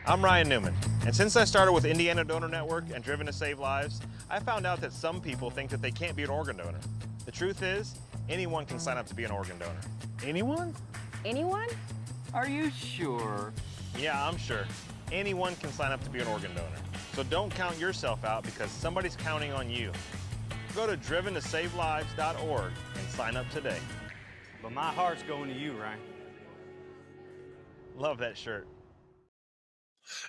I'm Ryan Newman, and since I started with Indiana Donor Network and Driven to Save Lives, I found out that some people think that they can't be an organ donor. The truth is, anyone can sign up to be an organ donor. Anyone? Anyone? Are you sure? Yeah, I'm sure. Anyone can sign up to be an organ donor. So don't count yourself out because somebody's counting on you. Go to driventosavelives.org and sign up today. But my heart's going to you, Ryan. Love that shirt.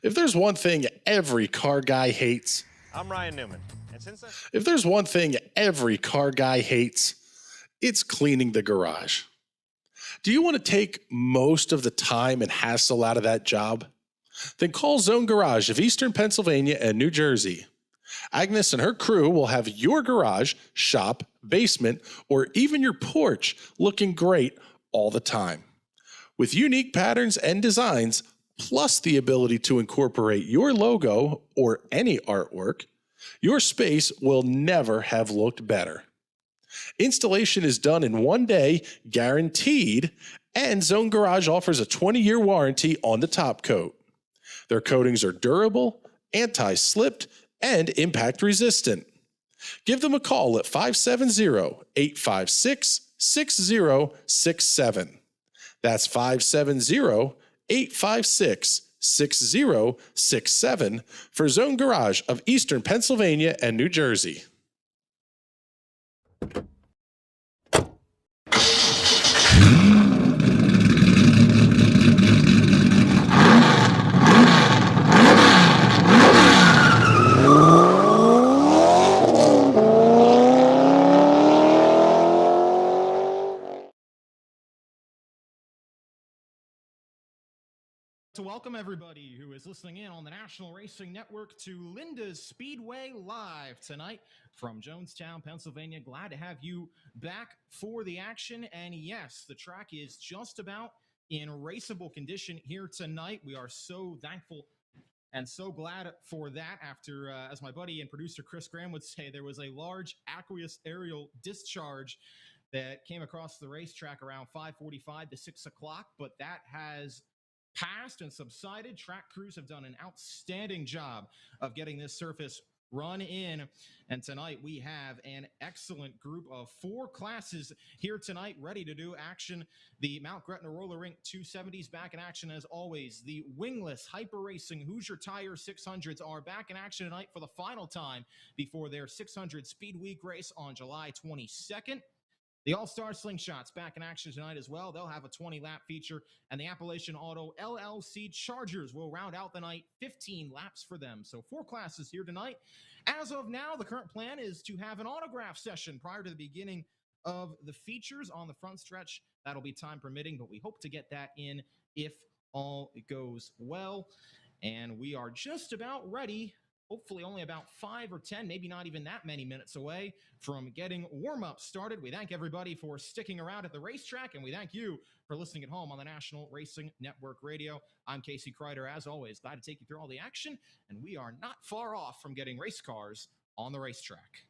If there's one thing every car guy hates, I'm Ryan Newman, and since I... if there's one thing every car guy hates, it's cleaning the garage. Do you want to take most of the time and hassle out of that job? Then call Zone Garage of Eastern Pennsylvania and New Jersey. Agnes and her crew will have your garage, shop, basement, or even your porch looking great all the time. With unique patterns and designs, plus the ability to incorporate your logo or any artwork, your space will never have looked better. Installation is done in 1 day, guaranteed, and Zone Garage offers a 20-year warranty on the top coat. Their coatings are durable, anti-slipped, and impact resistant. Give them a call at 570-856-6067. That's 570-856-6067 for Zone Garage of Eastern Pennsylvania and New Jersey. To welcome everybody who is listening in on the National Racing Network to Linda's Speedway Live tonight from Jonestown, Pennsylvania. Glad to have you back for the action. And yes, the track is just about in raceable condition here tonight. We are so thankful and so glad for that after, as my buddy and producer Chris Graham would say, there was a large aqueous aerial discharge that came across the racetrack around 5:45 to 6 o'clock, but that has passed and subsided. Track crews have done an outstanding job of getting this surface run in. And tonight we have an excellent group of 4 classes here tonight ready to do action. The Mount Gretna Roller Rink 270s back in action as always. The wingless Hyper Racing Hoosier Tire 600s are back in action tonight for the final time before their 600 Speed Week race on July 22nd. The All-Star Slingshots back in action tonight as well. They'll have a 20-lap feature, and the Appalachian Auto LLC Chargers will round out the night, 15 laps for them. So 4 classes here tonight. As of now, the current plan is to have an autograph session prior to the beginning of the features on the front stretch. That'll be time permitting, but we hope to get that in if all goes well. And we are just about ready, hopefully only about 5 or 10, maybe not even that many minutes away from getting warm-up started. We thank everybody for sticking around at the racetrack, and we thank you for listening at home on the National Racing Network Radio. I'm Casey Kreider, as always, glad to take you through all the action, and we are not far off from getting race cars on the racetrack.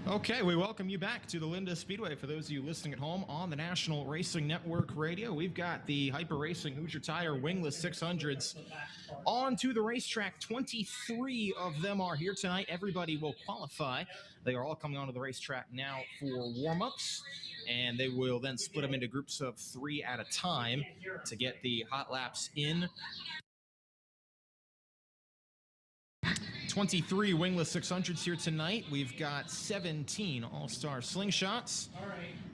Okay, we welcome you back to the Linda Speedway. For those of you listening at home on the National Racing Network Radio, we've got the Hyper Racing Hoosier Tire wingless 600s on to the racetrack. 23 of them are here tonight. Everybody will qualify. They are all coming onto the racetrack now for warm-ups, and they will then split them into groups of 3 at a time to get the hot laps in. 23 wingless 600s here tonight. We've got 17 All-Star Slingshots,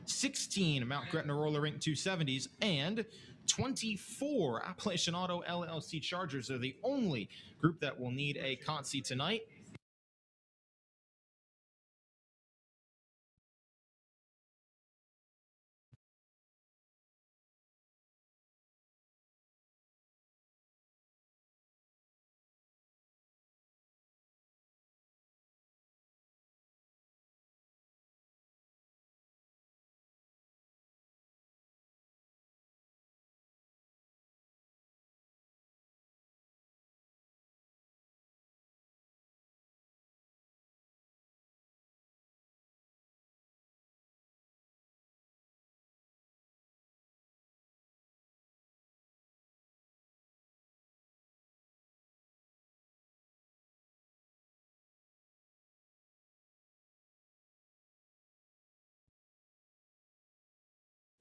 16 Mount Gretna Roller Rink 270s, and 24 Appalachian Auto LLC Chargers. They're the only group that will need a consi tonight.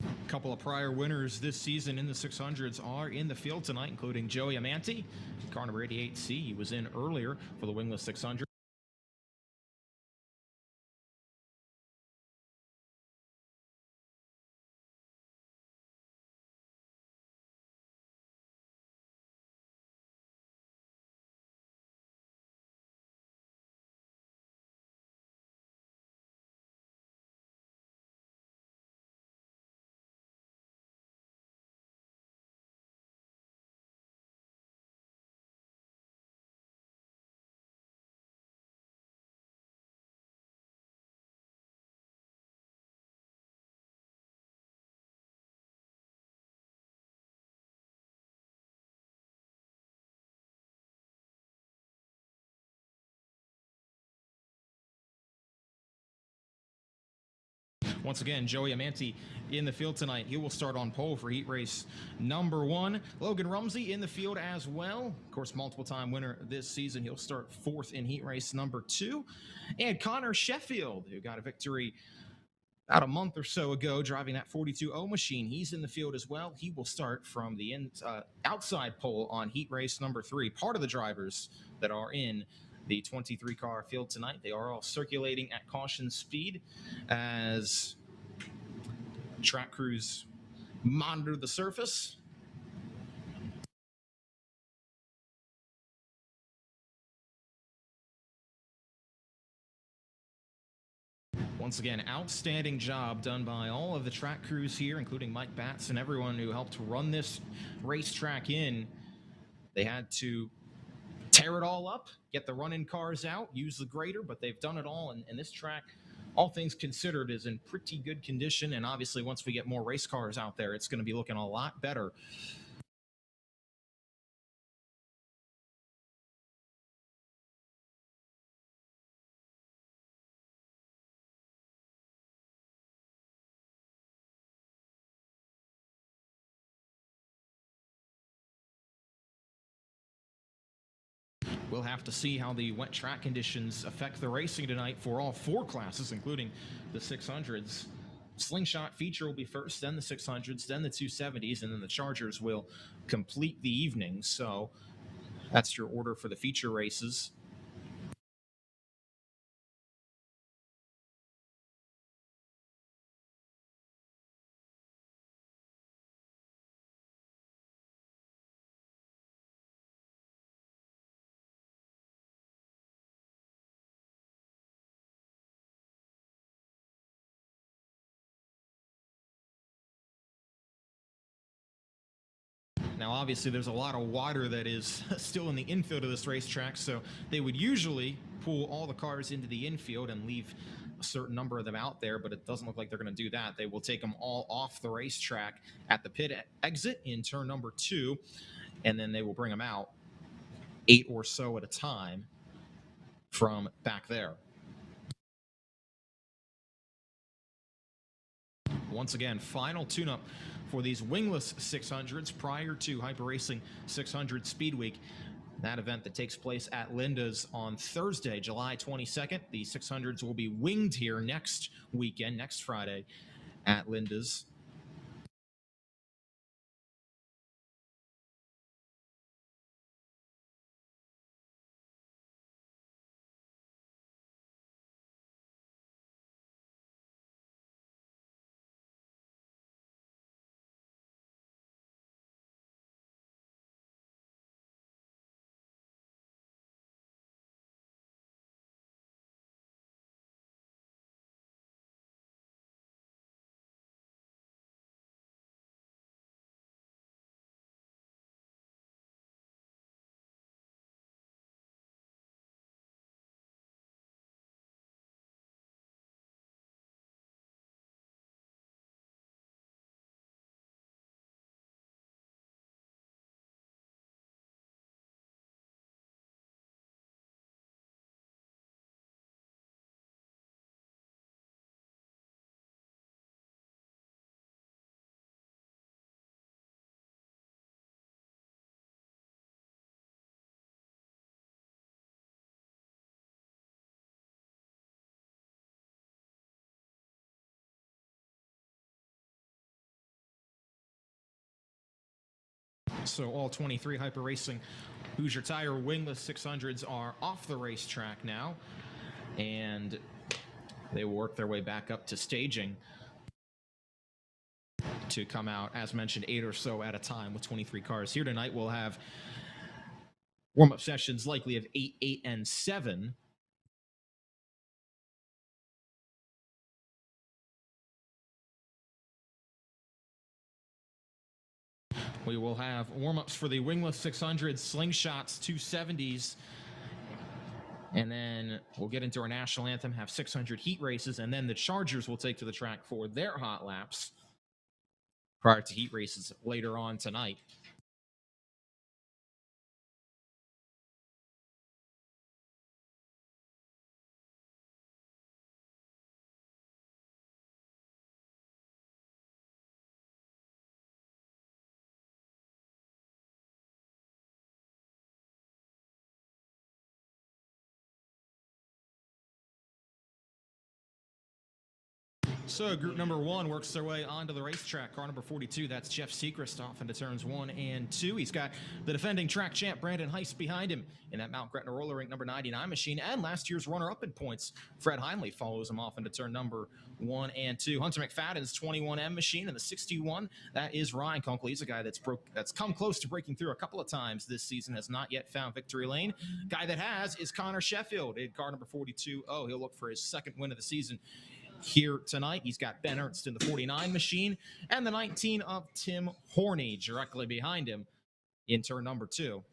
A couple of prior winners this season in the 600s are in the field tonight, including Joey Amante, car number 88C. He was in earlier for the wingless 600. Once again, Joey Amante in the field tonight. He will start on pole for heat race number 1. Logan Rumsey in the field as well. Of course, multiple-time winner this season. He'll start 4th in heat race number 2. And Connor Sheffield, who got a victory about a month or so ago driving that 42O machine. He's in the field as well. He will start from the outside pole on heat race number 3. Part of the drivers that are in the 23-car field tonight, they are all circulating at caution speed as track crews monitor the surface. Once again, outstanding job done by all of the track crews here, including Mike Batts and everyone who helped run this racetrack in. They had to tear it all up, get the run-in cars out, use the grader, but they've done it all, and this track, all things considered, is in pretty good condition, and obviously once we get more race cars out there, it's going to be looking a lot better. We'll have to see how the wet track conditions affect the racing tonight for all 4 classes, including the 600s. Slingshot feature will be first, then the 600s, then the 270s, and then the Chargers will complete the evening. So that's your order for the feature races. Now, obviously, there's a lot of water that is still in the infield of this racetrack, so they would usually pull all the cars into the infield and leave a certain number of them out there, but it doesn't look like they're going to do that. They will take them all off the racetrack at the pit exit in turn number 2, and then they will bring them out 8 or so at a time from back there. Once again, final tune-up for these wingless 600s prior to Hyper Racing 600 Speed Week. That event that takes place at Linda's on Thursday, July 22nd. The 600s will be winged here next weekend, next Friday at Linda's. So all 23 Hyper Racing Hoosier Tire wingless 600s are off the racetrack now, and they will work their way back up to staging to come out, as mentioned, 8 or so at a time with 23 cars. Here tonight we'll have warm-up sessions likely of 8, 8, and 7. We will have warm-ups for the wingless 600s, slingshots, 270s, and then we'll get into our national anthem, have 600 heat races, and then the Chargers will take to the track for their hot laps prior to heat races later on tonight. So group number 1 works their way onto the racetrack. Car number 42, that's Jeff Seacrest off into turns 1 and 2. He's got the defending track champ Brandon Heist behind him in that Mount Gretna roller rink number 99 machine, and last year's runner-up in points, Fred Heinley, follows him off into turn number 1 and 2. Hunter McFadden's 21M machine in the 61, that is Ryan Kunkel. He's a guy that's come close to breaking through a couple of times this season, has not yet found victory lane. Guy that has is Connor Sheffield in car number 42. Oh, he'll look for his second win of the season here tonight. He's got Ben Ernst in the 49 machine and the 19 of Tim Horney directly behind him in turn number 2.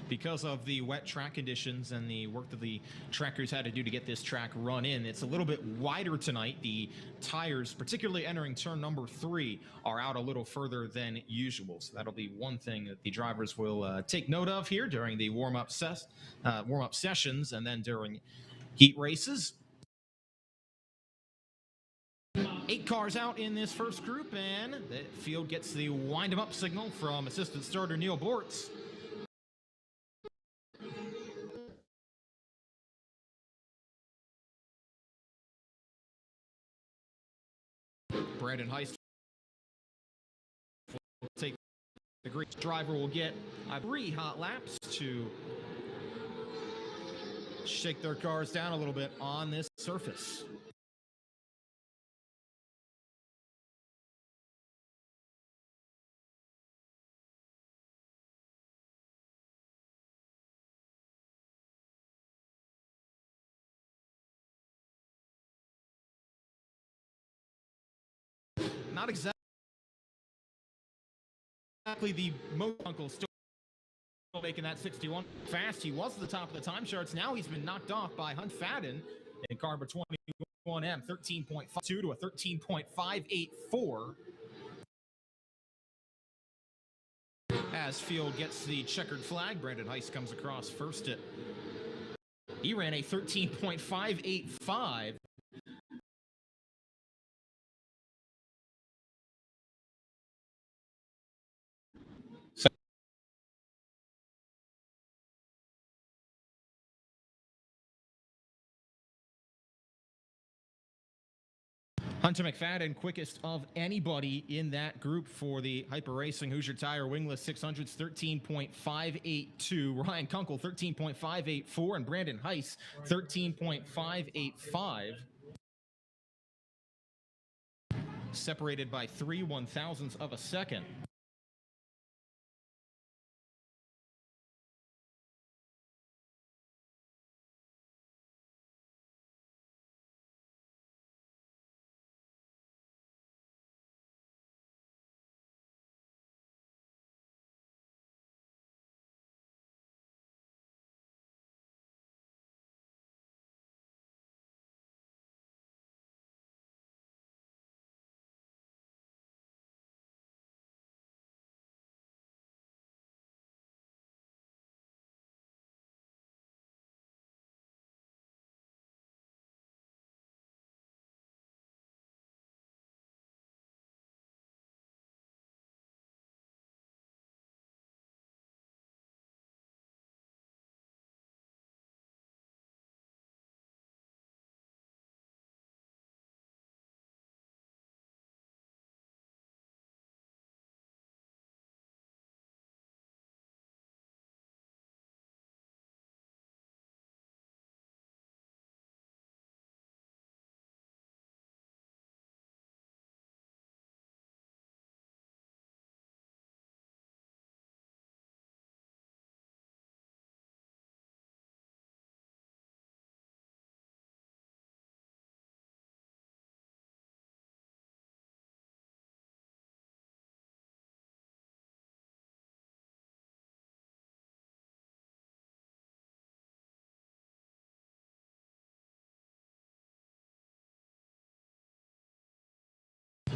Because of the wet track conditions and the work that the track crews had to do to get this track run in, it's a little bit wider tonight. The tires, particularly entering turn number 3, are out a little further than usual. So that'll be one thing that the drivers will take note of here during the warm-up sessions and then during heat races. 8 cars out in this first group, and the field gets the wind-em-up signal from assistant starter Neil Bortz. Brandon Heist will take the Greek driver, will get 3 hot laps to shake their cars down a little bit on this surface. not exactly the most uncle still making that 61 fast. He was at the top of the time charts. Now he's been knocked off by Hunt Fadden in car number 21M, 13.52 to a 13.584. As Field gets the checkered flag, Brandon Heiss comes across first. He ran a 13.585. Hunter McFadden, quickest of anybody in that group for the Hyper Racing Hoosier Tire Wingless 600s, 13.582. Ryan Kunkel, 13.584. And Brandon Heiss, 13.585. Separated by 3/1000ths of a second.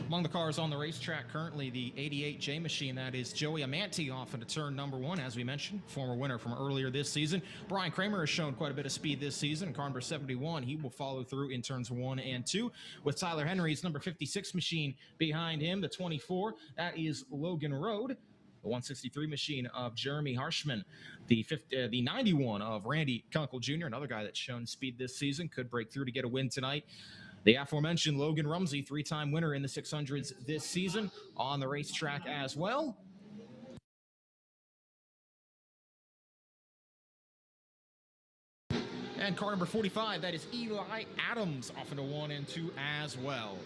Among the cars on the racetrack currently, the 88 J machine, that is Joey Amante off into turn number 1, as we mentioned, former winner from earlier this season. Brian Kramer has shown quite a bit of speed this season. In car number 71, he will follow through in turns 1 and 2, with Tyler Henry's number 56 machine behind him. The 24, that is Logan Road. The 163 machine of Jeremy Harshman, the 91 of Randy Kunkel Jr., another guy that's shown speed this season, could break through to get a win tonight. The aforementioned Logan Rumsey, 3-time winner in the 600s this season, on the racetrack as well. And car number 45, that is Eli Adams, off into 1 and 2 as well.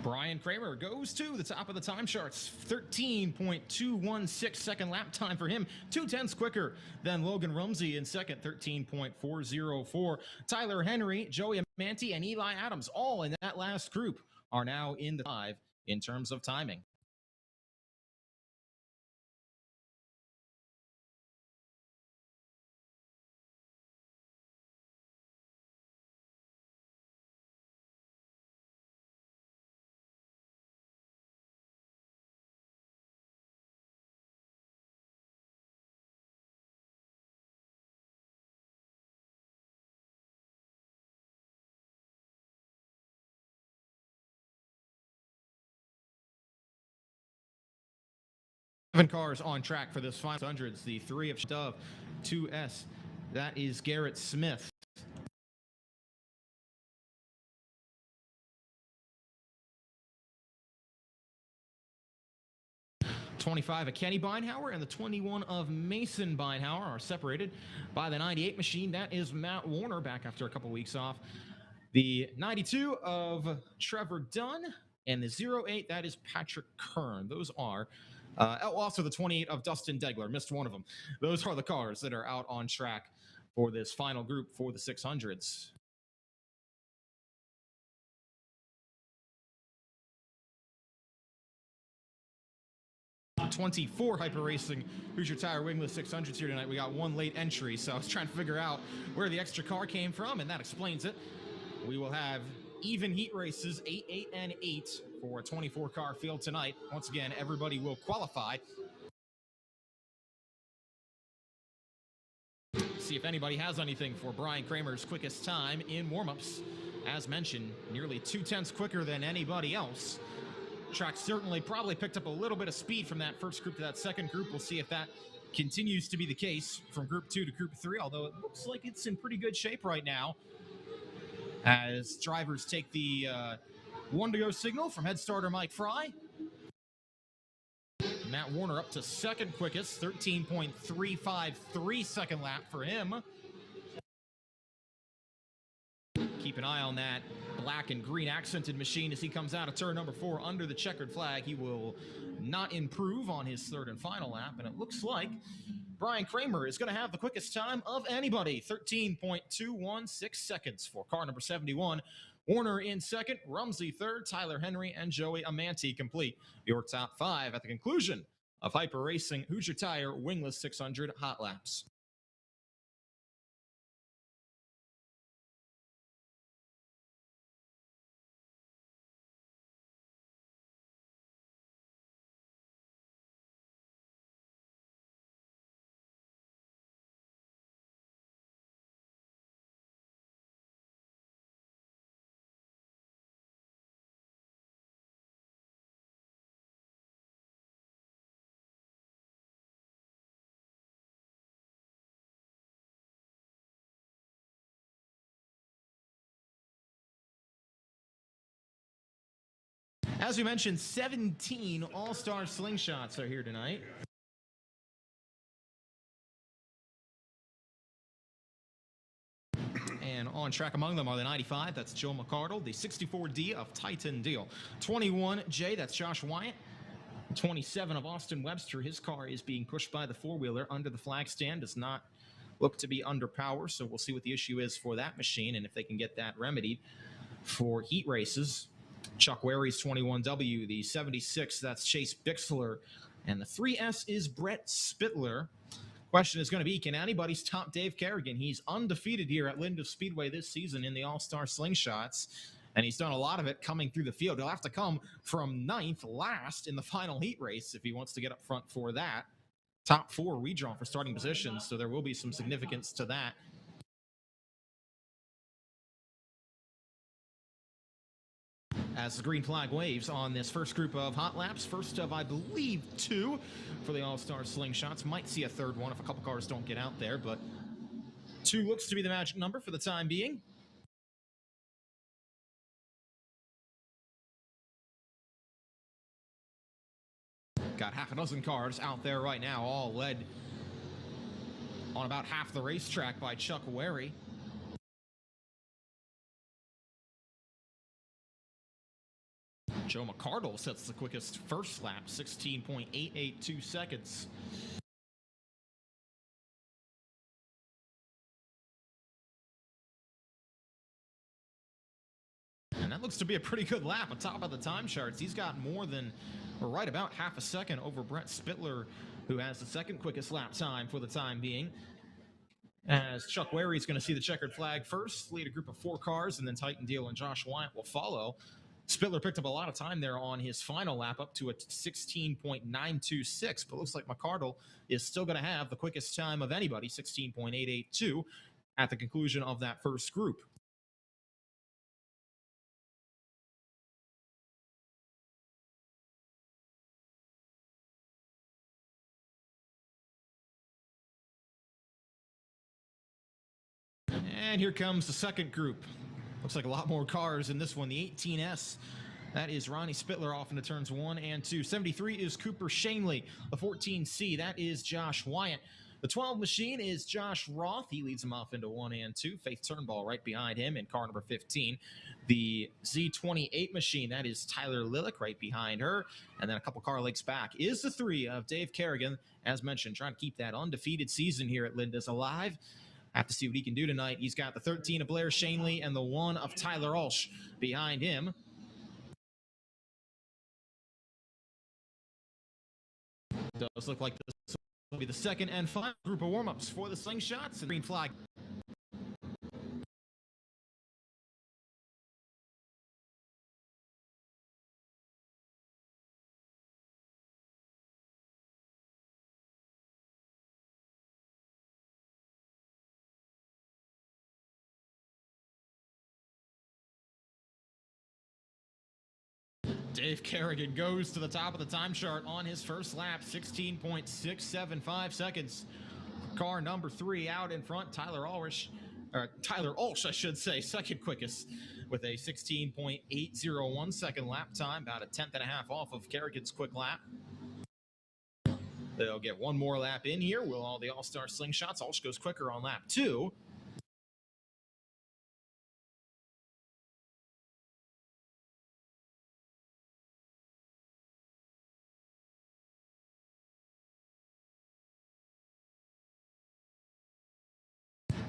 Brian Kramer goes to the top of the time charts. 13.216 second lap time for him. 2/10 quicker than Logan Rumsey in second, 13.404. Tyler Henry, Joey Amante, and Eli Adams, all in that last group, are now in the 5 in terms of timing. 7 cars on track for this final hundreds. The 3 of Dove, 2S. That is Garrett Smith. 25 of Kenny Beinhauer and the 21 of Mason Beinhauer are separated by the 98 machine. That is Matt Warner back after a couple weeks off. The 92 of Trevor Dunn and the 08, that is Patrick Kern. Those are also the 28 of Dustin Degler. Missed one of them. Those are the cars that are out on track for this final group for the 600s. 24 Hyper Racing Hoosier Tire Wingless 600s here tonight. We got one late entry, so I was trying to figure out where the extra car came from, and that explains it. We will have even heat races, 8, 8, and 8 for a 24-car field tonight. Once again, everybody will qualify. See if anybody has anything for Brian Kramer's quickest time in warm-ups. As mentioned, nearly 2/10 quicker than anybody else. Track certainly probably picked up a little bit of speed from that first group to that second group. We'll see if that continues to be the case from group 2 to group 3, although it looks like it's in pretty good shape right now as drivers take the 1-to-go signal from head starter Mike Fry. Matt Warner up to second quickest, 13.353 second lap for him. Keep an eye on that black and green accented machine as he comes out of turn number 4 under the checkered flag. He will not improve on his third and final lap, and it looks like Brian Kramer is going to have the quickest time of anybody, 13.216 seconds for car number 71. Warner in second, Rumsey third, Tyler Henry and Joey Amanti complete your top 5 at the conclusion of Hyper Racing Hoosier Tire Wingless 600 Hot Laps. As we mentioned, 17 all-star slingshots are here tonight. And on track among them are the 95, that's Joe McCardle, the 64D of Titan Deal, 21J, that's Josh Wyatt, 27 of Austin Webster. His car is being pushed by the four-wheeler under the flag stand, does not look to be under power, so we'll see what the issue is for that machine and if they can get that remedied for heat races. Chuck Wary's 21W, the 76, that's Chase Bixler, and the 3S is Brett Spittler. Question is going to be, can anybody stop Dave Kerrigan? He's undefeated here at Linda Speedway this season in the All-Star Slingshots, and he's done a lot of it coming through the field. He'll have to come from 9th last in the final heat race if he wants to get up front for that. Top 4 redraw for starting positions, so there will be some significance to that. As the green flag waves on this first group of hot laps, first of, I believe, 2 for the All-Star Slingshots. Might see a third one if a couple cars don't get out there, but 2 looks to be the magic number for the time being. Got half a dozen cars out there right now, all led on about half the racetrack by Chuck Wary. Joe McCardle sets the quickest first lap, 16.882 seconds. And that looks to be a pretty good lap atop of the time charts. He's got more than, or right about half a second over Brett Spittler, who has the second quickest lap time for the time being. As Chuck Wary is going to see the checkered flag first, lead a group of 4 cars, and then Titan Deal and Josh Wyatt will follow. Spittler picked up a lot of time there on his final lap, up to a 16.926, but looks like McCardle is still going to have the quickest time of anybody, 16.882, at the conclusion of that first group. And here comes the second group. Looks like a lot more cars in this one. The 18S, that is Ronnie Spittler off into turns 1 and 2. 73 is Cooper Shanley. The 14C, that is Josh Wyatt. The 12 machine is Josh Roth. He leads him off into 1 and 2. Faith Turnbull right behind him in car number 15. The Z28 machine, that is Tyler Lillick right behind her. And then a couple car lengths back is the 3 of Dave Kerrigan. As mentioned, trying to keep that undefeated season here at Linda's alive. Have to see what he can do tonight. He's got the 13 of Blair Shanley and the 1 of Tyler Ulsh behind him. Does look like this will be the second and final group of warm-ups for the slingshots and green flag. Dave Kerrigan goes to the top of the time chart on his first lap, 16.675 seconds. Car number 3 out in front, Tyler Ulsh, I should say, second quickest with a 16.801 second lap time, about a tenth and a half off of Kerrigan's quick lap. They'll get one more lap in here. Will all the All-Star slingshots. Ulsh goes quicker on lap 2.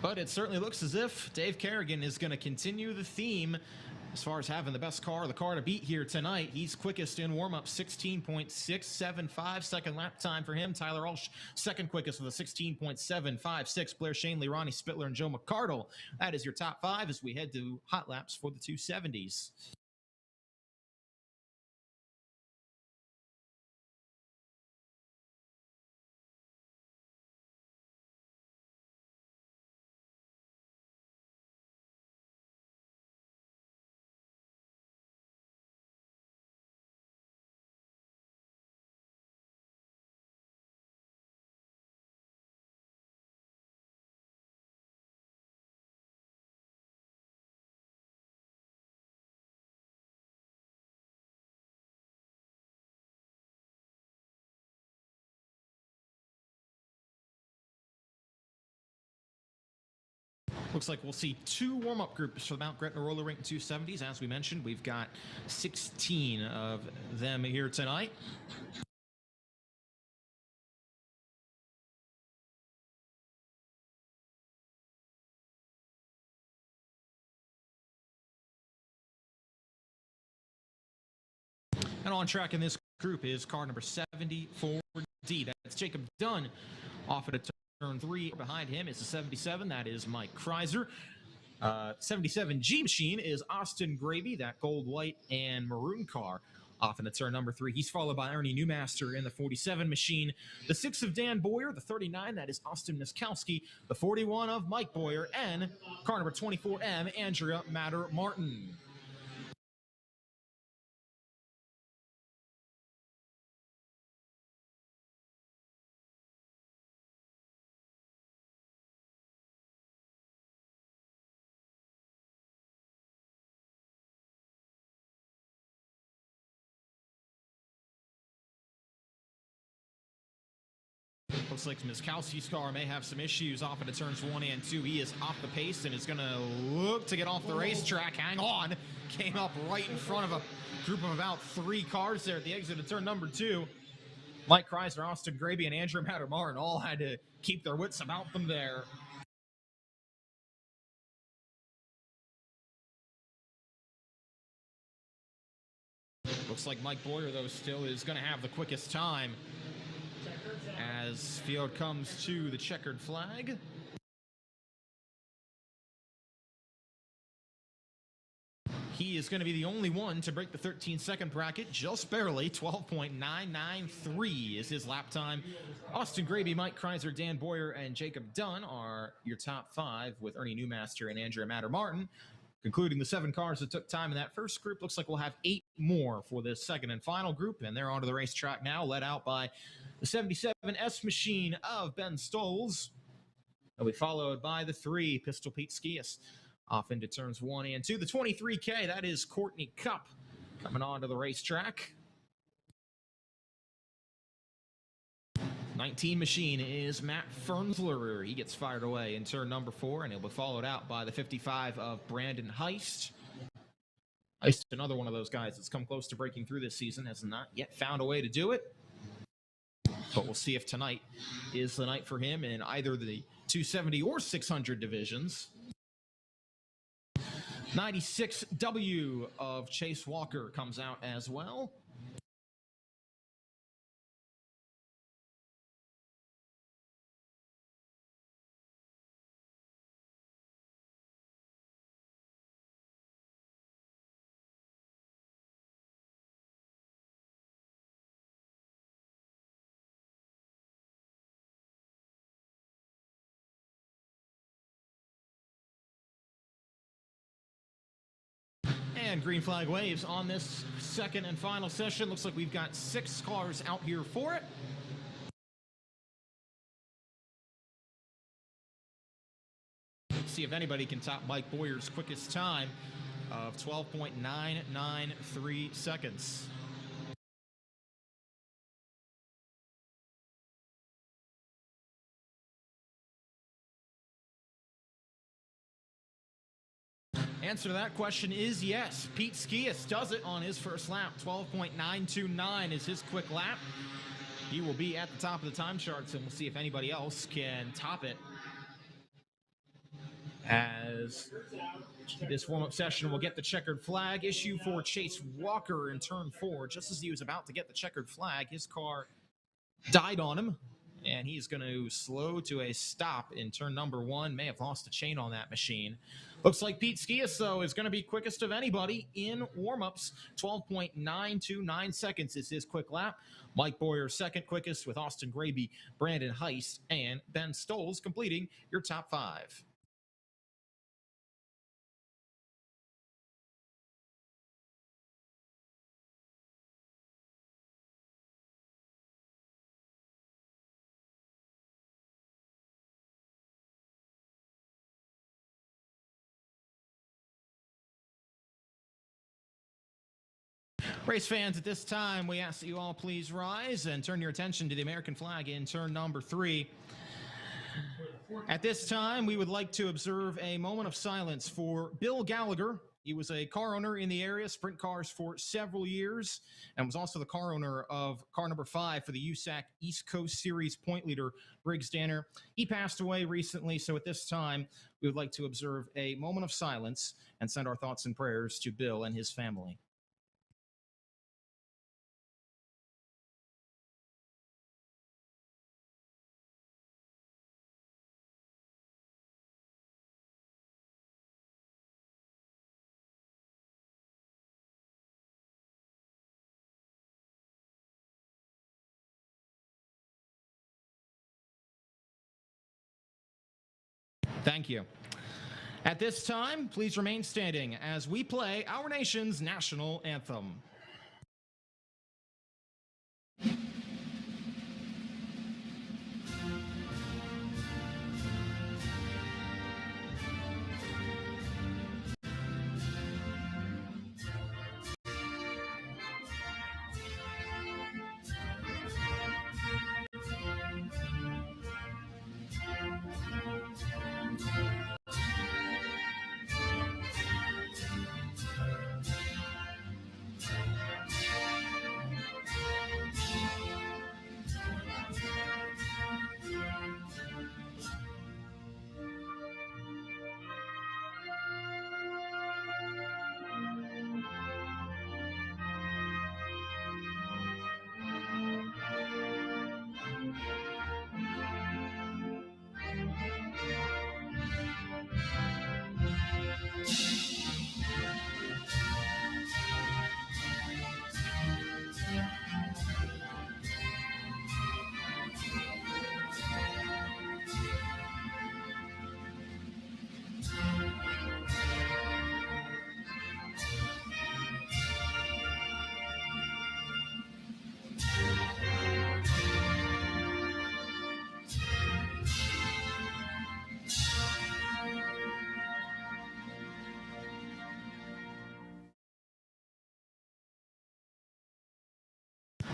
But it certainly looks as if Dave Kerrigan is going to continue the theme as far as having the best car, the car to beat here tonight. He's quickest in warm-up, 16.675 second lap time for him. Tyler Ulsh, second quickest with a 16.756. Blair Shanley, Ronnie Spittler, and Joe McCardle. That is your top 5 as we head to hot laps for the 270s. Looks like we'll see 2 warm-up groups for the Mount Gretna Roller Rink 270s. As we mentioned, we've got 16 of them here tonight. And on track in this group is car number 74D. That's Jacob Dunn off at a turn 3. Behind him is the 77. That is Mike Kreiser. 77G machine is Austin Gravy, that gold, white, and maroon car off in the turn number 3. He's followed by Ernie Newmaster in the 47 machine. The 6 of Dan Boyer, the 39, that is Austin Miskowski. The 41 of Mike Boyer, and car number 24M, Andrea Matter-Martin. Looks like Miskowski's car may have some issues off into turns 1 and 2. He is off the pace and is going to look to get off the racetrack. Hang on. Came up right in front of a group of about 3 cars there at the exit of turn number 2. Mike Kreiser, Austin Gravy, and Andrew Matter-Martin all had to keep their wits about them there. Looks like Mike Boyer, though, still is going to have the quickest time as field comes to the checkered flag. He is going to be the only one to break the 13-second bracket, just barely. 12.993 is his lap time. Austin Gravy, Mike Kreiser, Dan Boyer, and Jacob Dunn are your top 5, with Ernie Newmaster and Andrea Matter-Martin concluding the 7 cars that took time in that first group. Looks like we'll have 8 more for this second and final group, and they're onto the racetrack now, led out by the 77S machine of Ben Stolz. They'll be followed by the 3, Pistol Pete Skias, off into turns 1 and 2. The 23K, that is Courtney Cup coming onto the racetrack. 19 machine is Matt Fernsler. He gets fired away in turn number 4, and he'll be followed out by the 55 of Brandon Heist. Heist, another one of those guys that's come close to breaking through this season, has not yet found a way to do it. But we'll see if tonight is the night for him in either the 270 or 600 divisions. 96W of Chase Walker comes out as well. And green flag waves on this second and final session. Looks like we've got 6 cars out here for it. Let's see if anybody can top Mike Boyer's quickest time of 12.993 seconds. Answer to that question is yes. Pete Skias does it on his first lap. 12.929 is his quick lap. He will be at the top of the time charts, and we'll see if anybody else can top it. As this warm-up session will get the checkered flag issue for Chase Walker in turn 4. Just as he was about to get the checkered flag, his car died on him, and he's going to slow to a stop in turn number 1. May have lost a chain on that machine. Looks like Pete Skias, though, is going to be quickest of anybody in warm-ups. 12.929 seconds is his quick lap. Mike Boyer second quickest, with Austin Graby, Brandon Heist, and Ben Stoles completing your top 5. Race fans, at this time, we ask that you all please rise and turn your attention to the American flag in turn number 3. At this time, we would like to observe a moment of silence for Bill Gallagher. He was a car owner in the area, sprint cars for several years, and was also the car owner of car number 5 for the USAC East Coast Series point leader, Briggs Danner. He passed away recently, so at this time, we would like to observe a moment of silence and send our thoughts and prayers to Bill and his family. Thank you. At this time, please remain standing as we play our nation's national anthem.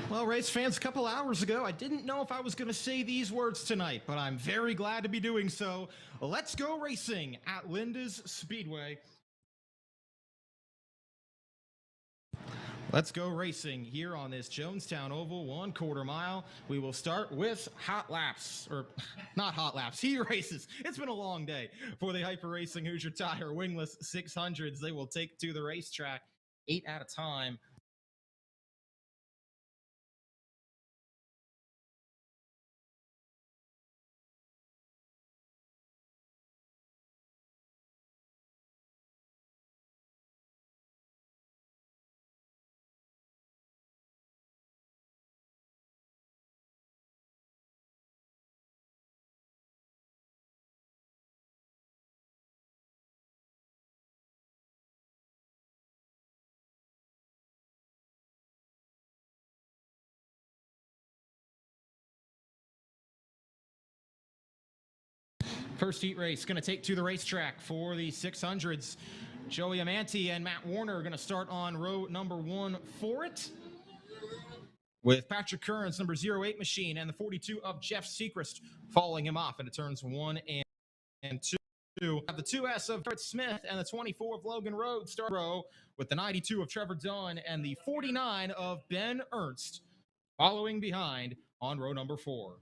Well, race fans, a couple hours ago, I didn't know if I was going to say these words tonight, but I'm very glad to be doing so. Let's go racing at Linda's Speedway. Let's go racing here on this Jonestown Oval 1/4 mile. We will start with hot laps, or not hot laps, heat races. It's been a long day for the Hyper Racing Hoosier Tire wingless 600s. They will take to the racetrack 8 at a time. First heat race going to take to the racetrack for the 600s. Joey Amanti and Matt Warner are going to start on row number 1 for it, with Patrick Curran's number 08 machine and the 42 of Jeff Sechrist following him off into turns 1 and 2. Have the 2S of Garrett Smith and the 24 of Logan Road start row, with the 92 of Trevor Dunn and the 49 of Ben Ernst following behind on row number 4.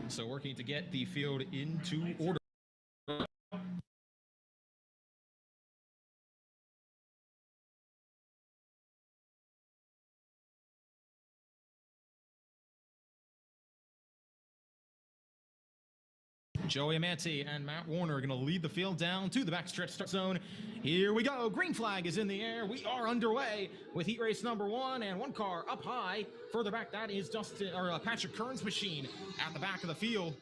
So working to get the field into order. Joey Amanti and Matt Warner are going to lead the field down to the backstretch start zone. Here we go. Green flag is in the air. We are underway with heat race number 1, and one car up high. Further back, that is Patrick Kern's machine at the back of the field.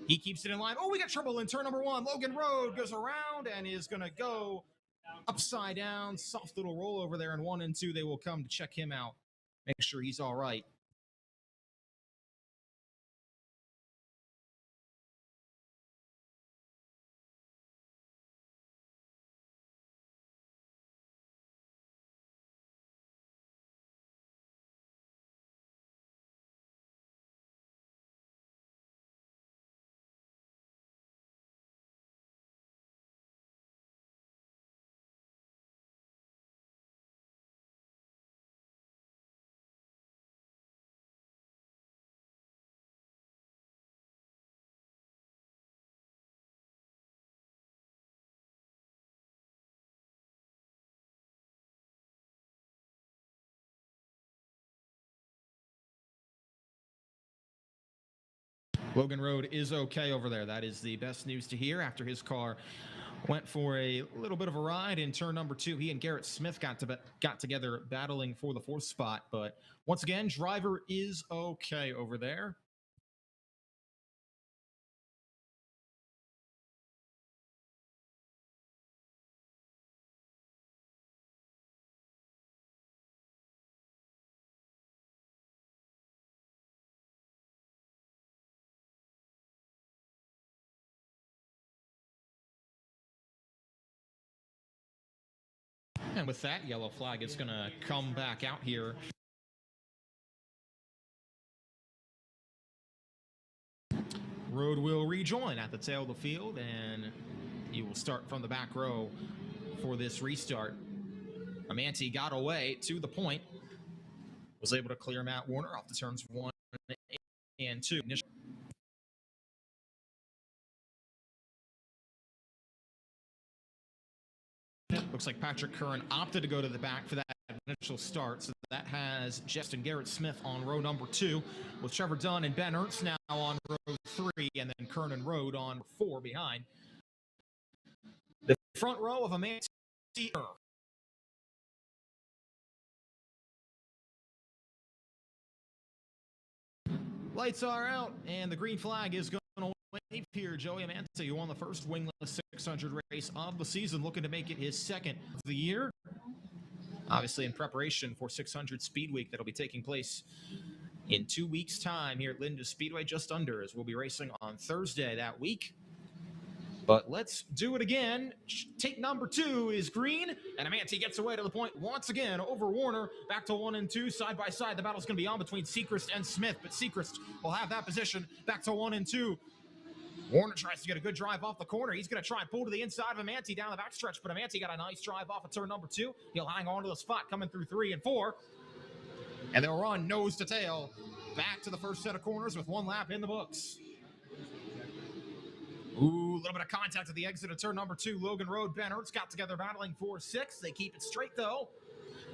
He keeps it in line. Oh, we got trouble in turn number 1. Logan Road goes around and is going to go upside down. Soft little roll over there in 1 and 2. They will come to check him out, make sure he's all right. Logan Road is okay over there. That is the best news to hear after his car went for a little bit of a ride in turn number 2. He and Garrett Smith got together battling for the 4th spot. But once again, driver is okay over there. And with that, yellow flag is going to come back out here. Road will rejoin at the tail of the field, and he will start from the back row for this restart. Amanti got away to the point, was able to clear Matt Warner off the turns 1 and 2. Looks like Patrick Curran opted to go to the back for that initial start, so That has Justin Garrett Smith on row number 2, with Trevor Dunn and Ben Ernst now on row 3, and then Kernan Road on 4 behind. The front row of Amanda. Lights are out, and the green flag is going to wave here. Joey Amante, who won the first wingless 600 race of the season, looking to make it his second of the year. Obviously in preparation for 600 Speed Week that'll be taking place in 2 weeks' time here at Linda Speedway, just under, as we'll be racing on Thursday that week. But let's do it again. Take number 2 is green, and Amante gets away to the point once again over Warner. Back to 1 and 2, side by side. The battle's going to be on between Sechrist and Smith, but Sechrist will have that position. Back to 1 and 2. Warner tries to get a good drive off the corner. He's going to try and pull to the inside of Amante down the backstretch, but Amante got a nice drive off of turn number 2. He'll hang on to the spot coming through 3 and 4. And they'll run nose to tail back to the first set of corners with 1 lap in the books. Ooh, a little bit of contact at the exit of turn number 2. Logan Road, Ben Ernst got together battling for 6. They keep it straight, though.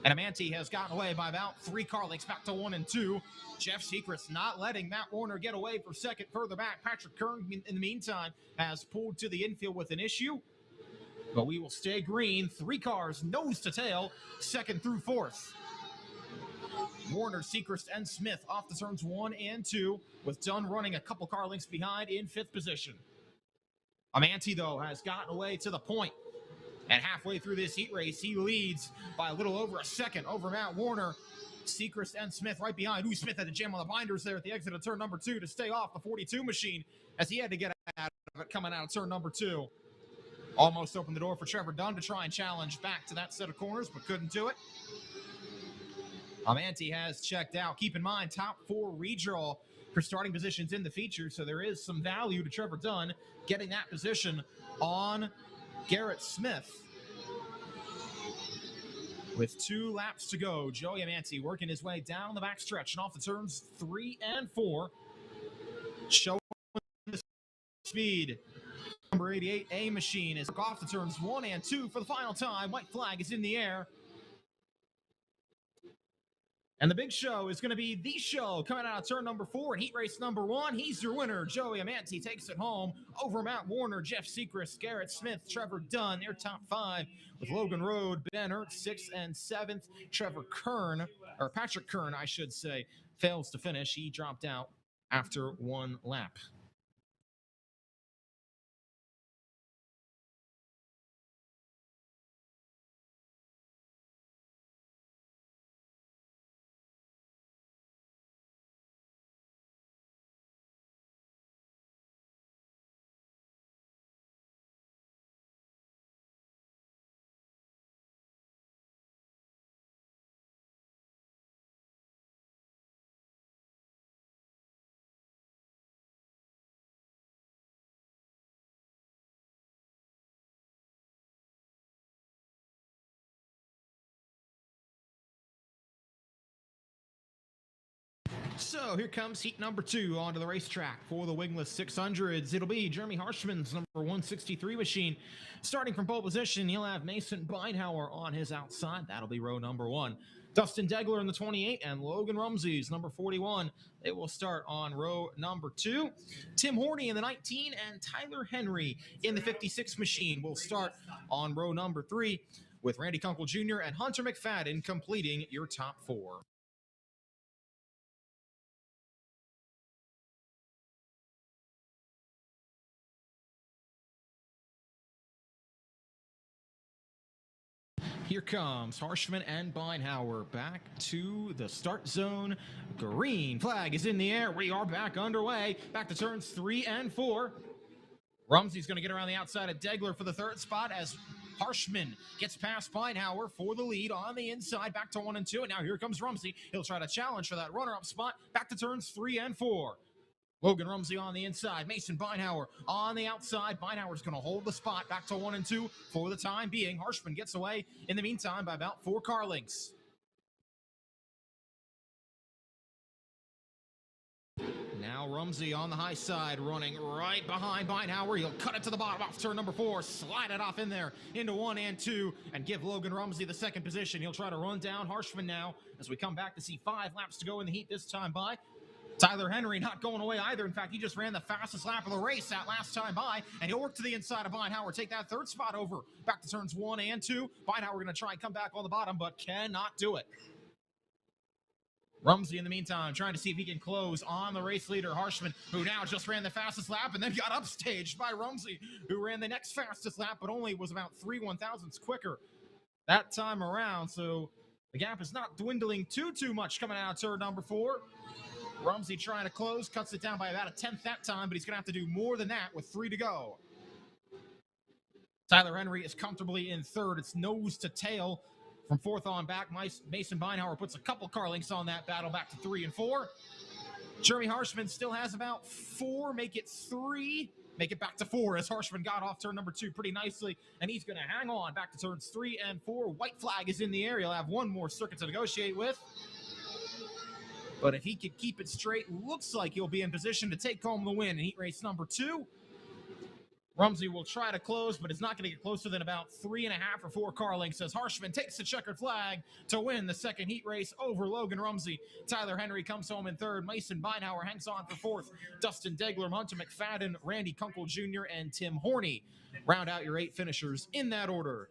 And Amante has gotten away by about 3 car lengths back to 1 and 2. Jeff Sechrist not letting Matt Warner get away for second. Further back, Patrick Kern, in the meantime, has pulled to the infield with an issue. But we will stay green. 3 cars, nose to tail, second through 4th. Warner, Sechrist, and Smith off the turns 1 and 2, with Dunn running a couple car lengths behind in 5th position. Amante, though, has gotten away to the point, and halfway through this heat race, he leads by a little over a second over Matt Warner. Sechrist and Smith right behind. Ooh, Smith had to jam on the binders there at the exit of turn number 2 to stay off the 42 machine, as he had to get out of it coming out of turn number 2. Almost opened the door for Trevor Dunn to try and challenge back to that set of corners, but couldn't do it. Amante has checked out. Keep in mind, top 4 redraw for starting positions in the feature, so there is some value to Trevor Dunn getting that position on Garrett Smith. With 2 laps to go, Joey Amante working his way down the backstretch and off the turns 3 and 4, showing the speed. Number 88, A Machine, is off the turns 1 and 2 for the final time. White flag is in the air. And the big show is going to be the show coming out of turn number 4 in heat race number 1. He's your winner. Joey Amante takes it home over Matt Warner, Jeff Sechrist, Garrett Smith, Trevor Dunn. Their top 5 with Logan Road, Ben Ernst, 6th and 7th. Patrick Kern, I should say, fails to finish. He dropped out after 1 lap. So here comes heat number 2 onto the racetrack for the wingless 600s. It'll be Jeremy Harshman's number 163 machine. Starting from pole position, he'll have Mason Beinhauer on his outside. That'll be row number 1. Dustin Degler in the 28 and Logan Rumsey's number 41. They will start on row number 2. Tim Horney in the 19 and Tyler Henry in the 56 machine will start on row number 3, with Randy Kunkel Jr. and Hunter McFadden completing your top 4. Here comes Harshman and Beinhauer back to the start zone. Green flag is in the air. We are back underway. Back to turns 3 and 4. Rumsey's going to get around the outside of Degler for the 3rd spot as Harshman gets past Beinhauer for the lead on the inside. Back to 1 and 2. And now here comes Rumsey. He'll try to challenge for that runner-up spot. Back to turns 3 and 4. Logan Rumsey on the inside. Mason Beinhauer on the outside. Beinhauer's going to hold the spot. Back to 1 and 2 for the time being. Harshman gets away in the meantime by about 4 car lengths. Now Rumsey on the high side, running right behind Beinhauer. He'll cut it to the bottom off turn number 4, slide it off in there into 1 and 2, and give Logan Rumsey the second position. He'll try to run down Harshman now as we come back to see 5 laps to go in the heat this time by. Tyler Henry not going away either. In fact, he just ran the fastest lap of the race that last time by, and he'll work to the inside of Beinhauer, take that third spot over. Back to turns 1 and 2. Beinhauer going to try and come back on the bottom, but cannot do it. Rumsey, in the meantime, trying to see if he can close on the race leader, Harshman, who now just ran the fastest lap and then got upstaged by Rumsey, who ran the next fastest lap, but only was about 3 1/1000ths quicker that time around. So the gap is not dwindling too much coming out of turn number 4. Rumsey trying to close, cuts it down by about a 10th that time, but he's going to have to do more than that with 3 to go. Tyler Henry is comfortably in third. It's nose to tail from 4th on back. Mason Beinhauer puts a couple car links on that battle back to 3 and 4. Jeremy Harshman still has about 4, make it 3, make it back to 4 as Harshman got off turn number 2 pretty nicely, and he's going to hang on back to turns 3 and 4. White flag is in the air. He'll have one more circuit to negotiate with. But if he can keep it straight, looks like he'll be in position to take home the win in heat race number 2. Rumsey will try to close, but it's not going to get closer than about 3.5 or 4 car lengths as Harshman takes the checkered flag to win the second heat race over Logan Rumsey. Tyler Henry comes home in third. Mason Beinhauer hangs on for 4th. Dustin Degler, Hunter McFadden, Randy Kunkel Jr., and Tim Horney round out your 8 finishers in that order.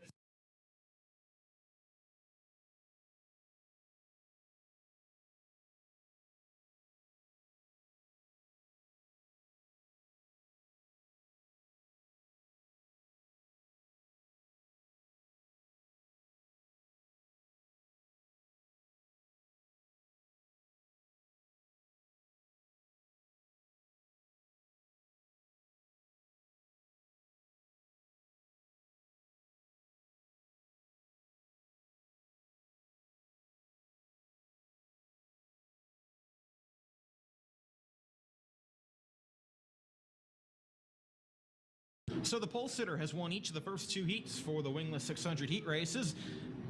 So the pole sitter has won each of the first 2 heats for the wingless 600 heat races.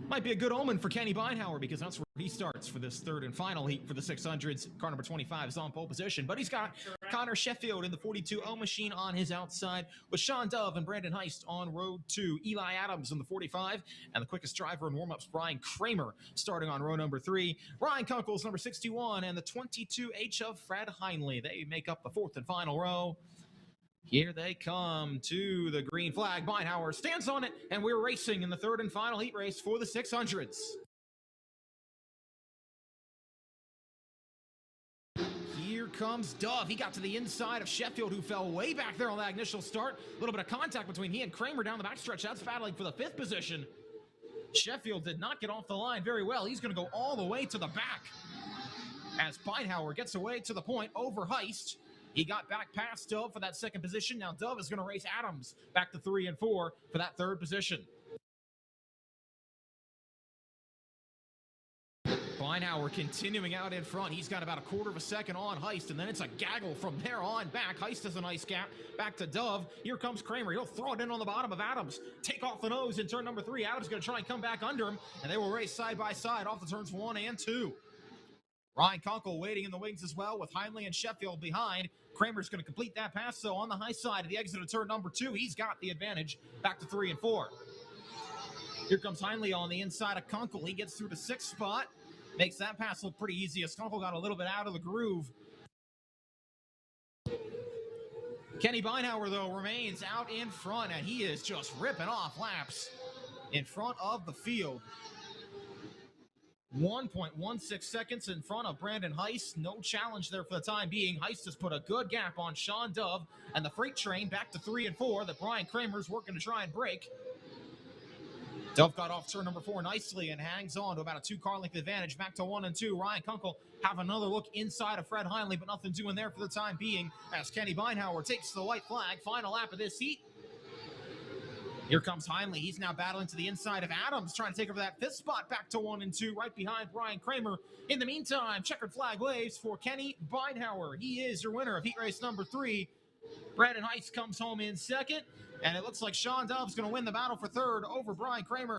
Might be a good omen for Kenny Beinhauer because that's where he starts for this third and final heat for the 600s. Car number 25 is on pole position, but he's got Connor Sheffield in the 42O machine on his outside, with Sean Dove and Brandon Heist on row 2, Eli Adams in the 45, and the quickest driver in warm-ups, Brian Kramer, starting on row number 3. Ryan Kunkel's number 61, and the 22H of Fred Heinley. They make up the 4th and final row. Here they come to the green flag. Beinhauer stands on it, and we're racing in the third and final heat race for the 600s. Here comes Dove. He got to the inside of Sheffield, who fell way back there on that initial start. A little bit of contact between he and Kramer down the backstretch. That's battling for the 5th position. Sheffield did not get off the line very well. He's going to go all the way to the back as Beinhauer gets away to the point over Heist. He got back past Dove for that 2nd position. Now Dove is going to race Adams back to 3 and 4 for that 3rd position. Beinhauer continuing out in front. He's got about a 1/4 of a second on Heist, and then it's a gaggle from there on back. Heist has a nice gap back to Dove. Here comes Kramer. He'll throw it in on the bottom of Adams. Take off the nose in turn number 3. Adams going to try and come back under him, and they will race side by side off the turns 1 and 2. Ryan Kunkel waiting in the wings as well with Heinley and Sheffield behind. Kramer's going to complete that pass, so on the high side of the exit of turn number 2, he's got the advantage back to 3 and 4. Here comes Heinley on the inside of Kunkel. He gets through the 6th spot. Makes that pass look pretty easy as Kunkel got a little bit out of the groove. Kenny Beinhauer, though, remains out in front, and he is just ripping off laps in front of the field. 1.16 seconds in front of Brandon Heist. No challenge there for the time being. Heist has put a good gap on Sean Dove, and the freight train back to 3 and 4 that Brian Kramer's working to try and break. Dove got off turn number 4 nicely and hangs on to about a 2-car length advantage back to 1 and 2. Ryan Kunkel have another look inside of Fred Heinley, but nothing doing there for the time being as Kenny Beinhauer takes the white flag. Final lap of this heat. Here comes Heinley. He's now battling to the inside of Adams, trying to take over that 5th spot back to 1 and 2, right behind Brian Kramer. In the meantime, checkered flag waves for Kenny Beinhauer. He is your winner of heat race number 3. Brandon Heist comes home in 2nd, and it looks like Sean Dove's going to win the battle for 3rd over Brian Kramer.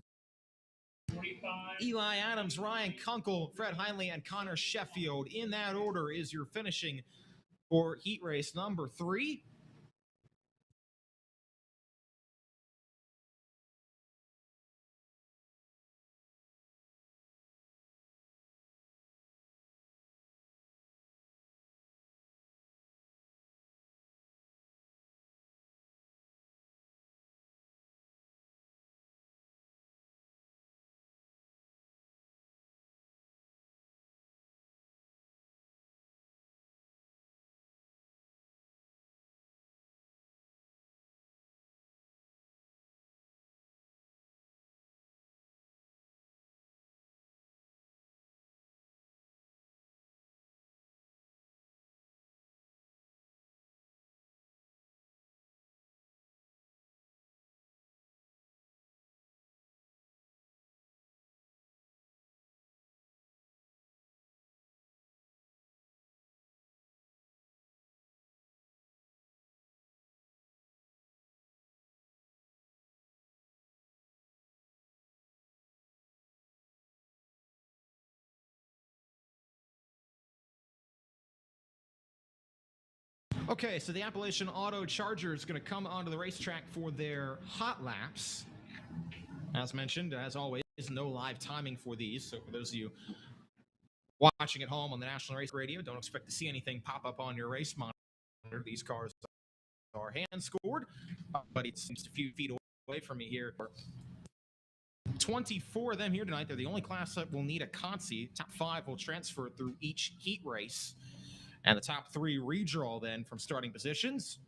25. Eli Adams, Ryan Kunkel, Fred Heinley, and Connor Sheffield. In that order is your finishing for heat race number 3. Okay, so the Appalachian Auto Charger is going to come onto the racetrack for their hot laps. As mentioned, as always, no live timing for these. So for those of you watching at home on the National Race Radio, don't expect to see anything pop up on your race monitor. These cars are hand scored, but it's just a few feet away from me here. 24 of them here tonight. They're the only class that will need a consi. Top 5 will transfer through each heat race. And the top 3 redraw then from starting positions.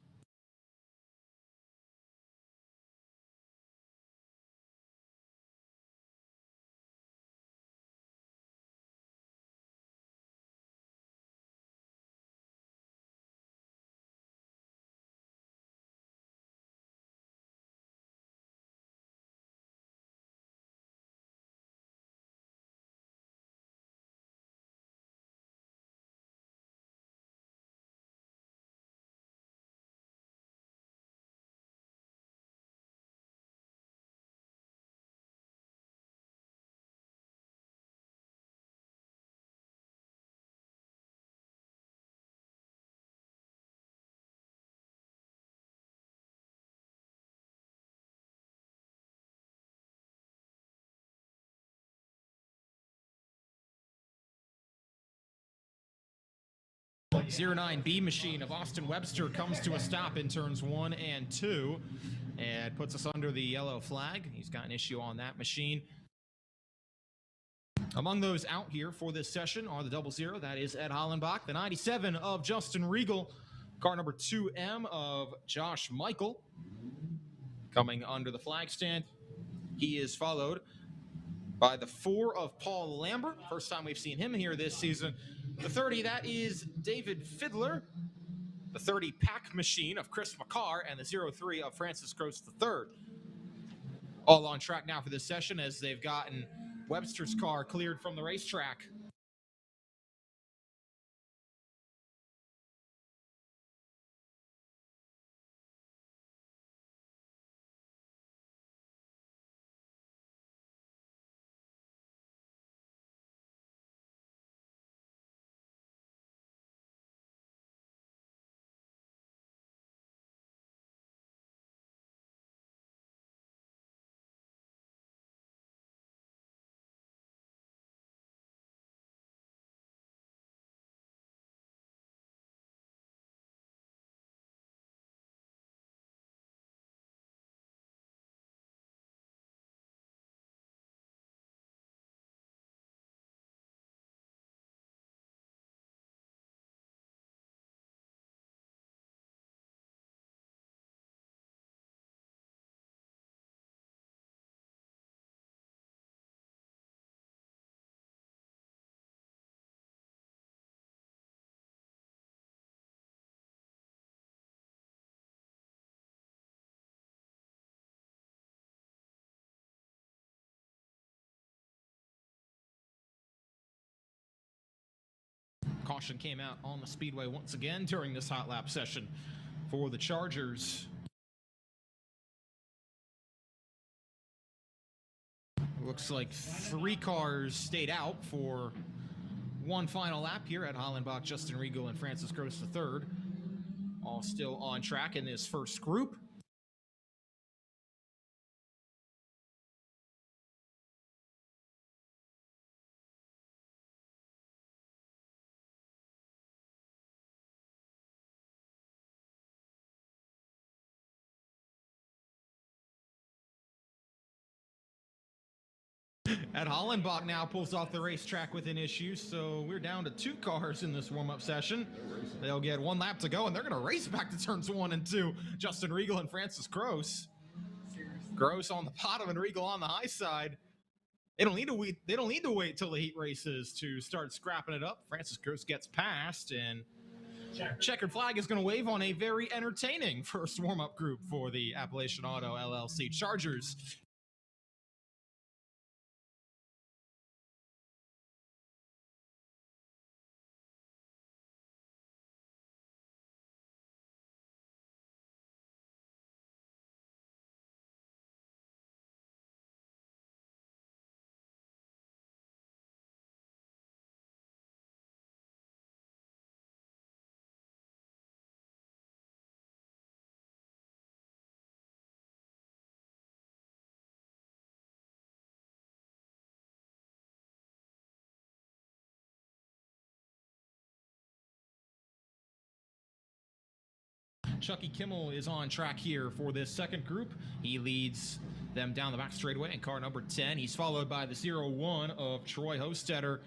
.09B machine of Austin Webster comes to a stop in turns 1 and 2 and puts us under the yellow flag. He's got an issue on that machine. Among those out here for this session are the 00, that is Ed Hollenbach, the 97 of Justin Regal, car number 2M of Josh Michael coming under the flag stand. He is followed by the 4 of Paul Lambert. First time we've seen him here this season. The 30, that is David Fiddler. The 30 pack machine of Chris McCarr, and the 03 of Francis Gross III. All on track now for this session as they've gotten Webster's car cleared from the racetrack. Caution came out on the Speedway once again during this hot lap session for the Chargers. Looks like 3 cars stayed out for one final lap here at Hollenbach, Justin Regal, and Francis Gross III. All still on track in this first group. At Hollenbach now pulls off the racetrack with an issue, so we're down to 2 cars in this warm-up session. They'll get 1 lap to go, and they're going to race back to turns 1 and 2. Justin Regal and Francis Gross. Gross on the bottom and Regal on the high side. They don't need to wait till the heat races to start scrapping it up. Francis Gross gets past, and checkered flag is going to wave on a very entertaining first warm-up group for the Appalachian Auto LLC Chargers. Chucky Kimmel is on track here for this second group. He leads them down the back straightaway in car number 10. He's followed by the 01 of Troy Hostetter,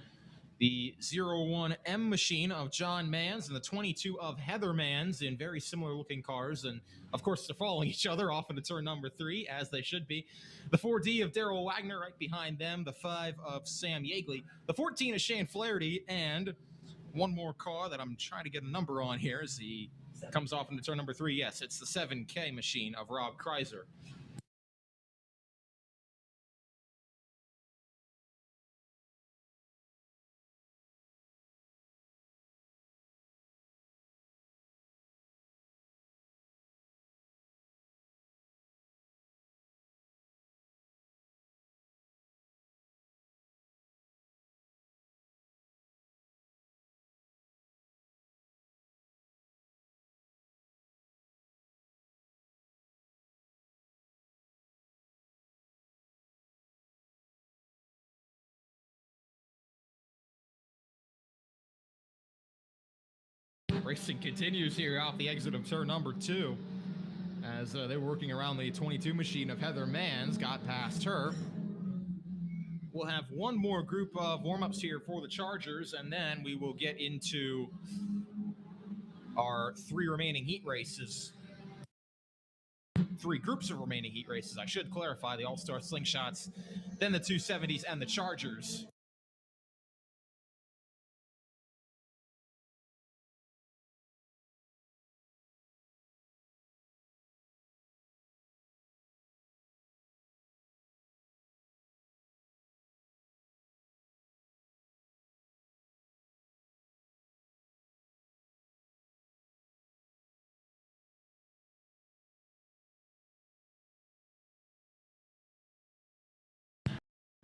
the 01M machine of John Mans, and the 22 of Heather Mans in very similar looking cars. And of course, they're following each other off into turn number 3, as they should be. The 4D of Daryl Wagner right behind them, the 5 of Sam Yeagley, the 14 of Shane Flaherty, and one more car that I'm trying to get a number on here as he comes off into turn number 3. Yes, it's the 7K machine of Rob Kreiser. Racing continues here off the exit of turn number 2 as they're working around the 22 machine of Heather Mans, got past her. We'll have one more group of warm-ups here for the Chargers, and then we will get into our 3 remaining heat races. 3 groups of remaining heat races, I should clarify, the All-Star Slingshots, then the 270s, and the Chargers.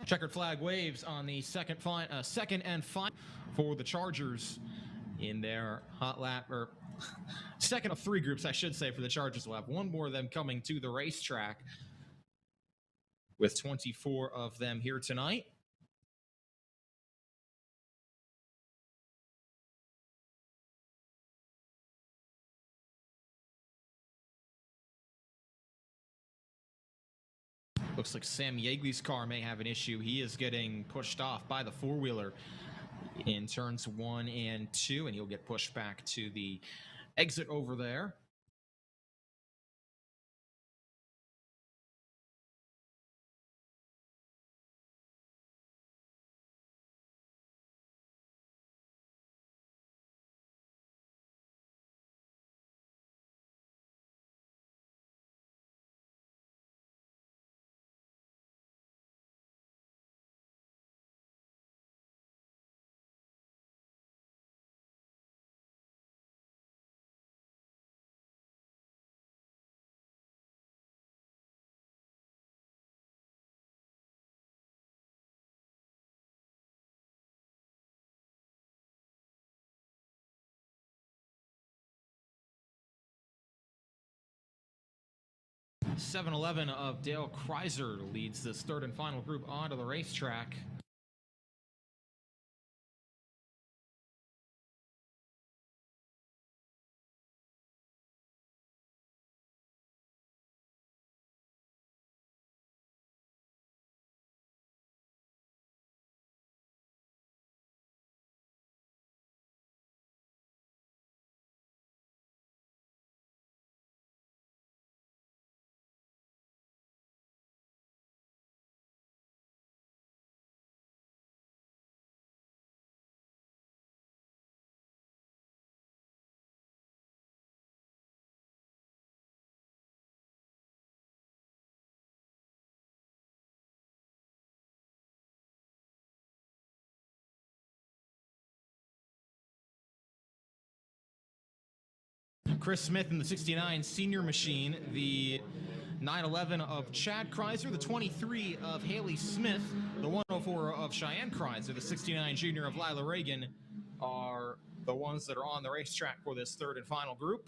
Checkered flag waves on the second and final for the Chargers in their hot lap, or second of 3 groups, I should say, for the Chargers. We'll have one more of them coming to the racetrack with 24 of them here tonight. Looks like Sam Yeagley's car may have an issue. He is getting pushed off by the 4-wheeler in turns 1 and 2, and he'll get pushed back to the exit over there. 7-11 of Dale Kreiser leads this third and final group onto the racetrack. Chris Smith in the 69 senior machine, the 911 of Chad Kreiser, the 23 of Haley Smith, the 104 of Cheyenne Kreiser, the 69 junior of Lila Reagan are the ones that are on the racetrack for this third and final group.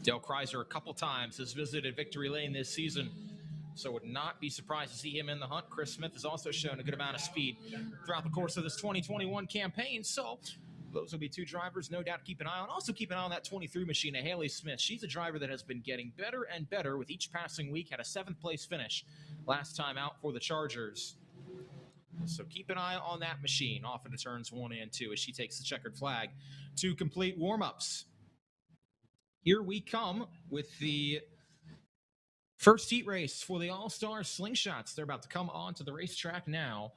Dale Kreiser a couple times has visited Victory Lane this season, so would not be surprised to see him in the hunt. Chris Smith has also shown a good amount of speed throughout the course of this 2021 campaign, so those will be two drivers, no doubt, to keep an eye on. Also keep an eye on that 23 machine of Haley Smith. She's a driver that has been getting better and better with each passing week. Had a 7th place finish last time out for the Chargers. So keep an eye on that machine off into turns 1 and 2 as she takes the checkered flag to complete warm-ups. Here we come with the first heat race for the All-Star Slingshots. They're about to come onto the racetrack now.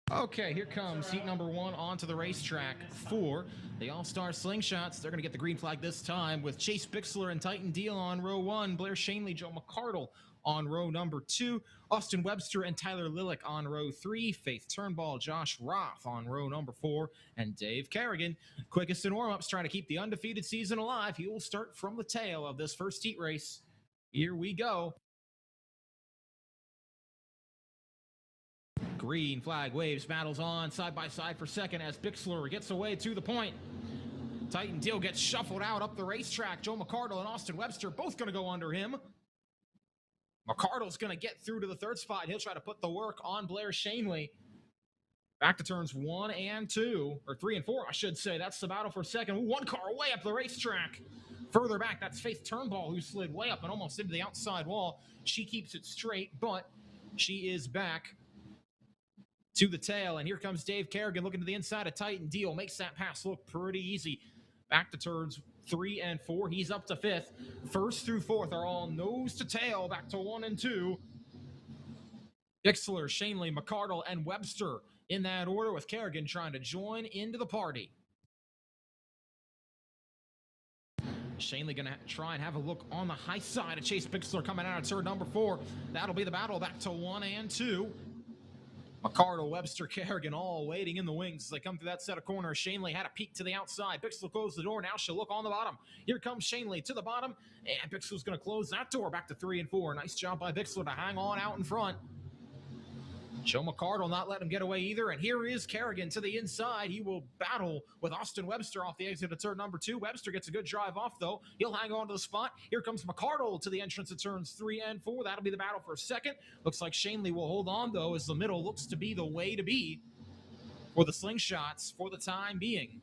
Okay, here comes heat number 1 onto the racetrack for the All-Star Slingshots. They're going to get the green flag this time with Chase Bixler and Titan Deal on row 1, Blair Shanley, Joe McCardle on row number 2, Austin Webster and Tyler Lillick on row 3, Faith Turnbull, Josh Roth on row number 4, and Dave Kerrigan, quickest in warm-ups, trying to keep the undefeated season alive. He will start from the tail of this first heat race. Here we go. Green flag waves, battles on side by side for second as Bixler gets away to the point. Titan Deal gets shuffled out up the racetrack. Joe McCardle and Austin Webster both going to go under him. McCardle's going to get through to the third spot. He'll try to put the work on Blair Shanley. Back to turns 1 and 2, or 3 and 4, I should say. That's the battle for second. One car way up the racetrack. Further back, that's Faith Turnbull, who slid way up and almost into the outside wall. She keeps it straight, but she is back to the tail, and here comes Dave Kerrigan looking to the inside of Titan Deal. Makes that pass look pretty easy. Back to turns 3 and 4. He's up to 5th. First through 4th are all nose to tail. Back to 1 and 2. Bixler, Shanley, McCardle, and Webster in that order, with Kerrigan trying to join into the party. Shanley going to try and have a look on the high side of Chase Bixler coming out of turn number 4. That'll be the battle back to 1 and 2. McCardle, Webster, Kerrigan all waiting in the wings as they come through that set of corners. Shanley had a peek to the outside. Bixler closed the door. Now she'll look on the bottom. Here comes Shanley to the bottom, and Bixler's going to close that door back to 3 and 4. Nice job by Bixler to hang on out in front. Joe McCardle not letting him get away either, and here is Kerrigan to the inside. He will battle with Austin Webster off the exit of turn number 2. Webster gets a good drive off, though. He'll hang on to the spot. Here comes McCardle to the entrance of turns 3 and 4. That'll be the battle for second. Looks like Shanley will hold on, though, as the middle looks to be the way to be for the Slingshots for the time being.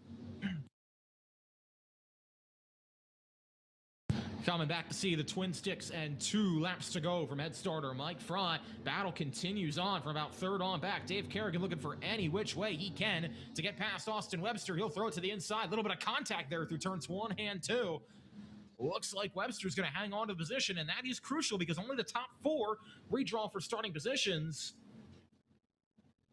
Coming back to see the Twin Sticks and 2 laps to go from head starter Mike Fry. Battle continues on from about third on back. Dave Kerrigan looking for any which way he can to get past Austin Webster. He'll throw it to the inside. A little bit of contact there through turns 1 and 2. Looks like Webster's going to hang on to the position, and that is crucial because only the top 4 redraw for starting positions.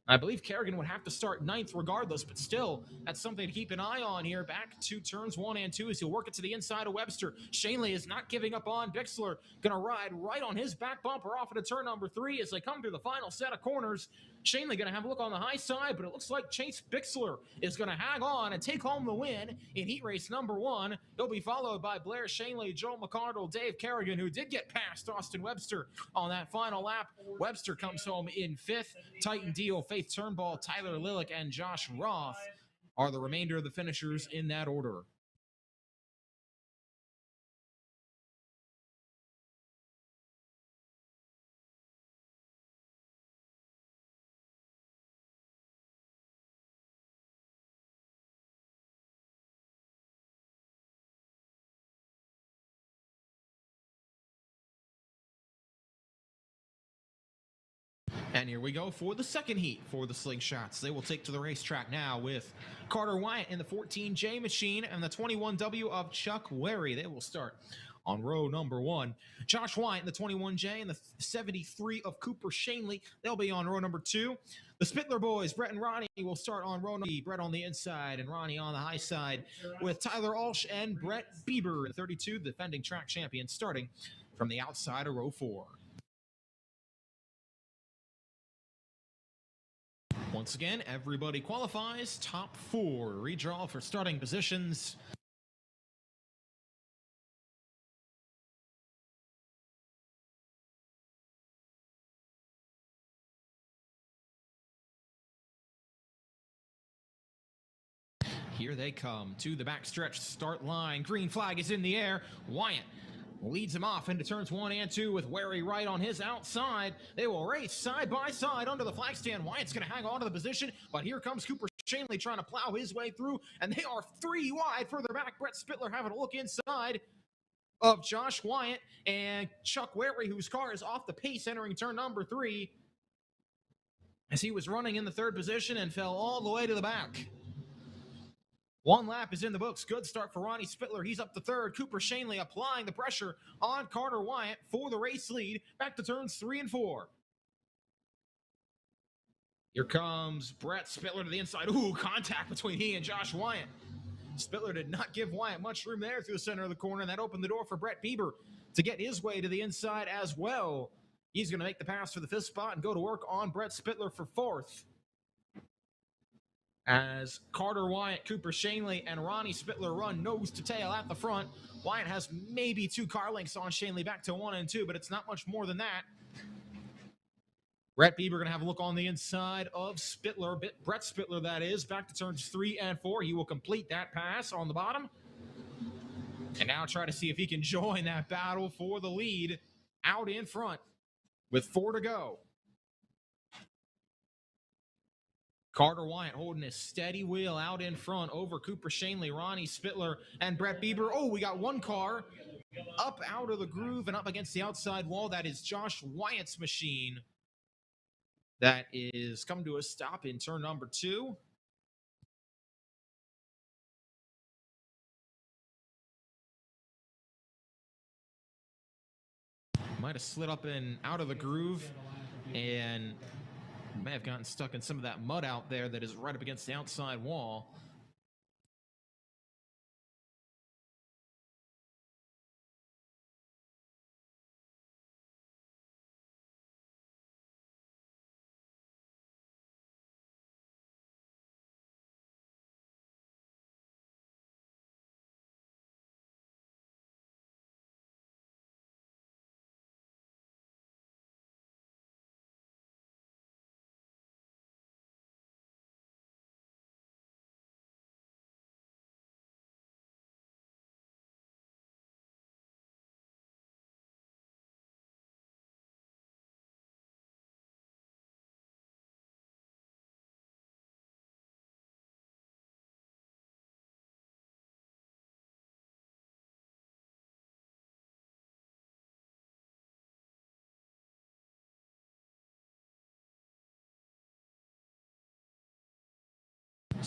I believe Kerrigan would have to start 9th regardless, but still, that's something to keep an eye on here. Back to turns 1 and 2 as he'll work it to the inside of Webster. Shanley is not giving up on Bixler. Going to ride right on his back bumper off into turn number 3 as they come through the final set of corners. Shanley going to have a look on the high side, but it looks like Chase Bixler is going to hang on and take home the win in heat race number 1. He'll be followed by Blair Shanley, Joel McCardle, Dave Kerrigan, who did get past Austin Webster on that final lap. Webster comes home in 5th. Titan Deal, Faith Turnbull, Tyler Lillick, and Josh Roth are the remainder of the finishers in that order. And here we go for the second heat for the Slingshots. They will take to the racetrack now with Carter Wyatt in the 14J machine and the 21W of Chuck Wary. They will start on row number 1. Josh Wyatt in the 21J and the 73 of Cooper Shanley. They'll be on row number 2. The Spittler boys, Brett and Ronnie, will start on row number 3. Brett on the inside and Ronnie on the high side with Tyler Alsh and Brett Bieber, 32, defending track champion, starting from the outside of row 4. Once again, everybody qualifies. Top 4 redraw for starting positions. Here they come to the backstretch start line. Green flag is in the air. Wyatt leads him off into turns 1 and 2 with Wary right on his outside. They will race side by side under the flag stand. Wyatt's going to hang on to the position, but here comes Cooper Shanley trying to plow his way through, and they are 3 wide further back. Brett Spittler having a look inside of Josh Wyatt and Chuck Wary, whose car is off the pace entering turn number 3 as he was running in the 3rd position and fell all the way to the back. 1 lap is in the books. Good start for Ronnie Spittler. He's up to 3rd. Cooper Shanley applying the pressure on Carter Wyatt for the race lead. Back to turns 3 and 4. Here comes Brett Spittler to the inside. Ooh, contact between he and Josh Wyatt. Spittler did not give Wyatt much room there through the center of the corner, and that opened the door for Brett Bieber to get his way to the inside as well. He's going to make the pass for the 5th spot and go to work on Brett Spittler for 4th. As Carter Wyatt, Cooper Shanley, and Ronnie Spittler run nose to tail at the front. Wyatt has maybe 2 car lengths on Shanley back to 1 and 2, but it's not much more than that. Brett Bieber going to have a look on the inside of Spittler, Brett Spittler that is, back to turns 3 and 4. He will complete that pass on the bottom. And now try to see if he can join that battle for the lead out in front with 4 to go. Carter Wyatt holding a steady wheel out in front over Cooper Shanley, Ronnie Spittler, and Brett Bieber. Oh, we got 1 car up out of the groove and up against the outside wall. That is Josh Wyatt's machine. That is come to a stop in turn number 2. Might have slid up and out of the groove and may have gotten stuck in some of that mud out there that is right up against the outside wall.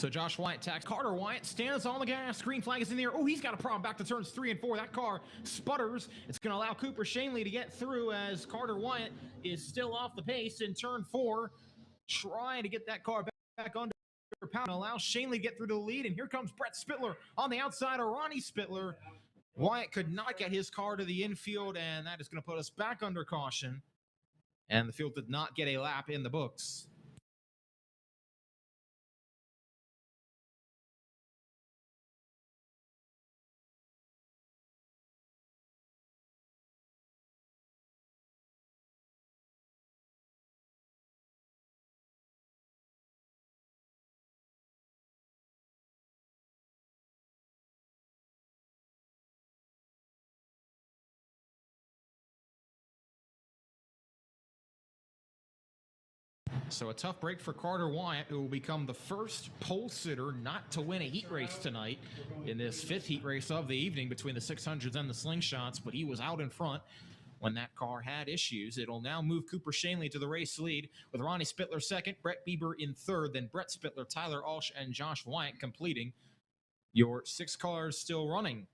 So Josh Wyatt attacks Carter Wyatt, stands on the gas, green flag is in the air. Oh, he's got a problem back to turns 3 and 4. That car sputters. It's going to allow Cooper Shanley to get through as Carter Wyatt is still off the pace in turn 4, trying to get that car back under pound, allows Shanley to get through to the lead, and here comes Brett Spittler on the outside of Ronnie Spittler. Wyatt could not get his car to the infield, and that is going to put us back under caution, and the field did not get a lap in the books. So a tough break for Carter Wyatt, who will become the first pole sitter not to win a heat race tonight in this 5th heat race of the evening between the 600s and the slingshots, but he was out in front when that car had issues. It'll now move Cooper Shanley to the race lead with Ronnie Spittler second, Brett Bieber in third, then Brett Spittler, Tyler Alsh, and Josh Wyatt completing your 6 cars still running.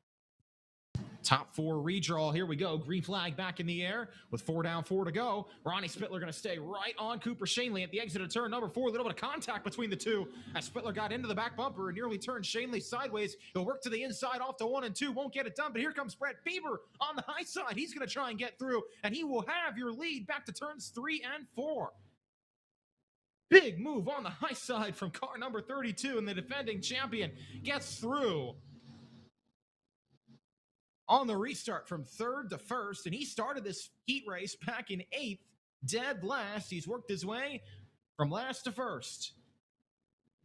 Top 4 redraw. Here we go. Green flag back in the air with 4 down, 4 to go. Ronnie Spittler going to stay right on Cooper Shanley at the exit of turn number 4. A little bit of contact between the two as Spittler got into the back bumper and nearly turned Shanley sideways. He'll work to the inside off to 1 and 2. Won't get it done, but here comes Brett Bieber on the high side. He's going to try and get through, and he will have your lead back to turns 3 and 4. Big move on the high side from car number 32, and the defending champion gets through on the restart from 3rd to 1st, and he started this heat race back in 8th, dead last. He's worked his way from last to 1st.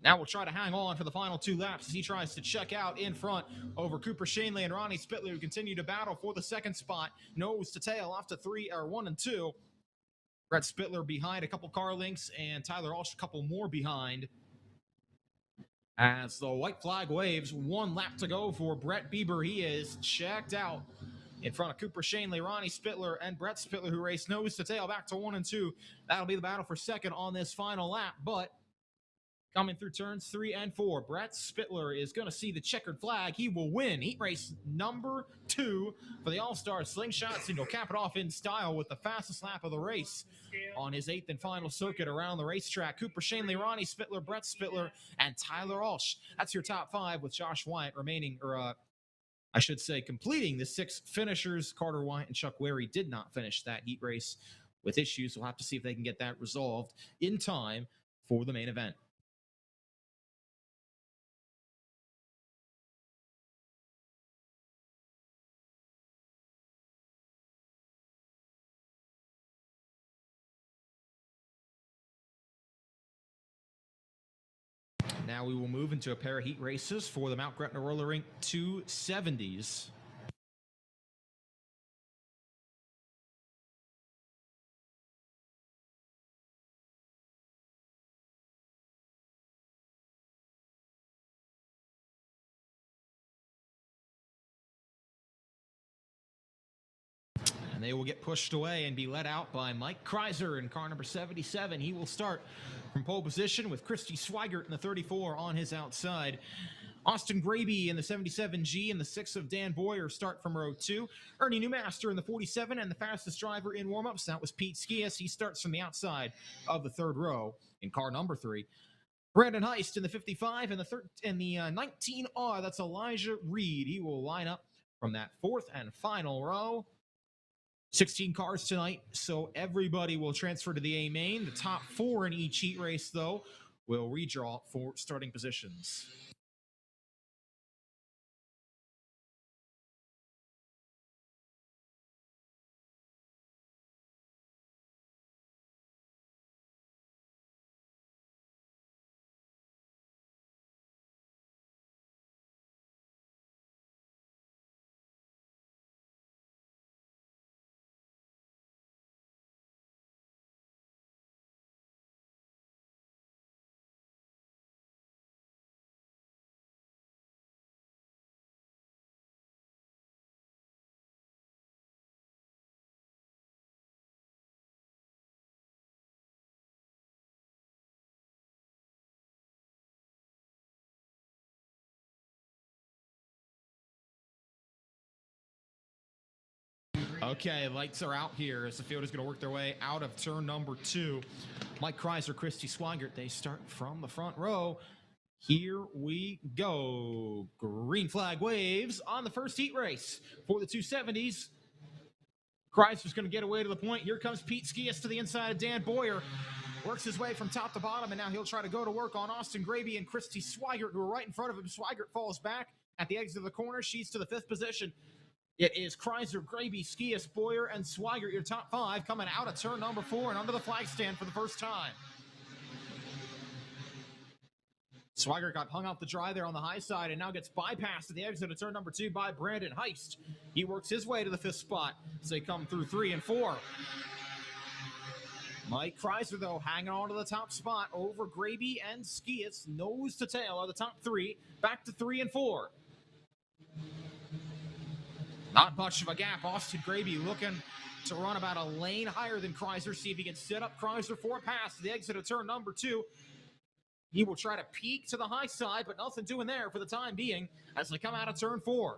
Now we'll try to hang on for the final 2 laps as he tries to check out in front over Cooper Shanley and Ronnie Spittler, who continue to battle for the 2nd spot, nose to tail off to 1 and 2. Brett Spittler behind a couple car lengths, and Tyler Alsh a couple more behind. As the white flag waves, 1 lap to go for Brett Bieber. He is checked out in front of Cooper Shanley, Ronnie Spittler, and Brett Spittler, who race nose to tail back to 1 and 2. That'll be the battle for 2nd on this final lap, but coming through turns 3 and 4, Brett Spittler is going to see the checkered flag. He will win heat race number 2 for the All-Star Slingshots, and he'll cap it off in style with the fastest lap of the race on his 8th and final circuit around the racetrack. Cooper Shanley, Ronnie Spittler, Brett Spittler, and Tyler Alsh. That's your top 5 with Josh Wyatt remaining, or I should say completing the 6 finishers. Carter Wyatt and Chuck Wary did not finish that heat race with issues. We'll have to see if they can get that resolved in time for the main event. Now we will move into a pair of heat races for the Mount Gretna Roller Rink 270s. And they will get pushed away and be let out by Mike Kreiser in car number 77. He will start from pole position with Christy Swigert in the 34 on his outside. Austin Graby in the 77G and the 6 of Dan Boyer start from row 2. Ernie Newmaster in the 47 and the fastest driver in warm-ups. That was Pete Skias. He starts from the outside of the 3rd row in car number 3. Brandon Heist in the 55 and the 19R. That's Elijah Reed. He will line up from that 4th and final row. 16 cars tonight, so everybody will transfer to the A main. The top 4 in each heat race, though, will redraw for starting positions. Okay, lights are out here as the field is going to work their way out of turn number 2. Mike Kreiser, Christy Swigert, they start from the front row. Here we go. Green flag waves on the first heat race for the 270s. Kreiser's going to get away to the point. Here comes Pete Skias to the inside of Dan Boyer. Works his way from top to bottom, and now he'll try to go to work on Austin Graby and Christy Swigert, who are right in front of him. Swigert falls back at the exit of the corner. She's to the 5th position. It is Kreiser, Graby, Skias, Boyer, and Swigert, your top 5, coming out of turn number 4 and under the flag stand for the first time. Swigert got hung out the dry there on the high side and now gets bypassed at the exit of turn number 2 by Brandon Heist. He works his way to the 5th spot as they come through 3 and 4. Mike Kreiser, though, hanging on to the top spot over Graby and Skias. Nose to tail are the top 3, back to 3 and 4. Not much of a gap. Austin Graby looking to run about a lane higher than Kreiser. See if he can set up Kreiser for a pass to the exit of turn number 2. He will try to peek to the high side, but nothing doing there for the time being as they come out of turn 4.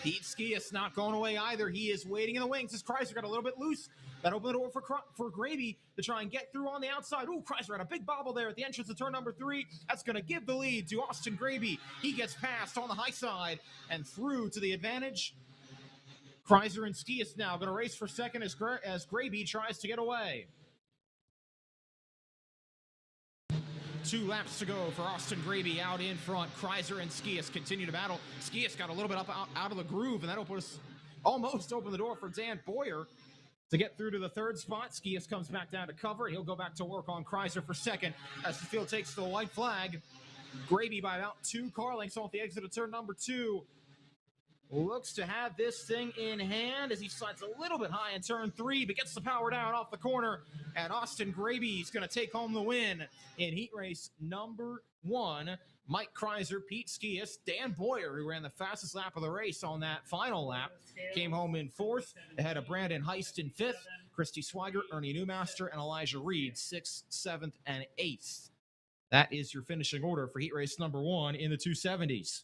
Pete Skias not going away either. He is waiting in the wings as Kreiser got a little bit loose. That opened the door for Graby to try and get through on the outside. Ooh, Kreiser had a big bobble there at the entrance of turn number 3. That's going to give the lead to Austin Graby. He gets past on the high side and through to the advantage. Kreiser and Skias now going to race for second as Graby tries to get away. 2 laps to go for Austin Graby out in front. Kreiser and Skias continue to battle. Skias got a little bit out of the groove, and that'll almost open the door for Dan Boyer to get through to the 3rd spot. Skias comes back down to cover, and he'll go back to work on Kreiser for second as the field takes the white flag. Graby by about 2 car lengths off the exit of turn number 2. Looks to have this thing in hand as he slides a little bit high in turn 3, but gets the power down off the corner. And Austin Graby is going to take home the win in heat race number 1. Mike Kreiser, Pete Skias, Dan Boyer, who ran the fastest lap of the race on that final lap, came home in 4th, ahead of Brandon Heist in 5th, Christy Swigert, Ernie Newmaster, and Elijah Reed, 6th, 7th, and 8th. That is your finishing order for heat race number 1 in the 270s.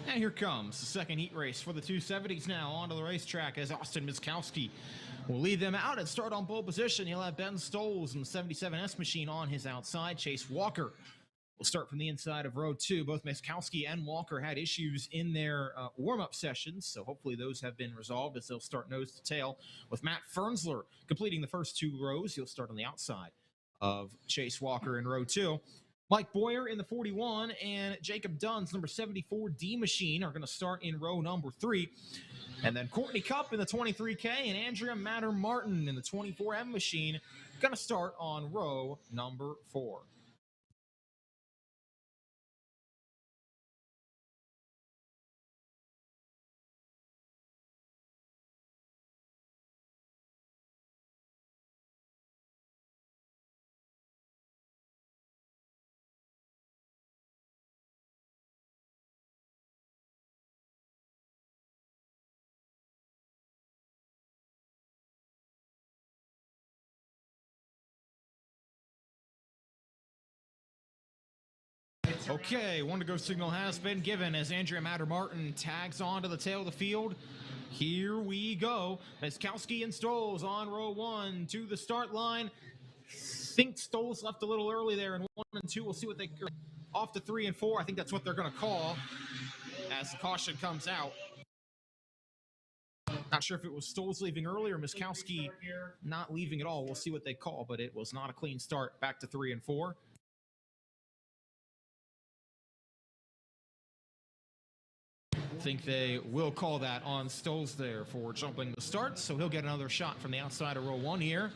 And here comes the second heat race for the 270s now onto the racetrack as Austin Miskowski will lead them out and start on pole position. He'll have Ben Stoles and the 77S machine on his outside. Chase Walker will start from the inside of row 2. Both Miskowski and Walker had issues in their warm-up sessions, so hopefully those have been resolved as they'll start nose to tail with Matt Fernsler completing the first 2 rows. He'll start on the outside of Chase Walker in row 2. Mike Boyer in the 41 and Jacob Dunn's number 74 D machine are going to start in row number 3. And then Courtney Cupp in the 23K and Andrea Matter Martin in the 24M machine going to start on row number 4. Okay, 1 to go signal has been given as Andrea Matter Martin tags on to the tail of the field. Here we go. Miskowski and Stoles on row 1 to the start line. Think Stoles left a little early there in 1 and 2. We'll see what they off to 3 and 4. I think that's what they're going to call as the caution comes out. Not sure if it was Stoles leaving early or Miskowski not leaving at all. We'll see what they call, but it was not a clean start. Back to 3 and 4. Think they will call that on Stoles there for jumping the start, so he'll get another shot from the outside of row 1 here.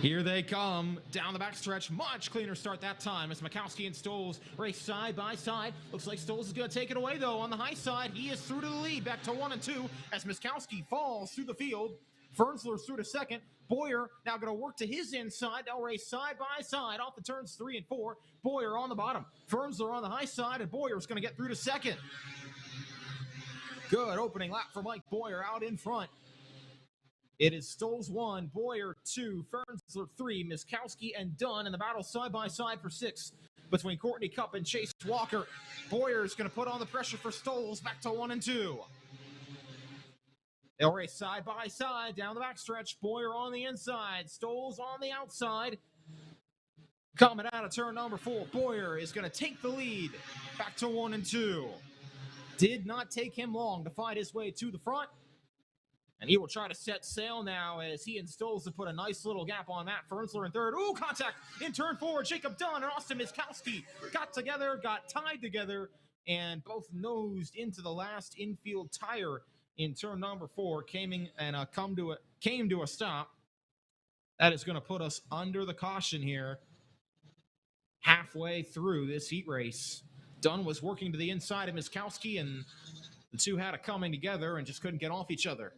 Here they come down the backstretch. Much cleaner start that time as Mikowski and Stoles race side by side. Looks like Stoles is going to take it away, though, on the high side. He is through to the lead, back to 1 and 2 as Mikowski falls through the field. Fernsler's through to second. Boyer now going to work to his inside. They'll race side by side off the turns 3 and 4. Boyer on the bottom. Fernsler on the high side, and Boyer's going to get through to second. Good opening lap for Mike Boyer out in front. It is Stoles 1, Boyer 2, Fernsler 3, Miskowski and Dunn in the battle side by side for 6 between Courtney Cup and Chase Walker. Boyer is going to put on the pressure for Stoles back to 1 and 2. They'll race side by side down the backstretch. Boyer on the inside, Stoles on the outside. Coming out of turn number 4, Boyer is going to take the lead back to 1 and 2. Did not take him long to fight his way to the front. And he will try to set sail now as he and Stoles have put a nice little gap on Matt Fernsler in third. Ooh, contact in turn 4. Jacob Dunn and Austin Miskowski got tied together, and both nosed into the last infield tire in turn number 4, came to a stop. That is going to put us under the caution here halfway through this heat race. Dunn was working to the inside of Miskowski, and the two had a coming together and just couldn't get off each other.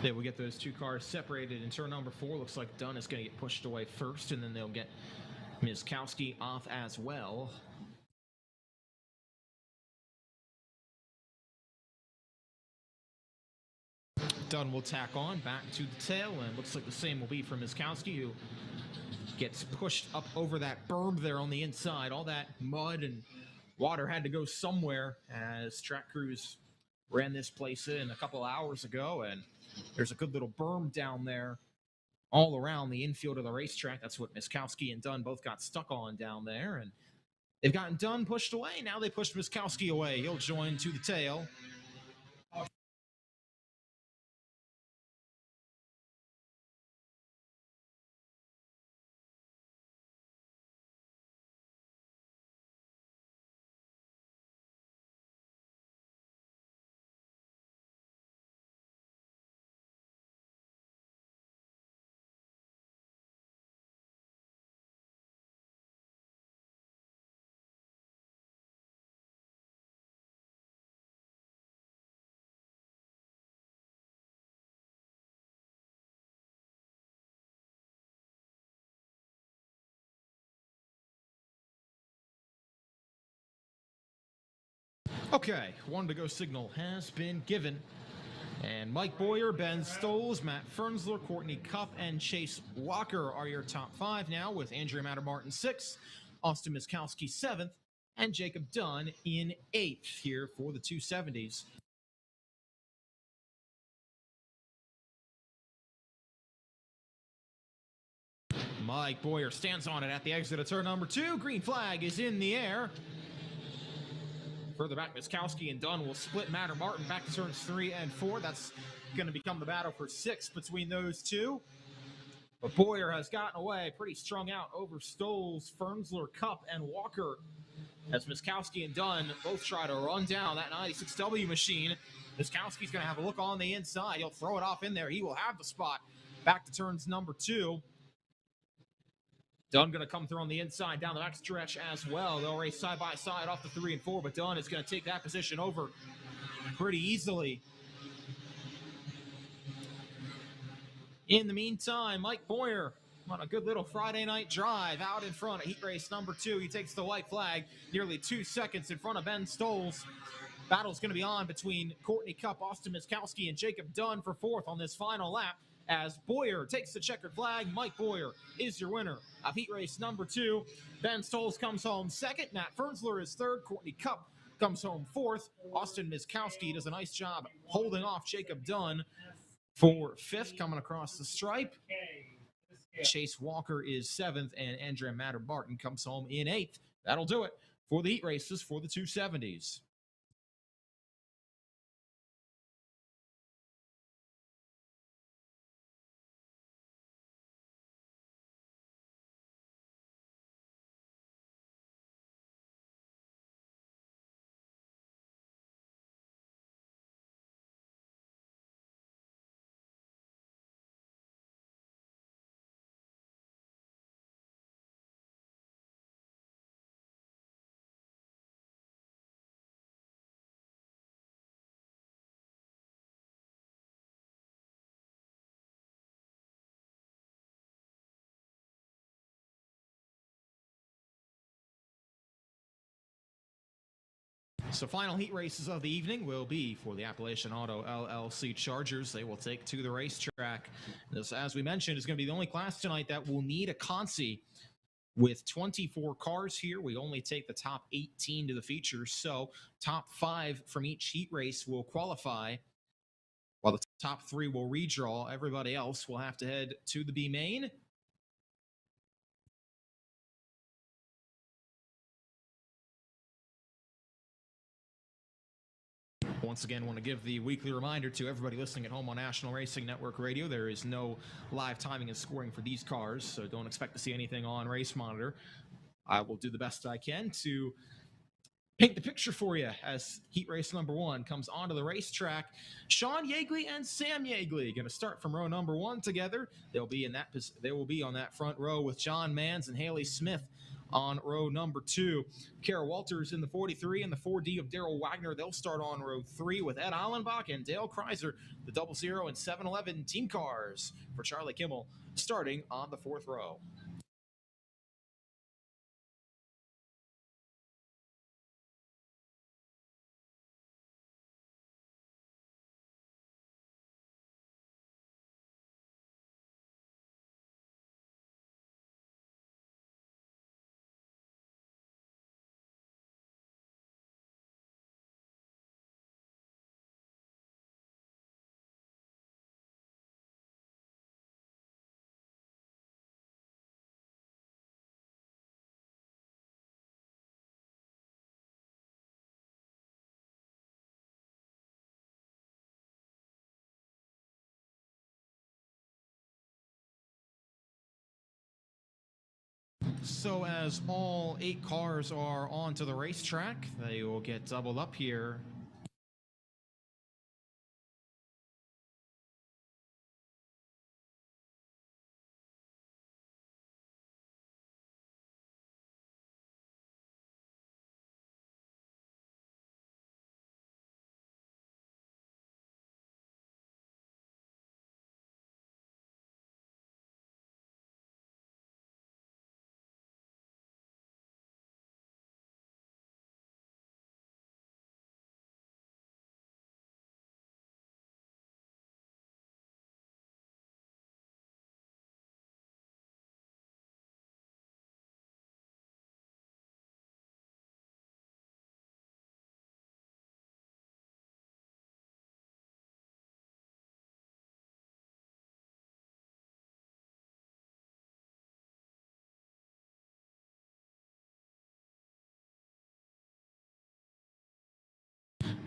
They will get those two cars separated in turn number 4. Looks like Dunn is going to get pushed away first, and then they'll get Miskowski off as well. Dunn will tack on back to the tail, and looks like the same will be for Miskowski, who gets pushed up over that berm there on the inside. All that mud and water had to go somewhere as track crews ran this place in a couple hours ago, and there's a good little berm down there all around the infield of the racetrack. That's what Miskowski and Dunn both got stuck on down there, and they've gotten Dunn pushed away. Now they pushed Miskowski away. He'll join to the tail. Okay, 1 to go signal has been given. And Mike Boyer, Ben Stoles, Matt Fernsler, Courtney Cup, and Chase Walker are your top 5 now, with Andrea Matter-Martin 6th, Austin Miskowski 7th, and Jacob Dunn in 8th here for the 270s. Mike Boyer stands on it at the exit of turn number 2. Green flag is in the air. Further back, Miskowski and Dunn will split Matter-Martin back to turns 3 and 4. That's going to become the battle for 6 between those two. But Boyer has gotten away, pretty strung out over Stoles, Fernsler, Cup, and Walker, as Miskowski and Dunn both try to run down that 96W machine. Miskowski's going to have a look on the inside. He'll throw it off in there. He will have the spot back to turns number 2. Dunn going to come through on the inside down the back stretch as well. They'll race side by side off the 3 and 4, but Dunn is going to take that position over pretty easily. In the meantime, Mike Boyer on a good little Friday night drive out in front of heat race number 2. He takes the white flag nearly 2 seconds in front of Ben Stoles. Battle's going to be on between Courtney Cup, Austin Miskowski, and Jacob Dunn for 4th on this final lap, as Boyer takes the checkered flag. Mike Boyer is your winner of heat race number 2. Ben Stolz comes home second. Matt Fernsler is third. Courtney Cup comes home fourth. Austin Miskowski does a nice job holding off Jacob Dunn for fifth, coming across the stripe. Chase Walker is seventh, and Andrea Matter-Barton comes home in eighth. That'll do it for the heat races for the 270s. So final heat races of the evening will be for the Appalachian Auto LLC Chargers. They will take to the racetrack. This, as we mentioned, is going to be the only class tonight that will need a consi. With 24 cars here, we only take the top 18 to the features. So top 5 from each heat race will qualify, while the top 3 will redraw. Everybody else will have to head to the B main. Once again, want to give the weekly reminder to everybody listening at home on National Racing Network Radio. There is no live timing and scoring for these cars, so don't expect to see anything on Race Monitor. I will do the best I can to paint the picture for you as heat race number 1 comes onto the racetrack. Sean Yeagley and Sam Yeagley going to start from row number 1 together. They will be on that front row with John Mans and Haley Smith on row number 2. Kara Walters in the 43 and the 4D of Daryl Wagner. They'll start on row 3 with Ed Allenbach and Dale Kreiser, the 00 and 711 team cars for Charlie Kimmel, starting on the 4th row. So as all 8 cars are onto the racetrack, they will get doubled up here.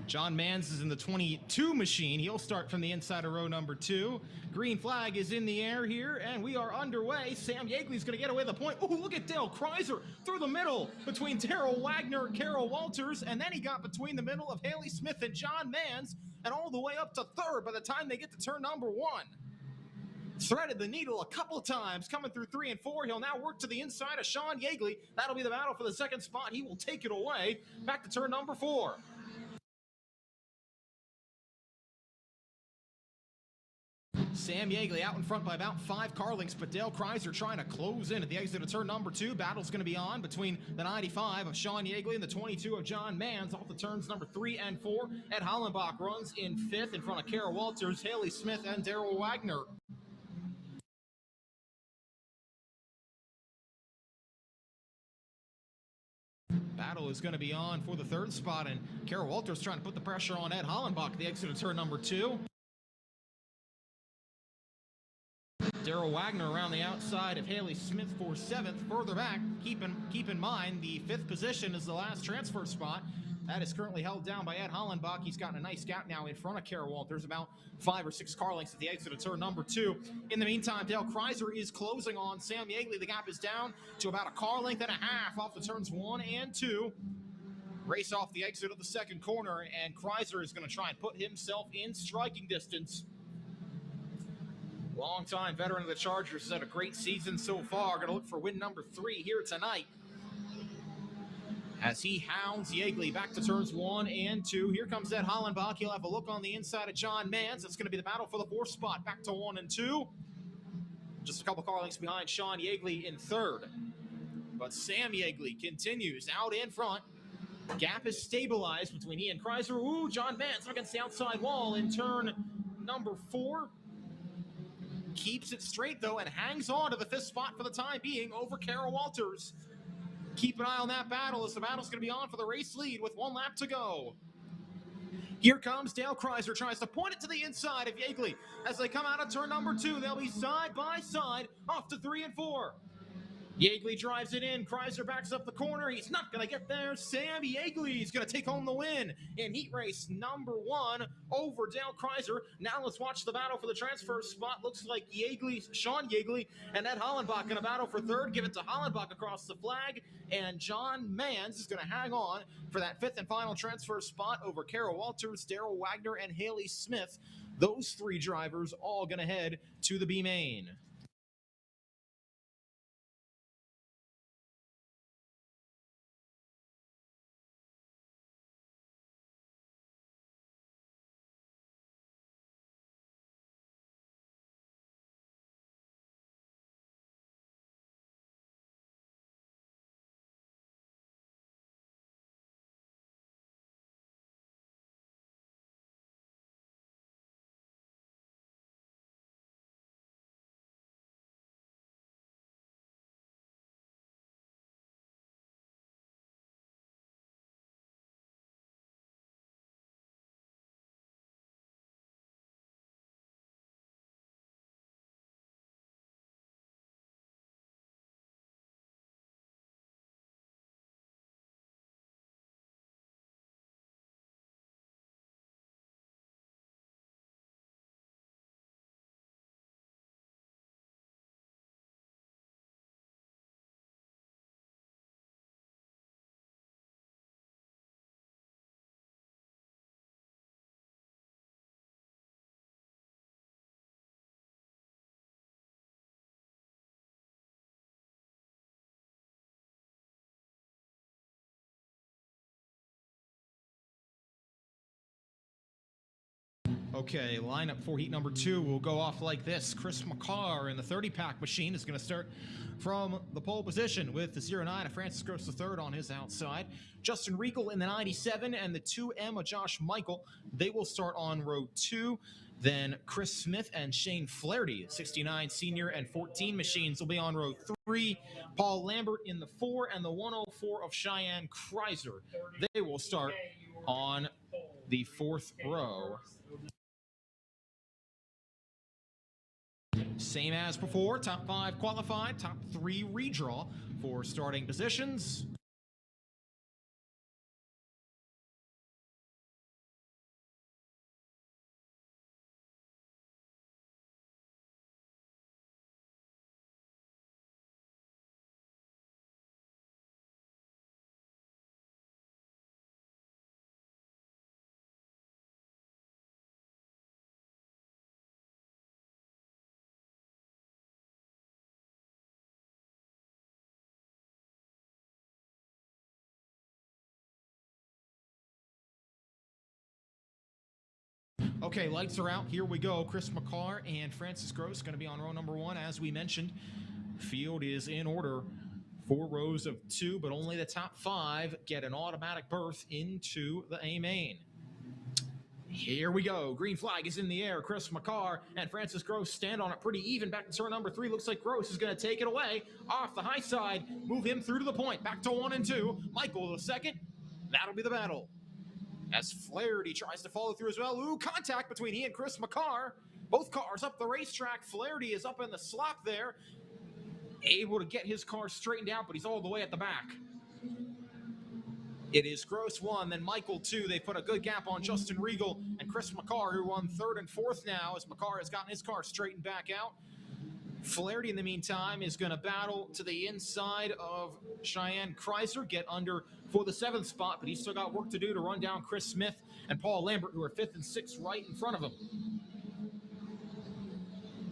John Mans is in the 22 machine. He'll start from the inside of row number 2. Green flag is in the air here, and we are underway. Sam Yeagley's going to get away the point. Oh, look at Dale Kreiser through the middle between Daryl Wagner and Carol Walters, and then he got between the middle of Haley Smith and John Mans, and all the way up to 3rd by the time they get to turn number 1. Threaded the needle a couple of times, coming through 3 and 4. He'll now work to the inside of Sean Yeagley. That'll be the battle for the 2nd spot. He will take it away. Back to turn number 4. Sam Yeagley out in front by about 5 car lengths, but Dale Kreiser trying to close in at the exit of turn number 2. Battle's going to be on between the 95 of Sean Yeagley and the 22 of John Mans off the turns number 3 and 4. Ed Hollenbach runs in 5th in front of Kara Walters, Haley Smith, and Daryl Wagner. Battle is going to be on for the third spot, and Carol Walters trying to put the pressure on Ed Hollenbach, the exit of turn number 2. Daryl Wagner around the outside of Haley Smith for 7th. Further back, keep in mind the 5th position is the last transfer spot. That is currently held down by Ed Hollenbach. He's gotten a nice gap now in front of Carol Walters, about 5 or 6 car lengths at the exit of turn number 2. In the meantime, Dale Kreiser is closing on Sam Yeagley. The gap is down to about a car length and a half off the turns 1 and 2. Race off the exit of the second corner, and Kreiser is going to try and put himself in striking distance. Longtime veteran of the Chargers has had a great season so far. Going to look for win number 3 here tonight, as he hounds Yeagley back to turns 1 and 2. Here comes Ed Hollenbach. He'll have a look on the inside of John Mans. It's going to be the battle for the 4th spot, back to 1 and 2. Just a couple car lengths behind Sean Yeagley in 3rd. But Sam Yeagley continues out in front. Gap is stabilized between he and Kreiser. Ooh, John Mans against the outside wall in turn number 4. Keeps it straight, though, and hangs on to the 5th spot for the time being over Carol Walters. Keep an eye on that battle, as the battle's going to be on for the race lead with 1 lap to go. Here comes Dale Kreiser, tries to point it to the inside of Yeagley. As they come out of turn number 2, they'll be side by side off to 3 and 4. Yeagley drives it in. Kreiser backs up the corner. He's not going to get there. Sam Yeagley is going to take home the win in heat race number 1 over Dale Kreiser. Now let's watch the battle for the transfer spot. Looks like Sean Yeagley and Ed Hollenbach going to battle for 3rd. Give it to Hollenbach across the flag. And John Mans is going to hang on for that 5th and final transfer spot over Carol Walters, Daryl Wagner, and Haley Smith. Those 3 drivers all going to head to the B main. Okay, lineup for heat number 2 will go off like this. Chris McCarr in the 30-pack machine is going to start from the pole position with the 09 of Francis Gross III on his outside. Justin Regal in the 97 and the 2M of Josh Michael. They will start on row 2. Then Chris Smith and Shane Flaherty, 69 senior and 14 machines, will be on row 3. Paul Lambert in the 4 and the 104 of Cheyenne Kreiser. They will start on the 4th row. Same as before, top 5 qualified, top 3 redraw for starting positions. Okay, lights are out. Here we go. Chris McCarr and Francis Gross going to be on row number 1, as we mentioned. Field is in order. 4 rows of 2, but only the top 5 get an automatic berth into the A main. Here we go. Green flag is in the air. Chris McCarr and Francis Gross stand on it pretty even. Back to turn number 3. Looks like Gross is going to take it away off the high side. Move him through to the point. Back to 1 and 2. Michael the second. That'll be the battle. As Flaherty tries to follow through as well. Ooh, contact between he and Chris McCarr. Both cars up the racetrack. Flaherty is up in the slop there. Able to get his car straightened out, but he's all the way at the back. It is Gross 1, then Michael 2. They put a good gap on Justin Regal and Chris McCarr, who won 3rd and 4th now, as McCarr has gotten his car straightened back out. Flaherty, in the meantime, is going to battle to the inside of Cheyenne Chrysler, get under for the 7th spot, but he's still got work to do to run down Chris Smith and Paul Lambert, who are 5th and 6th right in front of him.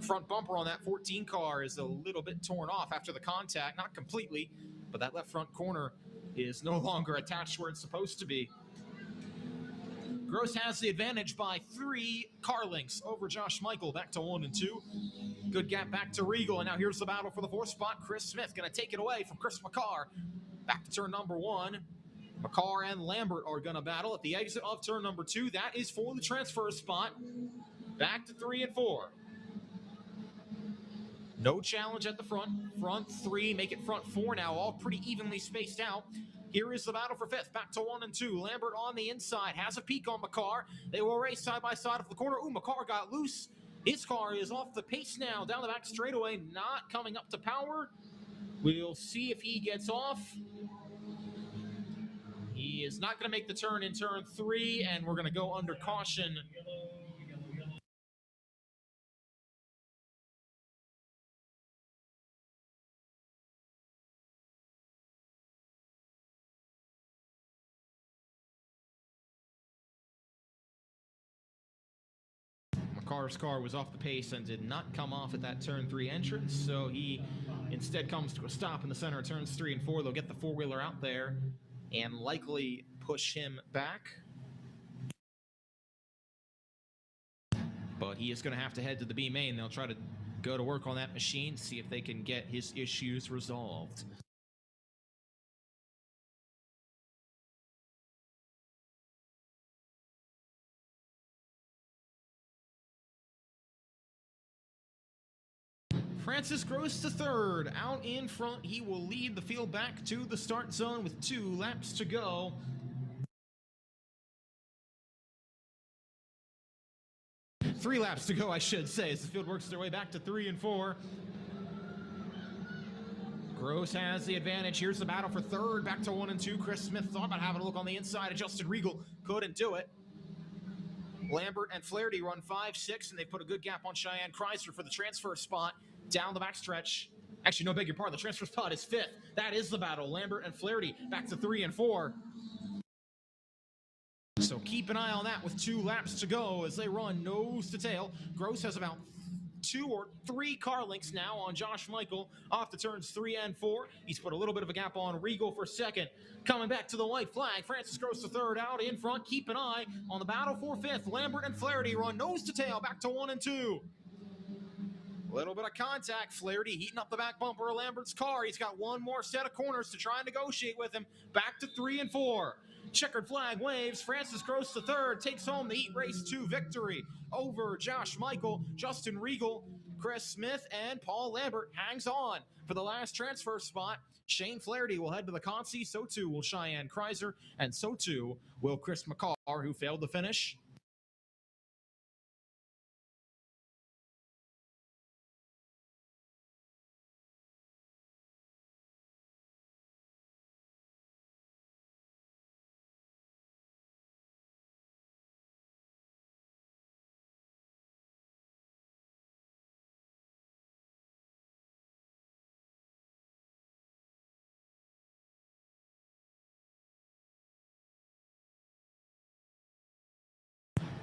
Front bumper on that 14 car is a little bit torn off after the contact, not completely, but that left front corner is no longer attached where it's supposed to be. Gross has the advantage by 3 car lengths over Josh Michael, back to 1 and 2. Good gap back to Regal, and now here's the battle for the 4th spot. Chris Smith going to take it away from Chris McCarr. Back to turn number 1. McCarr and Lambert are going to battle at the exit of turn number 2. That is for the transfer spot. Back to 3 and 4. No challenge at the front. Front 3, make it front 4 now, all pretty evenly spaced out. Here is the battle for 5th. Back to 1 and 2. Lambert on the inside, has a peek on McCarr. They will race side by side of the corner. Ooh, McCarr got loose. His car is off the pace now, down the back straightaway, not coming up to power. We'll see if he gets off. He is not going to make the turn in turn 3, and we're going to go under caution. McCarr's car was off the pace and did not come off at that turn 3 entrance, so he instead comes to a stop in the center of turns 3 and 4. They'll get the 4-wheeler out there and likely push him back. But he is going to have to head to the B main. They'll try to go to work on that machine, see if they can get his issues resolved. Francis Gross to 3rd. Out in front, he will lead the field back to the start zone with 2 laps to go. Three laps to go, I should say, as the field works their way back to 3 and 4. Gross has the advantage. Here's the battle for 3rd. Back to 1 and 2. Chris Smith thought about having a look on the inside of Justin Regal. Couldn't do it. Lambert and Flaherty run 5-6, and they put a good gap on Cheyenne Chrysler for the transfer spot down the backstretch. Actually, no, beg your pardon. The transfer spot is 5th. That is the battle. Lambert and Flaherty back to 3 and 4. So keep an eye on that with 2 laps to go as they run nose to tail. Gross has about 2 or 3 car lengths now on Josh Michael off the turns 3 and 4. He's put a little bit of a gap on Regal for 2nd. Coming back to the white flag, Francis Gross to 3rd out in front. Keep an eye on the battle for 5th. Lambert and Flaherty run nose to tail back to 1 and 2. Little bit of contact. Flaherty heating up the back bumper of Lambert's car. He's got 1 more set of corners to try and negotiate with him. Back to 3 and 4. Checkered flag waves. Francis Gross to 3rd takes home the Heat Race 2 victory over Josh Michael, Justin Regal, Chris Smith, and Paul Lambert hangs on for the last transfer spot. Shane Flaherty will head to the Consi. So too will Cheyenne Chrysler, and so too will Chris McCarr, who failed to finish.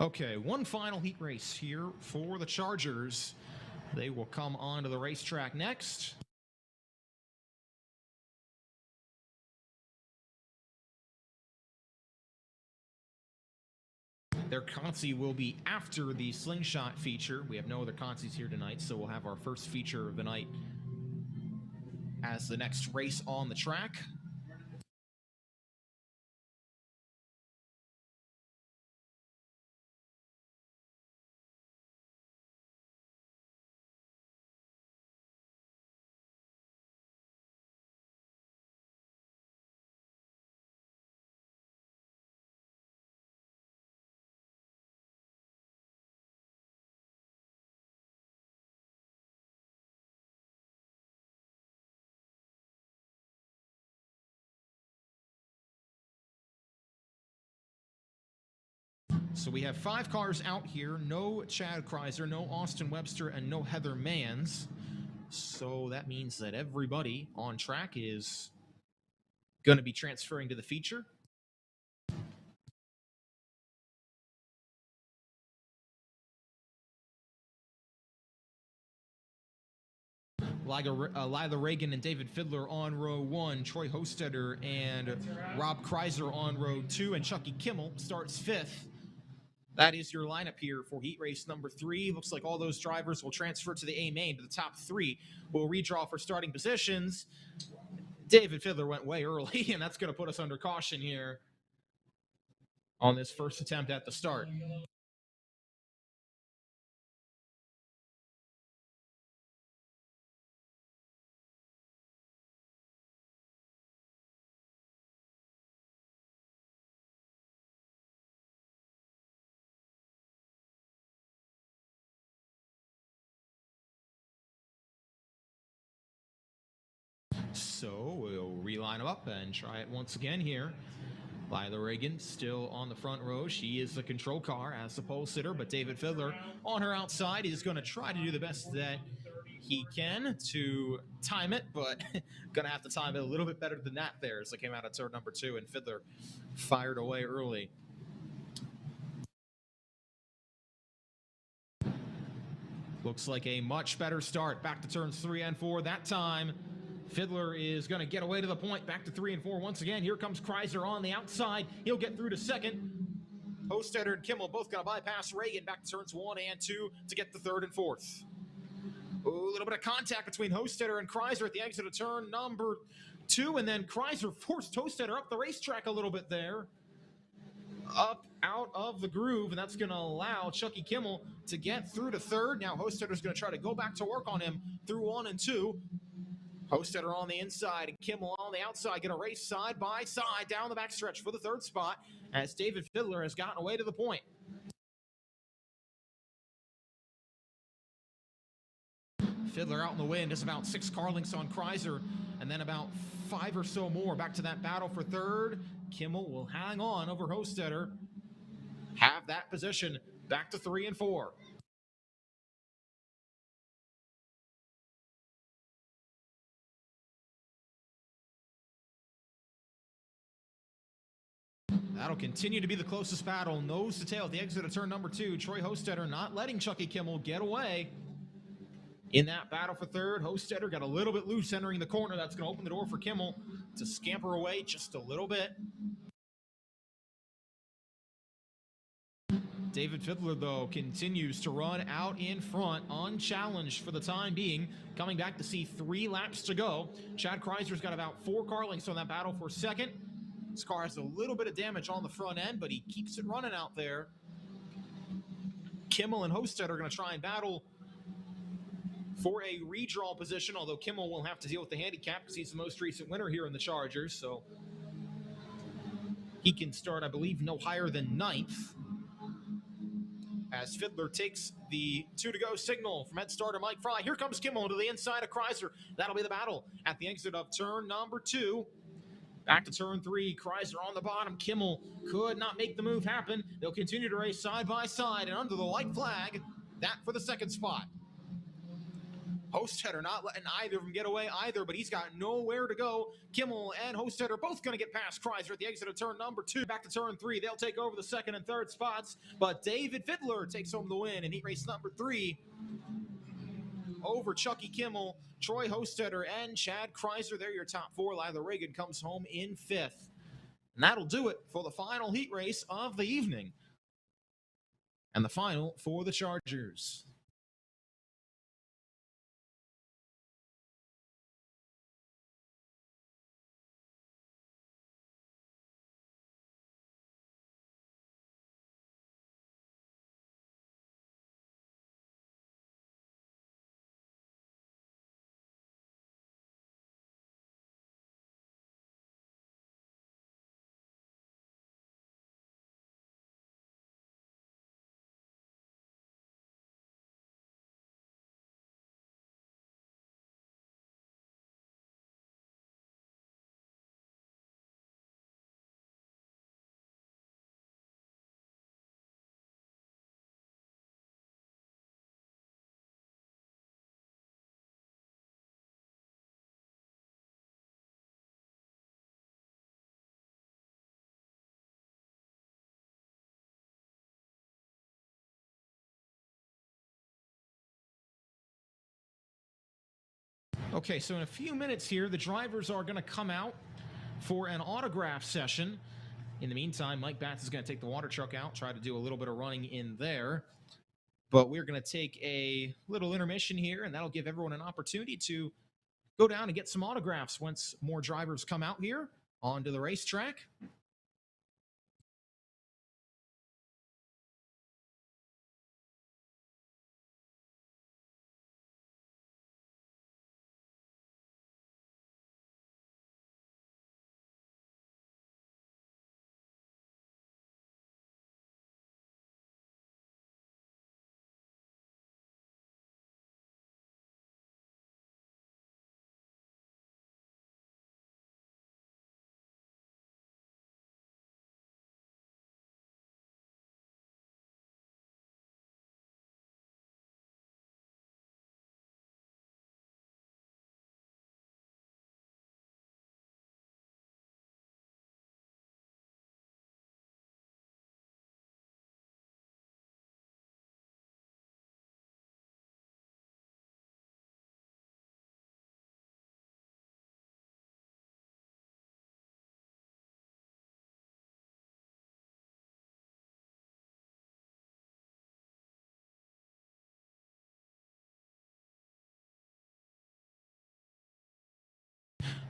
Okay, one final heat race here for the Chargers. They will come onto the racetrack next. Their Consi will be after the slingshot feature. We have no other Consis here tonight, so we'll have our first feature of the night as the next race on the track. So we have 5 cars out here. No Chad Kreiser, no Austin Webster, and no Heather Manns. So that means that everybody on track is going to be transferring to the feature. Lila Reagan and David Fiddler on row 1, Troy Hostetter and Rob Kreiser on row 2, and Chucky Kimmel starts 5th. That is your lineup here for heat race number 3. Looks like all those drivers will transfer to the A main, to the top 3. We'll redraw for starting positions. David Fiddler went way early, and that's going to put us under caution here on this first attempt at the start. So we'll reline them up and try it once again here. Lila Reagan still on the front row. She is the control car as the pole sitter, but David Fiddler on her outside is going to try to do the best that he can to time it, but going to have to time it a little bit better than that there as it came out of turn number 2, and Fiddler fired away early. Looks like a much better start. Back to turns 3 and 4. That time, Fiddler is going to get away to the point. Back to 3 and 4 once again. Here comes Kreiser on the outside. He'll get through to second. Hostetter and Kimmel both going to bypass Reagan back to turns 1 and 2 to get the 3rd and 4th. Ooh, a little bit of contact between Hostetter and Kreiser at the exit of turn number 2, and then Kreiser forced Hostetter up the racetrack a little bit there. Up out of the groove, and that's going to allow Chucky Kimmel to get through to 3rd. Now Hostetter's going to try to go back to work on him through 1 and 2. Hostetter on the inside and Kimmel on the outside, going to race side by side down the backstretch for the 3rd spot as David Fiddler has gotten away to the point. Fiddler out in the wind is about 6 car lengths on Kreiser, and then about 5 or so more back to that battle for 3rd. Kimmel will hang on over Hostetter, have that position back to 3 and 4. That'll continue to be the closest battle, nose to tail at the exit of turn number 2. Troy Hostetter not letting Chucky Kimmel get away. In that battle for 3rd, Hostetter got a little bit loose entering the corner. That's going to open the door for Kimmel to scamper away just a little bit. David Fiddler, though, continues to run out in front, unchallenged for the time being. Coming back to see 3 laps to go. Chad Kreiser's got about 4 car lengths on that battle for 2nd. This car has a little bit of damage on the front end, but he keeps it running out there. Kimmel and Hostetter are going to try and battle for a redraw position, although Kimmel will have to deal with the handicap because he's the most recent winner here in the Chargers, so he can start, I believe, no higher than 9th. As Fiddler takes the 2 to go signal from head starter Mike Fry. Here comes Kimmel to the inside of Kreiser. That'll be the battle at the exit of turn number 2. Back to turn 3, Kreiser on the bottom. Kimmel could not make the move happen. They'll continue to race side by side, and under the white flag, that for the 2nd spot. Hostetter not letting either of them get away either, but he's got nowhere to go. Kimmel and Hostetter both going to get past Kreiser at the exit of turn number 2. Back to turn 3. They'll take over the 2nd and 3rd spots, but David Fiddler takes home the win in heat race number 3 over Chucky Kimmel, Troy Hostetter, and Chad Kreiser. They're your top 4. Lila Reagan comes home in 5th. And that'll do it for the final heat race of the evening. And the final for the Chargers. Okay, so in a few minutes here, the drivers are going to come out for an autograph session. In the meantime, Mike Batts is going to take the water truck out, try to do a little bit of running in there. But we're going to take a little intermission here, and that'll give everyone an opportunity to go down and get some autographs once more drivers come out here onto the racetrack.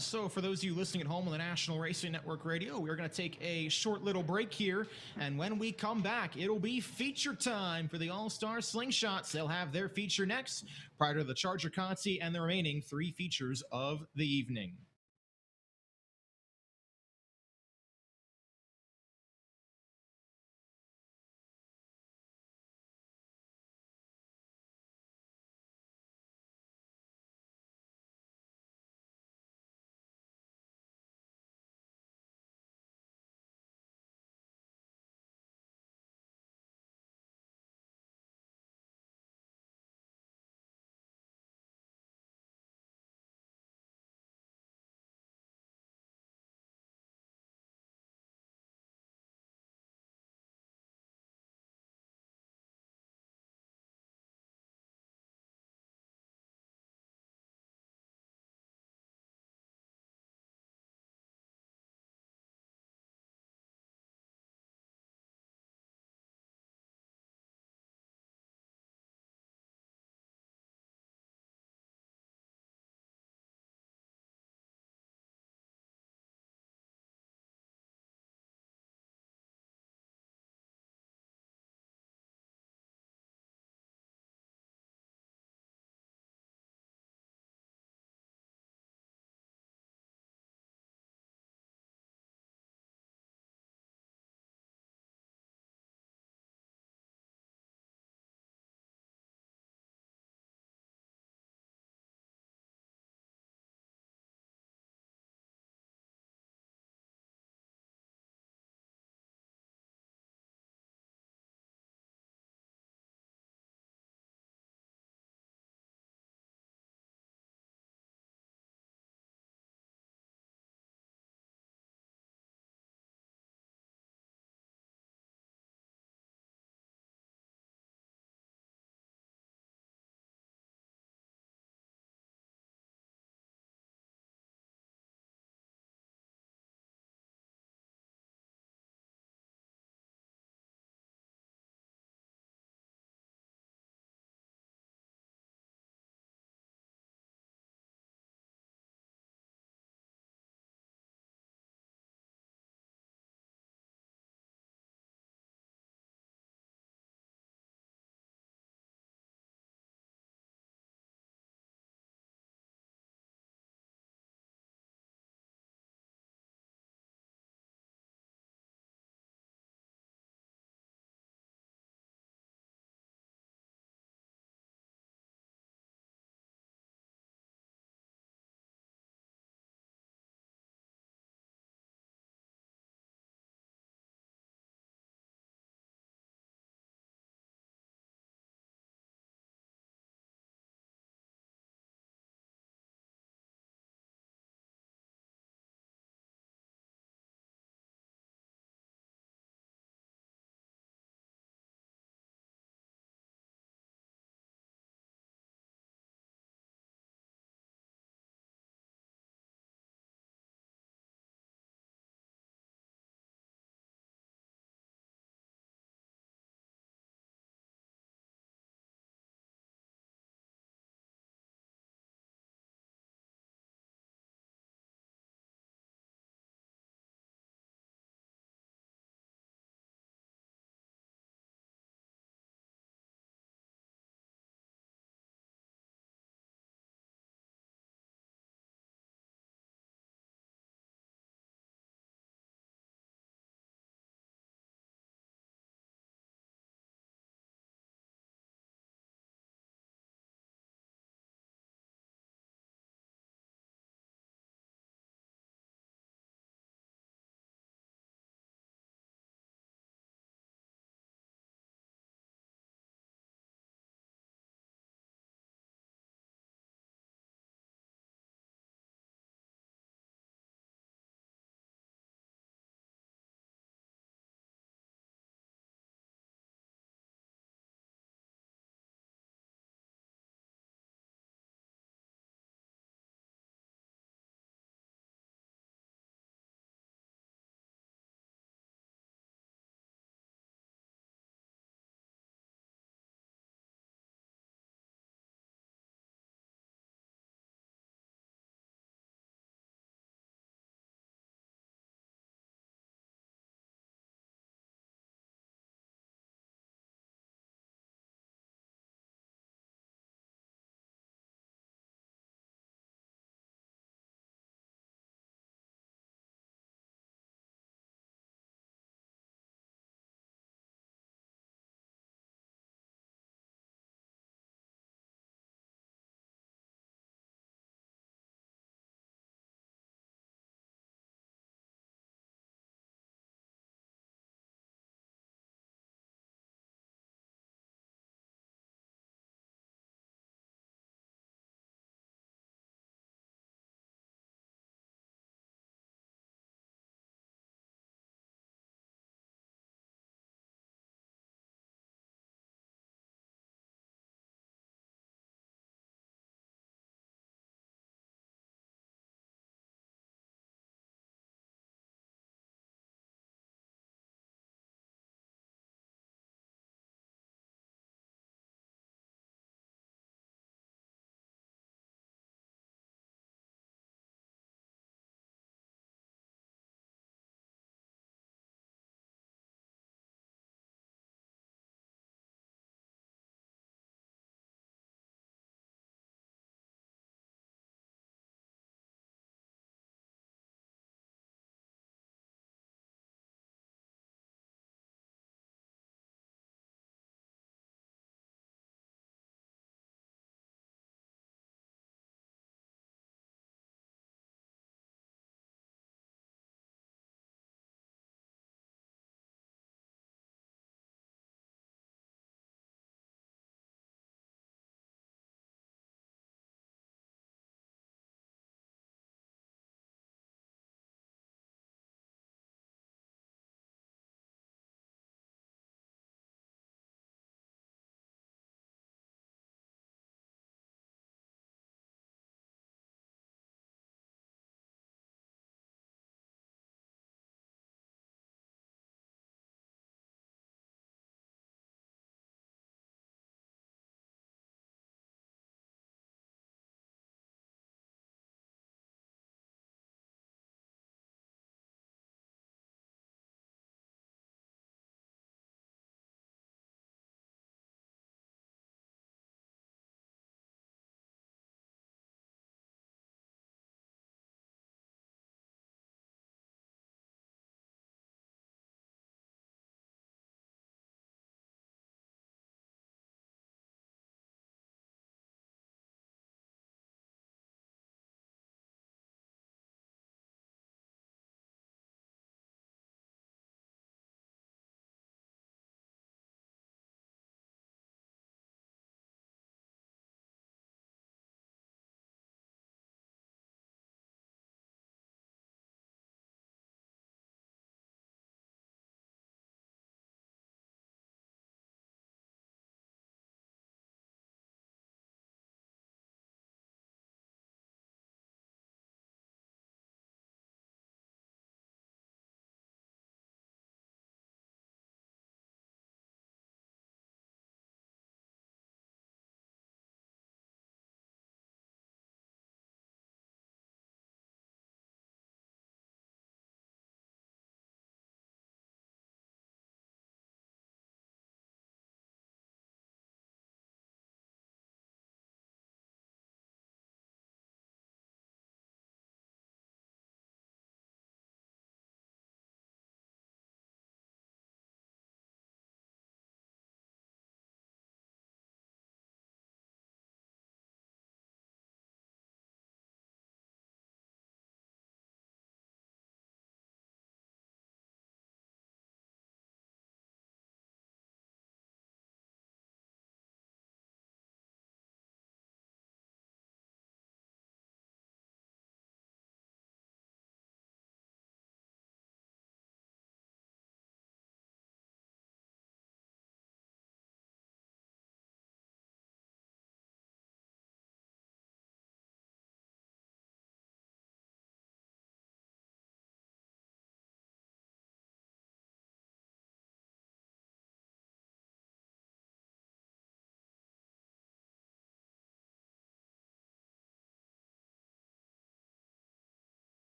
So, for those of you listening at home on the National Racing Network Radio, we're going to take a short little break here. And when we come back, it'll be feature time for the All-Star Slingshots. They'll have their feature next, prior to the Charger Conti and the remaining 3 features of the evening.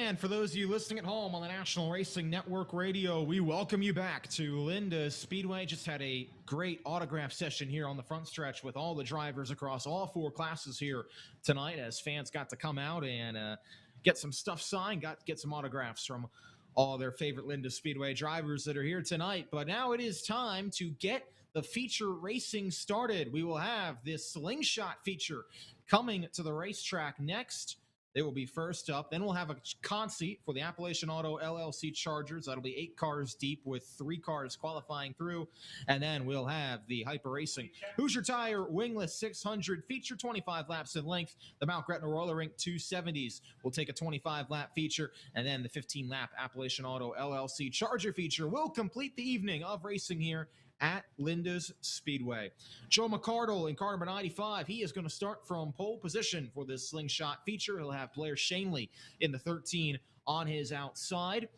And for those of you listening at home on the National Racing Network Radio, we welcome you back to Linda's Speedway. Just had a great autograph session here on the front stretch with all the drivers across all 4 classes here tonight, as fans got to come out and get some stuff signed, get some autographs from all their favorite Linda Speedway drivers that are here tonight. But now it is time to get the feature racing started. We will have this slingshot feature coming to the racetrack next. They will be first up. Then we'll have a conceit for the Appalachian Auto LLC Chargers. That'll be 8 cars deep with 3 cars qualifying through. And then we'll have the Hyper Racing Hoosier Tire Wingless 600 feature, 25 laps in length. The Mount Gretna Roller Rink 270s will take a 25-lap feature. And then the 15-lap Appalachian Auto LLC Charger feature will complete the evening of racing here at Linda's Speedway. Joe McCardle in car number 95. He is going to start from pole position for this slingshot feature. He'll have Blair Shanley in the 13 on his outside.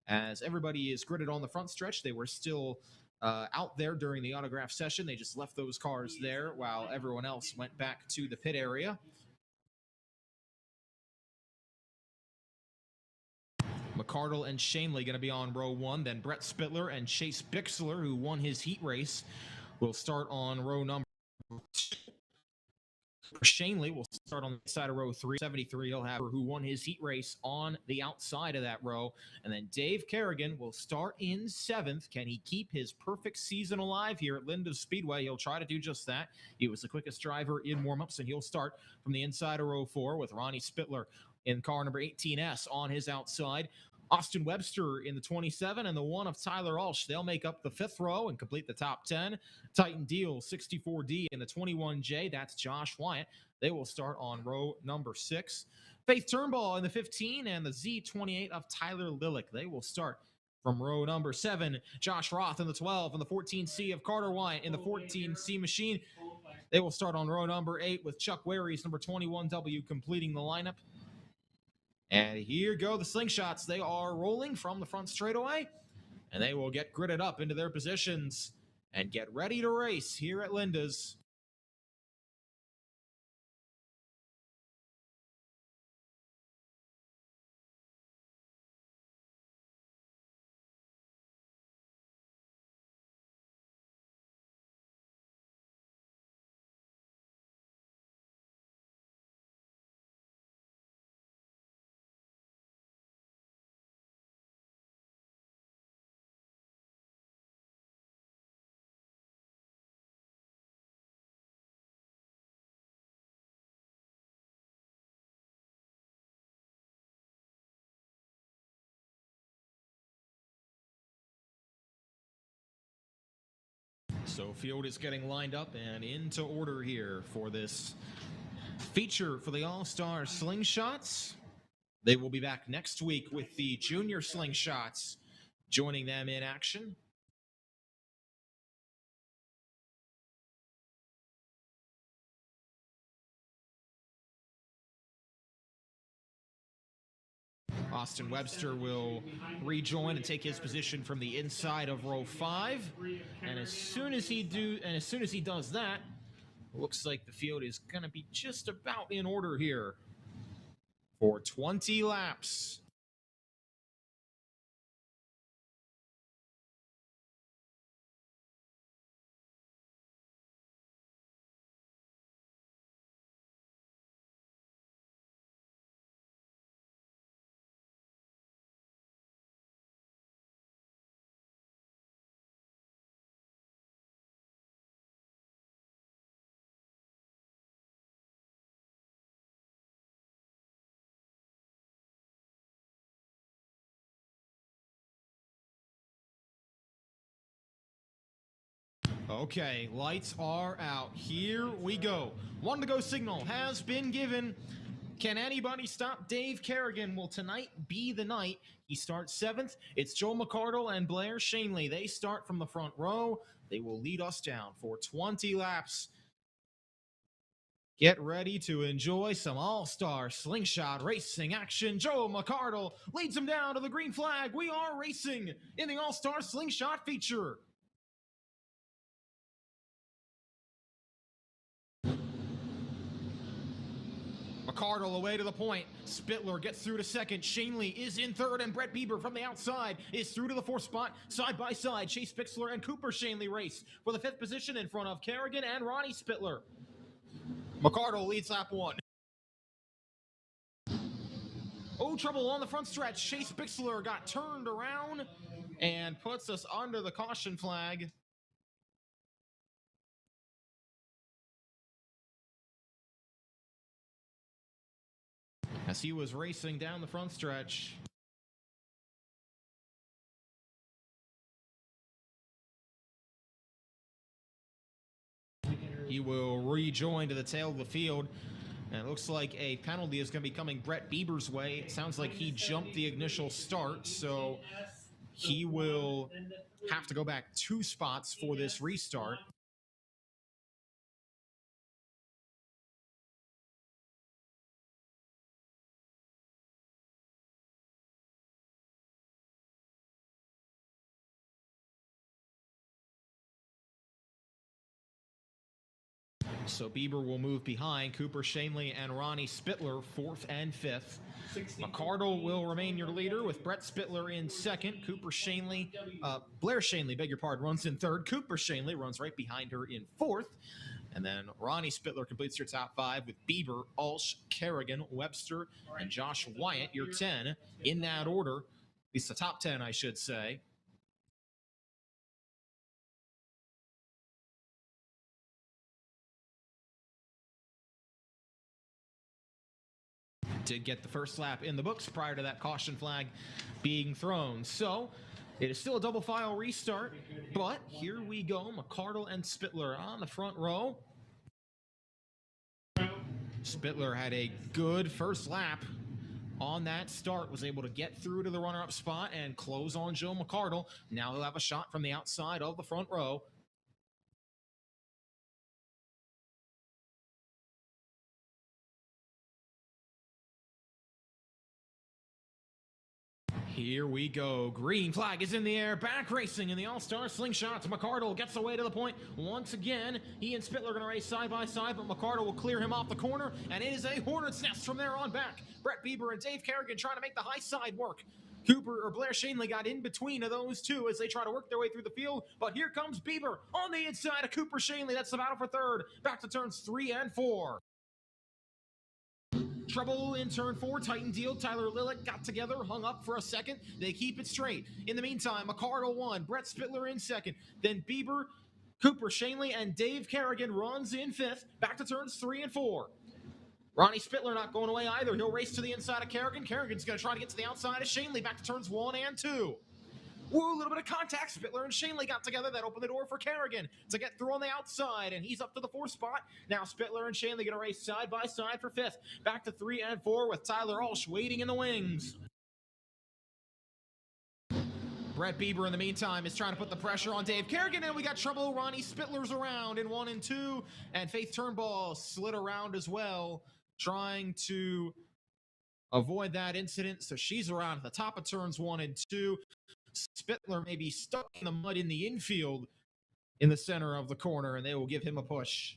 As everybody is gridded on the front stretch, they were still out there during the autograph session. They just left those cars there while everyone else went back to the pit area. McCardle and Shanley going to be on row 1. Then Brett Spittler and Chase Bixler, who won his heat race, will start on row number 2. Shanley will start on the side of row 3. 73, he'll have who won his heat race on the outside of that row. And then Dave Kerrigan will start in 7th. Can he keep his perfect season alive here at Linda's Speedway? He'll try to do just that. He was the quickest driver in warmups, and he'll start from the inside of row 4 with Ronnie Spittler in car number 18S on his outside. Austin Webster in the 27 and the 1 of Tyler Ulsh. They'll make up the 5th row and complete the top 10. Titan Deal 64D in the 21J. That's Josh Wyatt. They will start on row number 6. Faith Turnbull in the 15 and the Z28 of Tyler Lillick. They will start from row number 7. Josh Roth in the 12 and the 14C of Carter Wyatt in the 14C machine. They will start on row number 8 with Chuck Waries, number 21W, completing the lineup. And here go the slingshots. They are rolling from the front straightaway, and they will get gridded up into their positions and get ready to race here at Linda's. So field is getting lined up and into order here for this feature for the All-Star Slingshots. They will be back next week with the Junior Slingshots joining them in action. Austin Webster will rejoin and take his position from the inside of row 5. And as soon as he does that, looks like the field is going to be just about in order here for 20 laps. Okay, lights are out. Here we go. 1 to go signal has been given. Can anybody stop Dave Kerrigan? Will tonight be the night? He starts 7th. It's Joe McCardle and Blair Shanley. They start from the front row. They will lead us down for 20 laps. Get ready to enjoy some all-star slingshot racing action. Joe McCardle leads him down to the green flag. We are racing in the all-star slingshot feature. McCardle away to the point. Spittler gets through to second. Shanley is in third, and Brett Bieber from the outside is through to the fourth spot. Side by side, Chase Bixler and Cooper Shanley race for the fifth position in front of Kerrigan and Ronnie Spittler. McCardle leads lap one. Oh, trouble on the front stretch. Chase Bixler got turned around and puts us under the caution flag. As he was racing down the front stretch. He will rejoin to the tail of the field. And it looks like a penalty is going to be coming Brett Bieber's way. It sounds like he jumped the initial start, so he will have to go back 2 spots for this restart. So Bieber will move behind Cooper Shanley and Ronnie Spittler, 4th and 5th. McCardle will remain your leader with Brett Spittler in 2nd. Blair Shanley, beg your pardon, runs in 3rd. Cooper Shanley runs right behind her in 4th. And then Ronnie Spittler completes your top 5 with Bieber, Ulsh, Kerrigan, Webster, and Josh Wyatt, your 10, in that order. At least the top 10, I should say. Did get the first lap in the books prior to that caution flag being thrown. So it is still a double file restart, but here we go. McCardle and Spittler on the front row. Spittler had a good first lap on that start, was able to get through to the runner-up spot and close on Joe McCardle. Now he'll have a shot from the outside of the front row. Here we go. Green flag is in the air. Back racing in the All-Star Slingshots. McCardle gets away to the point once again. He and Spittler are going to race side by side, but McCardle will clear him off the corner, and it is a hornet's nest from there on back. Brett Bieber and Dave Kerrigan trying to make the high side work. Blair Shanley got in between of those two as they try to work their way through the field, but here comes Bieber on the inside of Cooper Shanley. That's the battle for 3rd. Back to turns 3 and 4. Trouble in turn 4, Titan deal. Tyler Lillick got together, hung up for a second. They keep it straight. In the meantime, McCardle 1, Brett Spittler in 2nd. Then Bieber, Cooper Shanley, and Dave Kerrigan runs in 5th. Back to turns 3 and 4. Ronnie Spittler not going away either. He'll race to the inside of Kerrigan. Kerrigan's going to try to get to the outside of Shanley. Back to turns 1 and 2. Whoa, a little bit of contact. Spittler and Shanley got together. That opened the door for Kerrigan to get through on the outside, and he's up to the 4th spot. Now Spittler and Shanley going to race side by side for 5th. Back to 3 and 4 with Tyler Ulsh waiting in the wings. Brett Bieber, in the meantime, is trying to put the pressure on Dave Kerrigan, and we got trouble. Ronnie Spittler's around in 1 and 2, and Faith Turnbull slid around as well, trying to avoid that incident. So she's around at the top of turns 1 and 2. Spittler may be stuck in the mud in the infield in the center of the corner, and they will give him a push.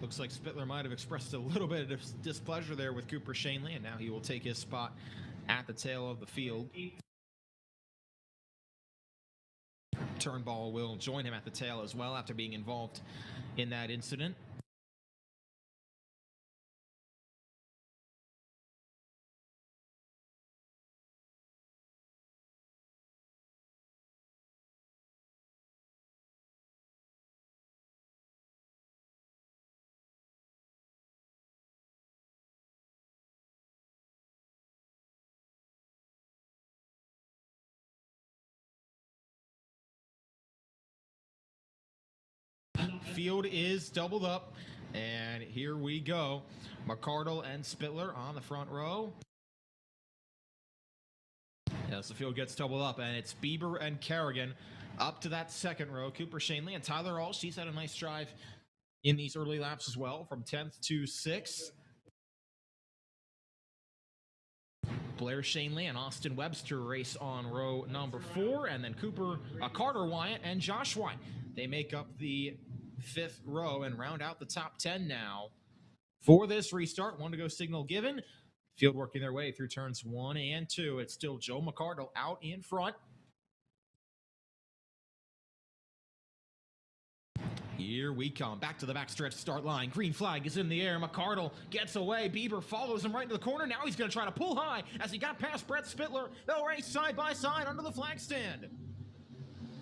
Looks like Spittler might have expressed a little bit of displeasure there with Cooper Shanley, and now he will take his spot at the tail of the field. Turnbull will join him at the tail as well after being involved in that incident. field is doubled up, and here we go. McCardle and Spittler on the front row. As the field gets doubled up, and it's Bieber and Kerrigan up to that second row. Cooper Shanley and Tyler Alsh. He's had a nice drive in these early laps as well, from 10th to 6th. Blair Shanley and Austin Webster race on row number 4, and then Carter Wyatt and Josh Wyatt. They make up the 5th row and round out the top 10 now. For this restart, 1 to go signal given. Field working their way through turns 1 and 2. It's still Joe McCardle out in front. Here we come. Back to the backstretch start line. Green flag is in the air. McCardle gets away. Bieber follows him right into the corner. Now he's going to try to pull high as he got past Brett Spittler. They'll race side by side under the flag stand.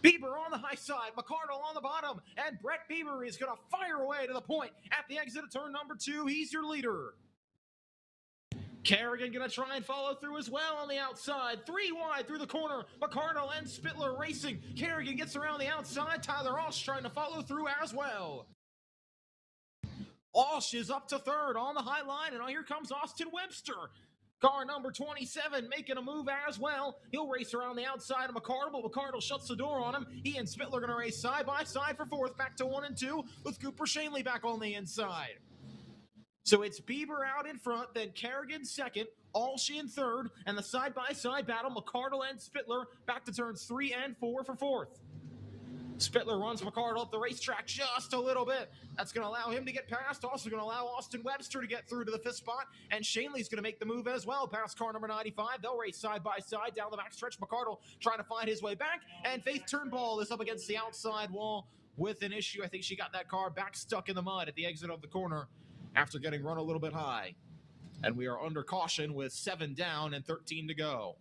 Bieber on the high side, McCardle on the bottom, and Brett Bieber is going to fire away to the point at the exit of turn number 2. He's your leader. Kerrigan going to try and follow through as well on the outside. 3 wide through the corner. McCardle and Spittler racing. Kerrigan gets around the outside. Tyler Alsh trying to follow through as well. Alsh is up to 3rd on the high line, and here comes Austin Webster. Car number 27 making a move as well. He'll race around the outside of McCardle, but McCardle shuts the door on him. He and Spittler going to race side by side for 4th, back to 1 and 2, with Cooper Shanley back on the inside. So it's Bieber out in front, then Kerrigan 2nd, Alsh in 3rd, and the side-by-side battle, McCardle and Spittler back to turns 3 and 4 for 4th. Spittler runs McCardle up the racetrack just a little bit. That's going to allow him to get past, also going to allow Austin Webster to get through to the 5th spot, and Shanley's going to make the move as well past car number 95. They'll race side-by-side down the backstretch. McCardle trying to find his way back, and Faith Turnbull is up against the outside wall with an issue. I think she got that car back stuck in the mud at the exit of the corner after getting run a little bit high. And we are under caution with 7 down and 13 to go.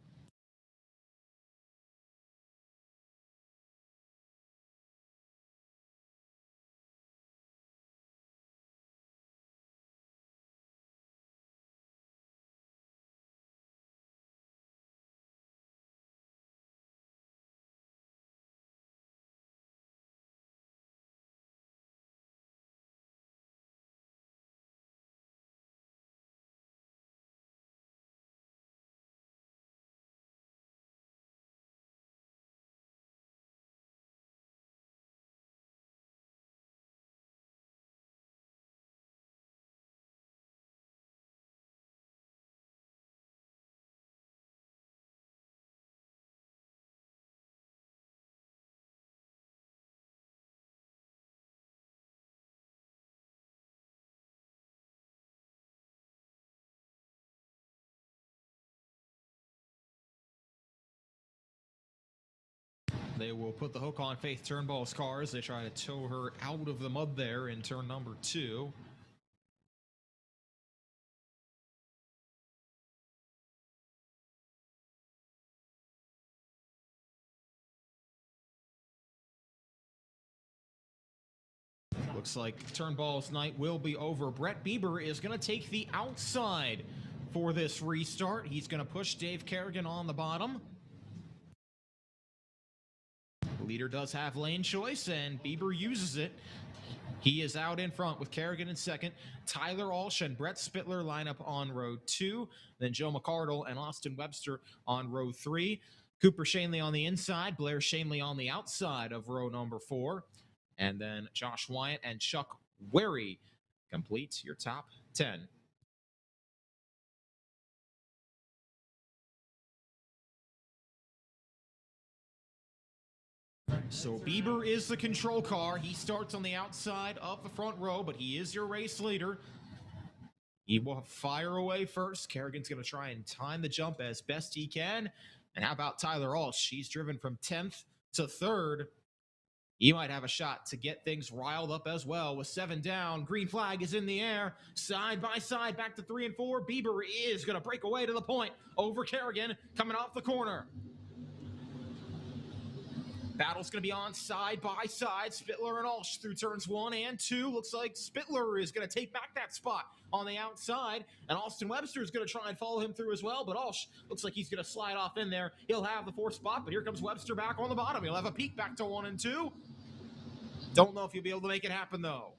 They will put the hook on Faith Turnbull's car as they try to tow her out of the mud there in turn number 2. Looks like Turnbull's night will be over. Brett Bieber is going to take the outside for this restart. He's going to push Dave Kerrigan on the bottom. Leader does have lane choice, and Bieber uses it. He is out in front with Kerrigan in 2nd. Tyler Alsh and Brett Spittler line up on row 2. Then Joe McCardle and Austin Webster on row 3. Cooper Shanley on the inside. Blair Shanley on the outside of row number 4. And then Josh Wyatt and Chuck Wary complete your top 10. So Bieber is the control car. He starts on the outside of the front row, but he is your race leader. He will fire away first. Kerrigan's going to try and time the jump as best he can. And how about Tyler Alsh? He's driven from 10th to 3rd. He might have a shot to get things riled up as well with 7 down. Green flag is in the air. Side by side back to 3 and 4. Bieber is going to break away to the point over Kerrigan coming off the corner. Battle's going to be on side by side. Spittler and Alsh through turns 1 and 2. Looks like Spittler is going to take back that spot on the outside. And Austin Webster is going to try and follow him through as well. But Alsh looks like he's going to slide off in there. He'll have the 4th spot. But here comes Webster back on the bottom. He'll have a peek back to 1 and 2. Don't know if you'll be able to make it happen, though.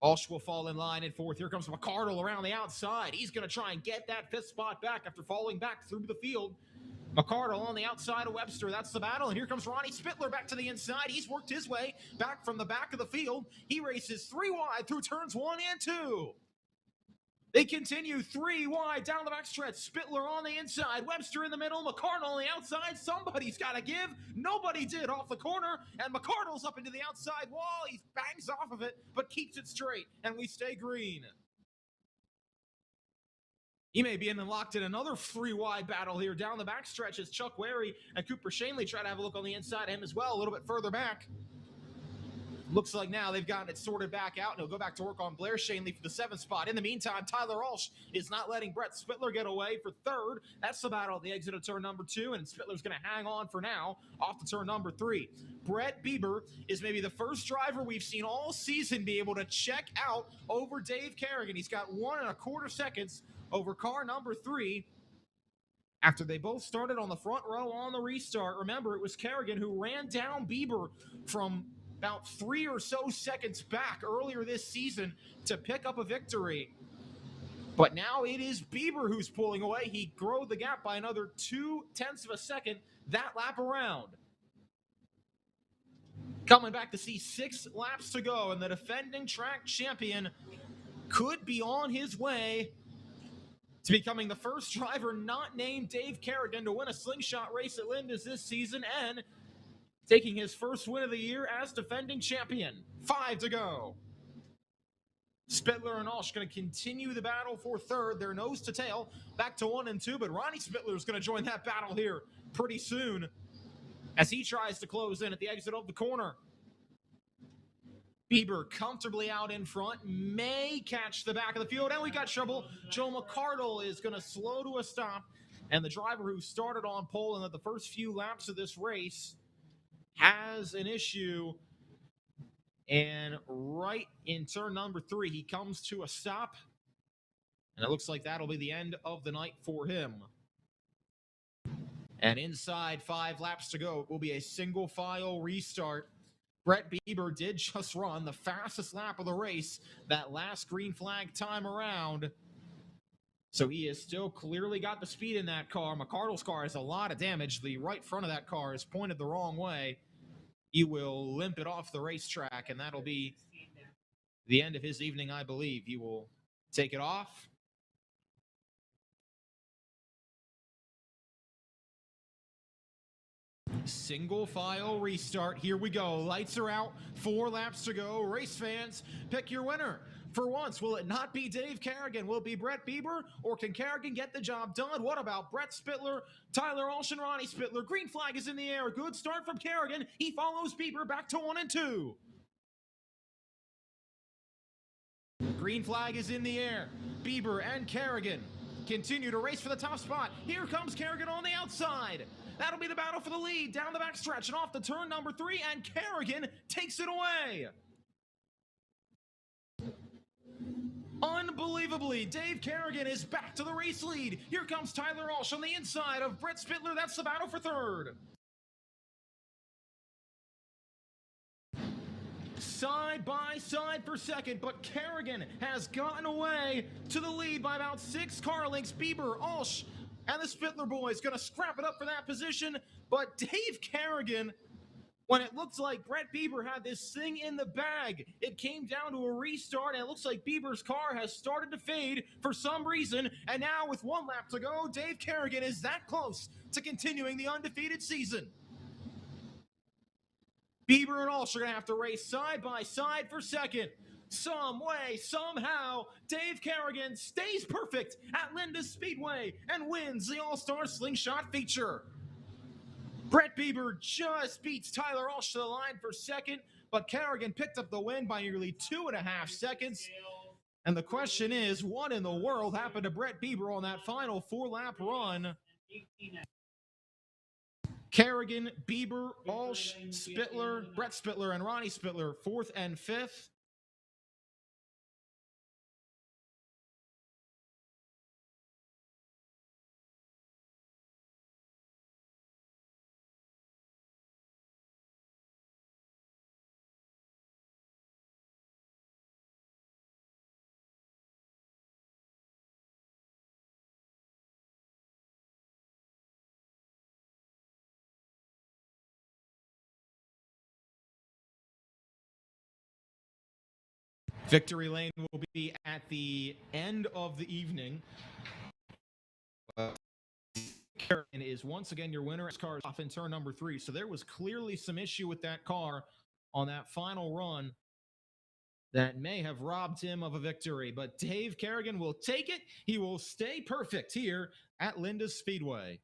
Walsh will fall in line in fourth. Here comes McCardle around the outside. He's going to try and get that fifth spot back after falling back through the field. McCardle on the outside of Webster. That's the battle. And here comes Ronnie Spittler back to the inside. He's worked his way back from the back of the field. He races 3 wide through turns 1 and 2. They continue 3 wide down the backstretch. Spittler on the inside. Webster in the middle. McCardle on the outside. Somebody's got to give. Nobody did off the corner. And McCardle's up into the outside wall. He bangs off of it, but keeps it straight. And we stay green. He may be locked in another 3 wide battle here down the backstretch as Chuck Wary and Cooper Shanley try to have a look on the inside of him as well, a little bit further back. Looks like now they've gotten it sorted back out, and he'll go back to work on Blair Shanley for the 7th spot. In the meantime, Tyler Walsh is not letting Brett Spittler get away for 3rd. That's the battle at the exit of turn number 2, and Spittler's going to hang on for now off to turn number 3. Brett Bieber is maybe the first driver we've seen all season be able to check out over Dave Kerrigan. He's got 1 1/4 seconds over car number 3 after they both started on the front row on the restart. Remember, it was Kerrigan who ran down Bieber from about 3 or so seconds back earlier this season to pick up a victory. But now it is Bieber who's pulling away. He grew the gap by another 0.2 of a second that lap around. Coming back to see 6 laps to go, and the defending track champion could be on his way to becoming the first driver not named Dave Kerrigan to win a slingshot race at Linda's this season and taking his first win of the year as defending champion. 5 to go. Spittler and Walsh going to continue the battle for 3rd. They're nose to tail, back to 1 and 2, but Ronnie Spittler is going to join that battle here pretty soon as he tries to close in at the exit of the corner. Bieber comfortably out in front, may catch the back of the field, and we got trouble. Joe McCardle is going to slow to a stop, and the driver who started on pole in the first few laps of this race has an issue, and right in turn number 3, he comes to a stop, and it looks like that'll be the end of the night for him. And inside 5 laps to go, it will be a single file restart. Brett Bieber did just run the fastest lap of the race that last green flag time around. So he has still clearly got the speed in that car. McCardle's car has a lot of damage. The right front of that car is pointed the wrong way. He will limp it off the racetrack, and that'll be the end of his evening, I believe. He will take it off. Single file restart. Here we go. Lights are out. 4 laps to go. Race fans, pick your winner. For once, will it not be Dave Kerrigan? Will it be Brett Bieber? Or can Kerrigan get the job done? What about Brett Spittler, Tyler Walsh, and Ronnie Spittler? Green flag is in the air. Good start from Kerrigan. He follows Bieber back to 1 and 2. Green flag is in the air. Bieber and Kerrigan continue to race for the top spot. Here comes Kerrigan on the outside. That'll be the battle for the lead down the backstretch and off to turn number 3, and Kerrigan takes it away. Unbelievably, Dave Kerrigan is back to the race lead. Here comes Tyler Walsh on the inside of Brett Spittler. That's the battle for 3rd. Side by side for 2nd, but Kerrigan has gotten away to the lead by about 6 car lengths. Bieber, Walsh, and the Spittler boys going to scrap it up for that position, but Dave Kerrigan, when it looked like Brett Bieber had this thing in the bag, it came down to a restart, and it looks like Bieber's car has started to fade for some reason, and now with 1 lap to go, Dave Kerrigan is that close to continuing the undefeated season. Bieber and Walsh are going to have to race side by side for 2nd. Some way, somehow, Dave Kerrigan stays perfect at Linda's Speedway and wins the All-Star Slingshot feature. Brett Bieber just beats Tyler Walsh to the line for 2nd, but Kerrigan picked up the win by nearly 2.5 seconds. And the question is, what in the world happened to Brett Bieber on that final 4-lap run? Kerrigan, Bieber, Walsh, Spittler, Brett Spittler, and Ronnie Spittler, 4th and 5th. Victory lane will be at the end of the evening. Karen is once again your winner. His car is off in turn number 3. So there was clearly some issue with that car on that final run that may have robbed him of a victory. But Dave Kerrigan will take it. He will stay perfect here at Linda's Speedway.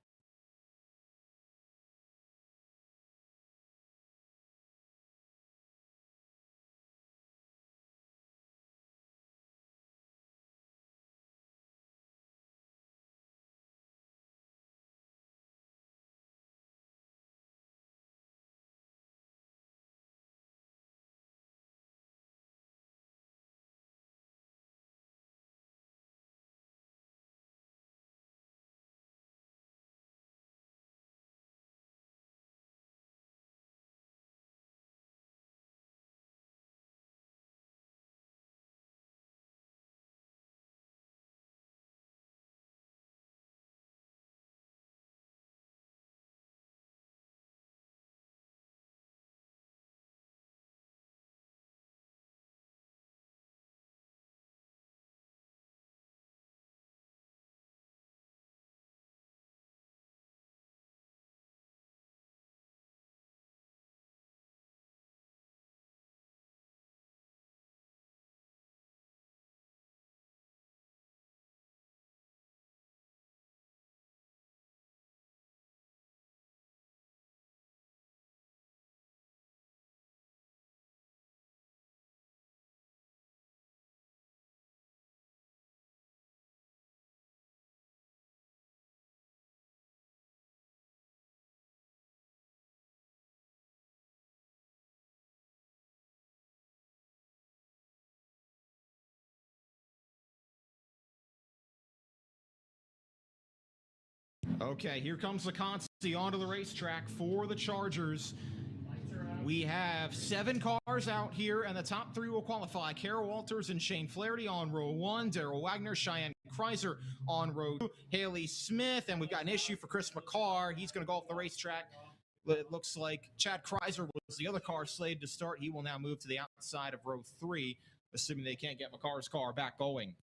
Okay, here comes the Consti onto the racetrack for the Chargers. We have 7 cars out here, and the top 3 will qualify. Kara Walters and Shane Flaherty on row 1, Darrell Wagner, Cheyenne Kreiser on row 2, Haley Smith, and we've got an issue for Chris McCarr. He's going to go off the racetrack. It looks like Chad Kreiser was the other car slated to start. He will now move to the outside of row 3, assuming they can't get McCarr's car back going.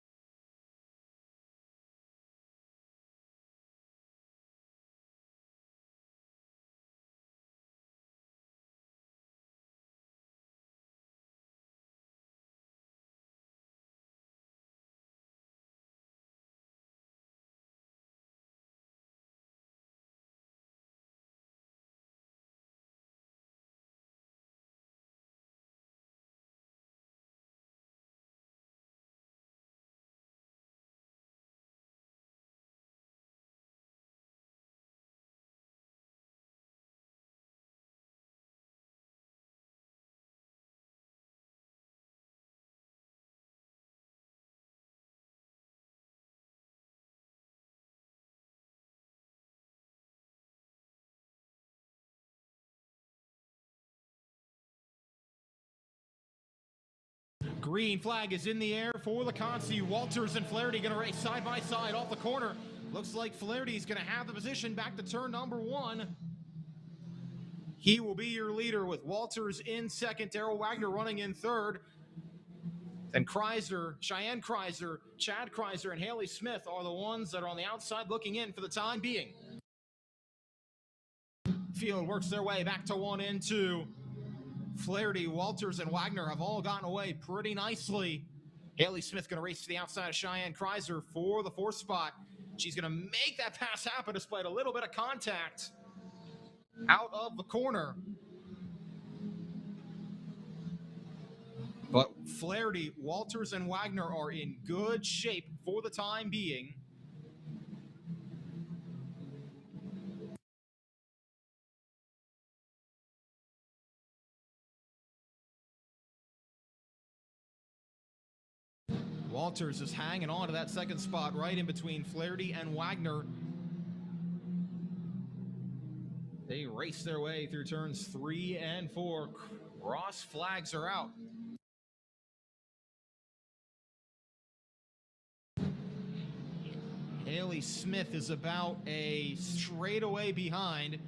Green flag is in the air for the Consti. Walters and Flaherty going to race side by side off the corner. Looks like Flaherty's going to have the position back to turn number 1. He will be your leader with Walters in second, Darrell Wagner running in third. Then Kreiser, Cheyenne Kreiser, Chad Kreiser, and Haley Smith are the ones that are on the outside looking in for the time being. Field works their way back to 1 and 2. Flaherty, Walters, and Wagner have all gotten away pretty nicely. Haley Smith going to race to the outside of Cheyenne Kreiser for the 4th spot. She's going to make that pass happen despite a little bit of contact out of the corner. But Flaherty, Walters, and Wagner are in good shape for the time being. Walters is hanging on to that 2nd spot right in between Flaherty and Wagner. They race their way through turns 3 and 4. Cross flags are out. Haley Smith is about a straightaway behind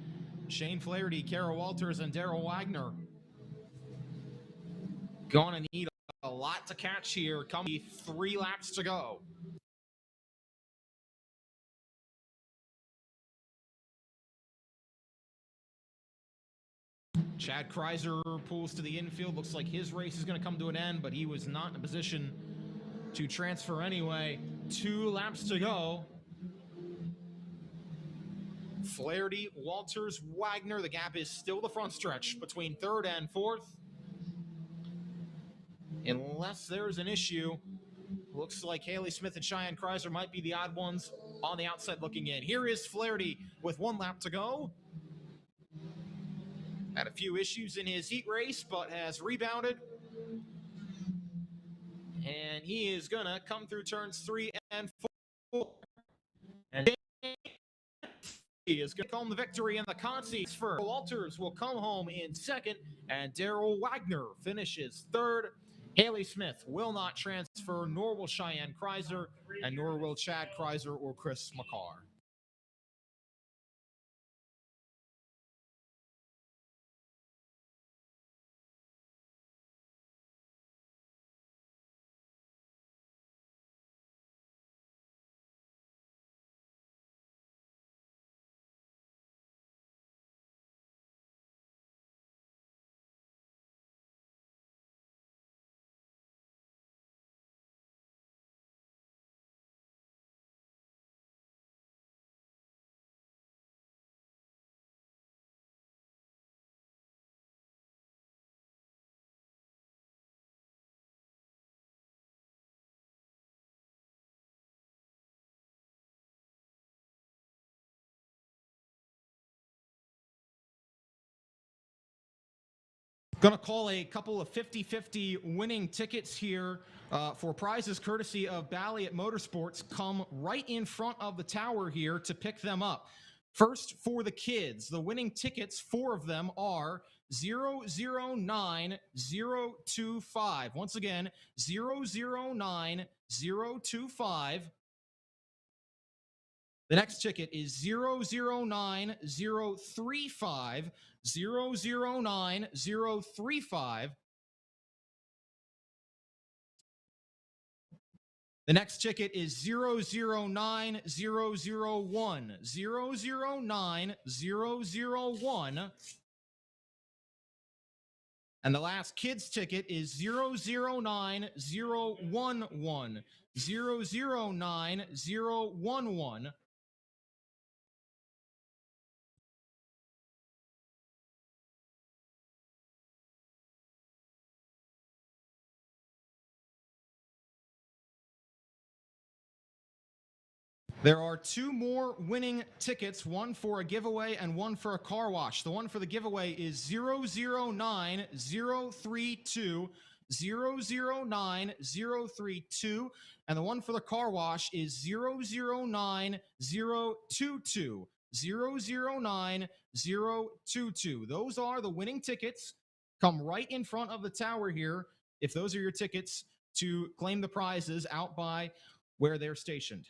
Shane Flaherty, Kara Walters, and Darrell Wagner. Gonna need a lot to catch here. Coming 3 laps to go. Chad Kreiser pulls to the infield. Looks like his race is going to come to an end, but he was not in a position to transfer anyway. 2 laps to go. Flaherty, Walters, Wagner. The gap is still the front stretch between 3rd and 4th. Unless there's an issue, looks like Haley Smith and Cheyenne Kreiser might be the odd ones on the outside looking in. Here is Flaherty with 1 lap to go. Had a few issues in his heat race, but has rebounded. And he is going to come through turns 3 and 4. And he is going to come the victory in the contest. For Walters will come home in 2nd, and Daryl Wagner finishes 3rd. Haley Smith will not transfer, nor will Cheyenne Kreiser, and nor will Chad Kreiser or Chris McCarr. Going to call a couple of 50-50 winning tickets here for prizes courtesy of Balliet Motorsports. Come right in front of the tower here to pick them up. First, for the kids, the winning tickets, 4 of them are 009025. Once again, 009025. The next ticket is 009035. 009035. The next ticket is 009001. 009001. And the last kids ticket is 009011. 009011. There are 2 more winning tickets, one for a giveaway and one for a car wash. The one for the giveaway is 009032, 009032, and the one for the car wash is 009022, 009022. Those are the winning tickets. Come right in front of the tower here if those are your tickets to claim the prizes out by where they're stationed.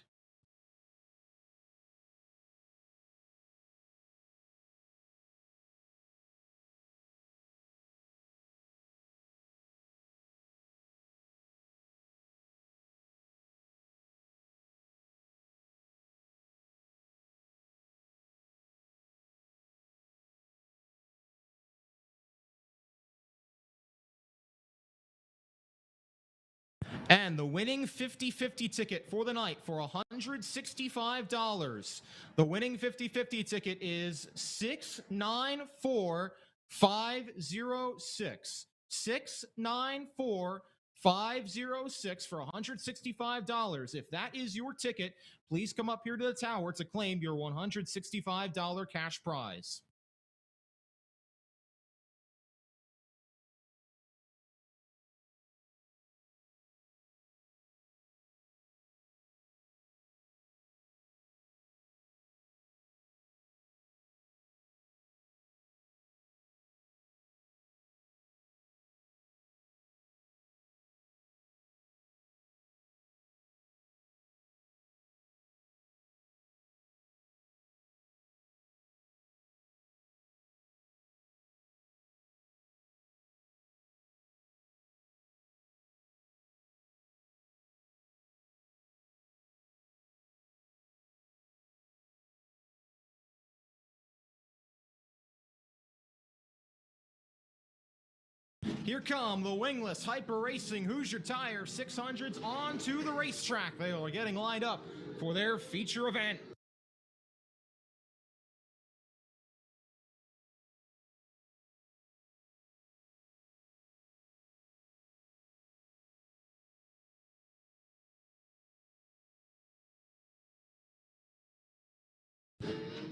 And the winning 50-50 ticket for the night for $165. The winning 50-50 ticket is 694506. 694506 for $165. If that is your ticket, please come up here to the tower to claim your $165 cash prize. Here come the wingless Hyper Racing Hoosier Tire 600s onto the racetrack. They are getting lined up for their feature event.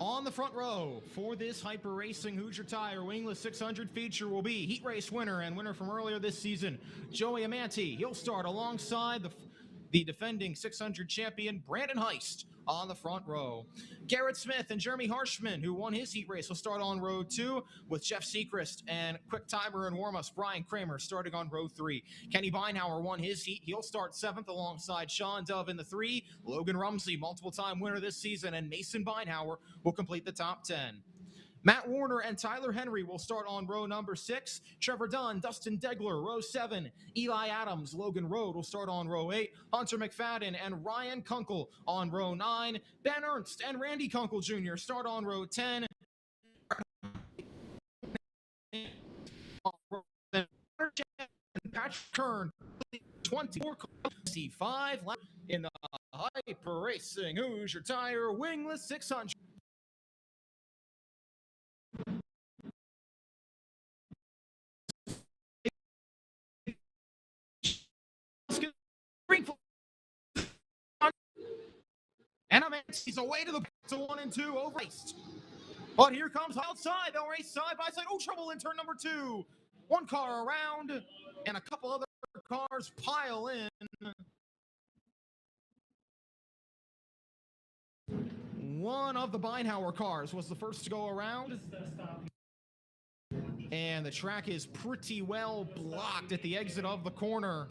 On the front row for this Hyper Racing Hoosier Tire Wingless 600 feature will be heat race winner and winner from earlier this season, Joey Amanti. He'll start alongside the defending 600 champion, Brandon Heist, on the front row. Garrett Smith and Jeremy Harshman, who won his heat race, will start on row 2 with Jeff Seacrest and quick timer and warm-ups Brian Kramer starting on row 3. Kenny Beinhauer won his heat. He'll start 7th alongside Sean Dove in the 3. Logan Rumsey, multiple-time winner this season, and Mason Beinhauer will complete the top 10. Matt Warner and Tyler Henry will start on row number 6. Trevor Dunn, Dustin Degler, row 7. Eli Adams, Logan Road will start on row 8. Hunter McFadden and Ryan Kunkel on row 9. Ben Ernst and Randy Kunkel Jr. start on row 10. Patrick Kern, 24 C5 in the Hyper Racing Hoosier Tire Wingless 600. And he's away to the 1 and 2 over raced. But here comes outside. They'll race side by side. Oh, trouble in turn number 2. One car around, and a couple other cars pile in. One of the Beinhauer cars was the first to go around. And the track is pretty well blocked at the exit of the corner.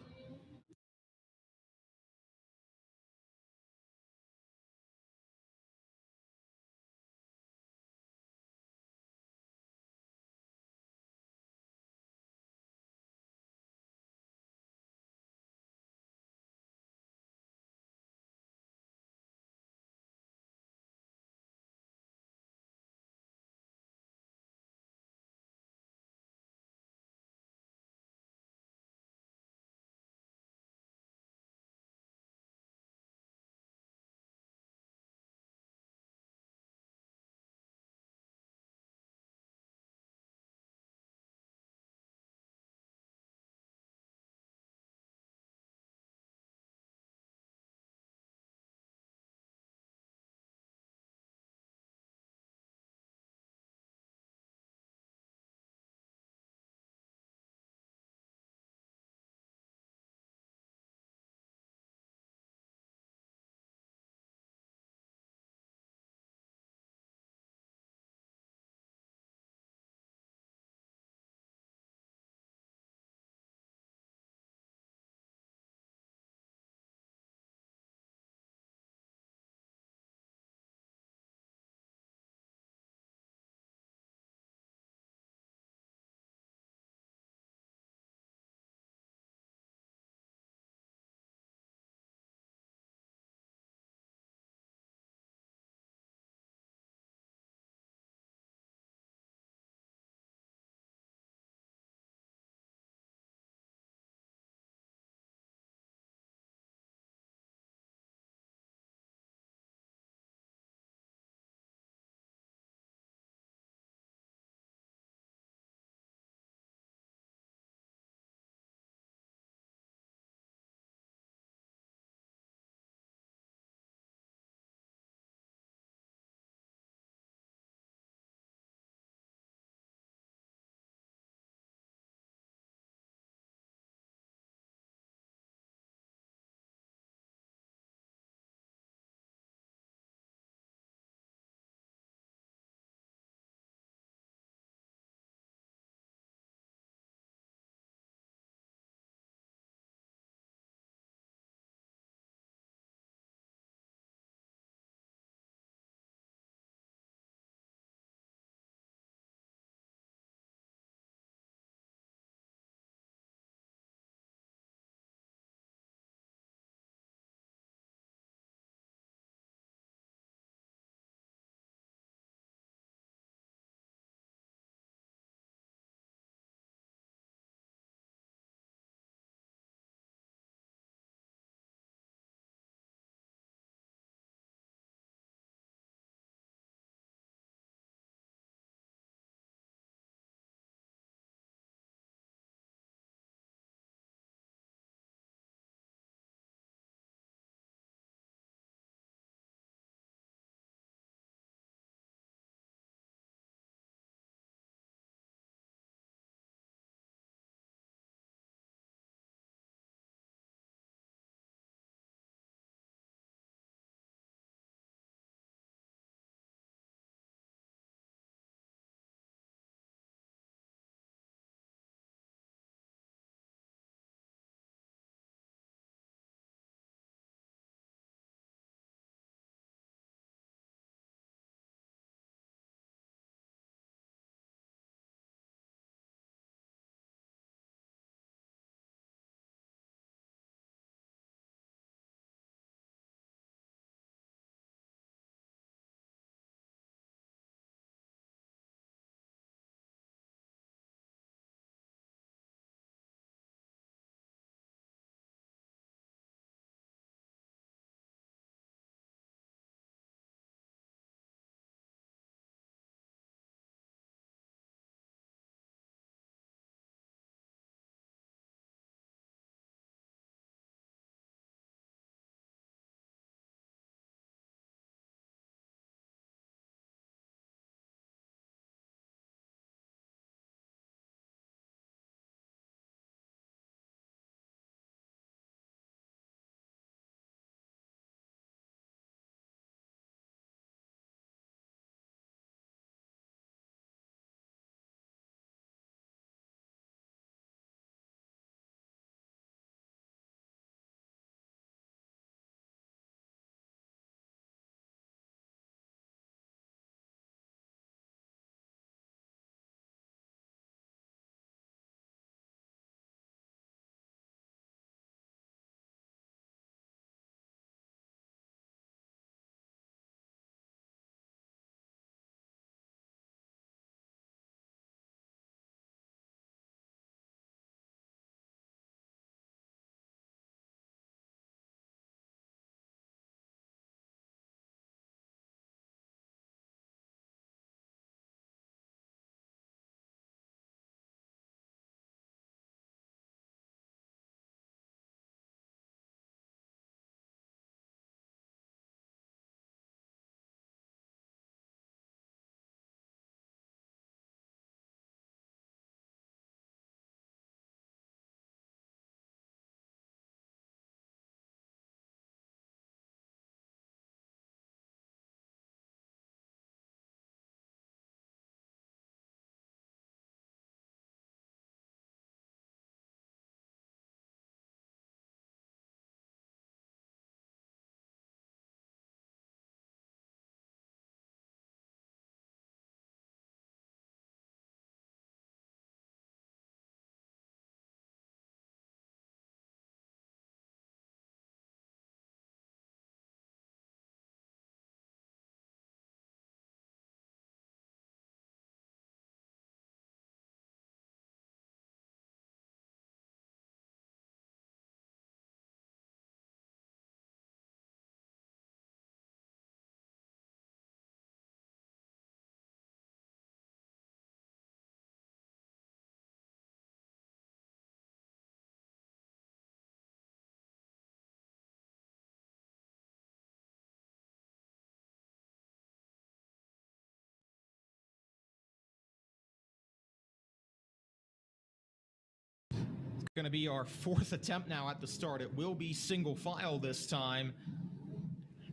Going to be our fourth attempt now at the start. It will be single file this time.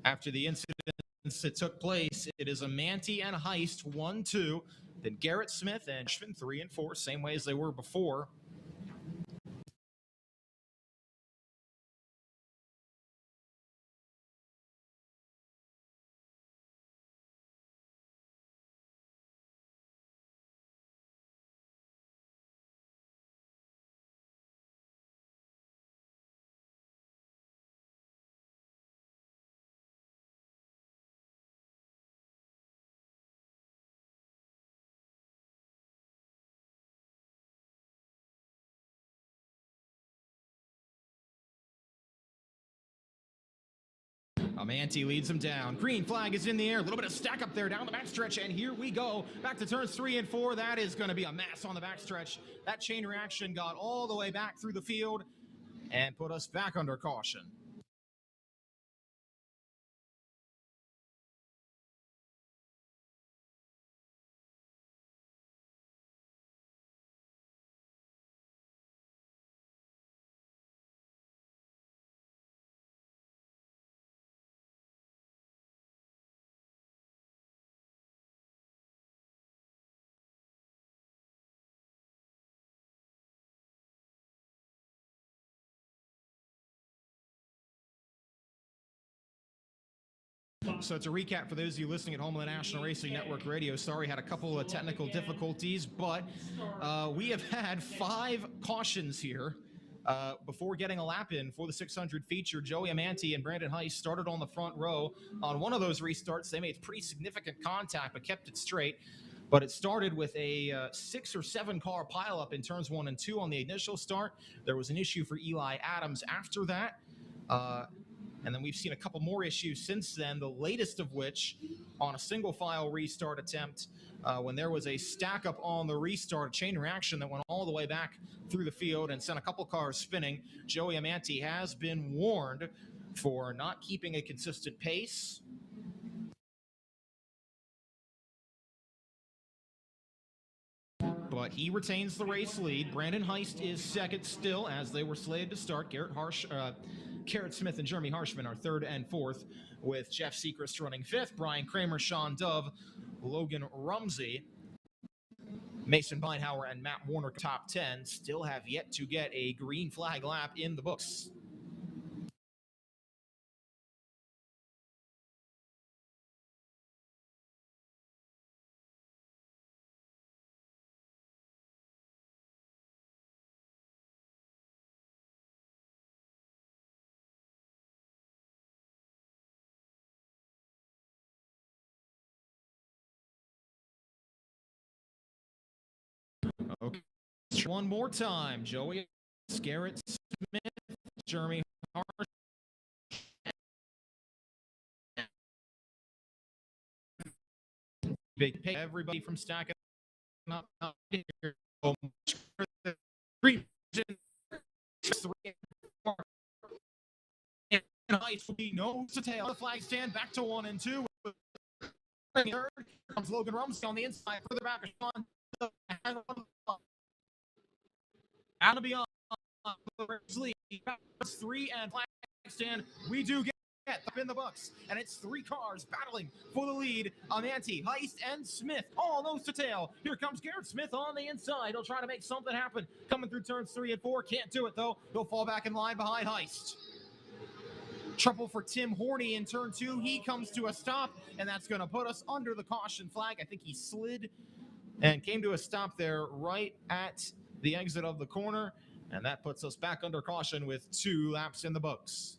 After the incidents that took place, it is Amanti and Heist 1-2, then Garrett Smith and Schvin 3 and 4, same way as they were before. Amanti leads him down. Green flag is in the air. A little bit of stack up there down the backstretch, and here we go. Back to turns 3 and 4. That is going to be a mess on the backstretch. That chain reaction got all the way back through the field and put us back under caution. So to recap, for those of you listening at home on the National Racing Network Radio, sorry, had a couple of technical difficulties, but we have had 5 cautions here before getting a lap in for the 600 feature. Joey Amanti and Brandon Heist started on the front row. On one of those restarts, they made pretty significant contact, but kept it straight. But it started with a 6 or 7 car pileup in turns 1 and 2 on the initial start. There was an issue for Eli Adams after that. And then we've seen a couple more issues since then, the latest of which on a single file restart attempt when there was a stack up on the restart, a chain reaction that went all the way back through the field and sent a couple cars spinning. Joey Amanti has been warned for not keeping a consistent pace. But he retains the race lead. Brandon Heist is second still as they were slated to start. Garrett Smith and Jeremy Harshman are third and fourth, with Jeff Sechrist running fifth, Brian Kramer, Sean Dove, Logan Rumsey, Mason Beinhauer, and Matt Warner top 10 still have yet to get a green flag lap in the books. Okay. One more time. Joey, Garrett Smith, Jeremy Harsh. Big pay everybody from stacking up here. Green Heights will be nose to tail. The flag stand back to 1 and 2. Here comes Logan Rumsey on the inside. Further back, Sean out of beyond lead. 3 and flag stand. We do get up in the books, and it's 3 cars battling for the lead. Amanti, Heist, and Smith all nose to tail. Here comes Garrett Smith on the inside. He'll try to make something happen. Coming through turns 3 and 4. Can't do it, though. He'll fall back in line behind Heist. Trouble for Tim Horney in turn 2. He comes to a stop, and that's going to put us under the caution flag. I think he slid and came to a stop there right at the exit of the corner, and that puts us back under caution with 2 laps in the books.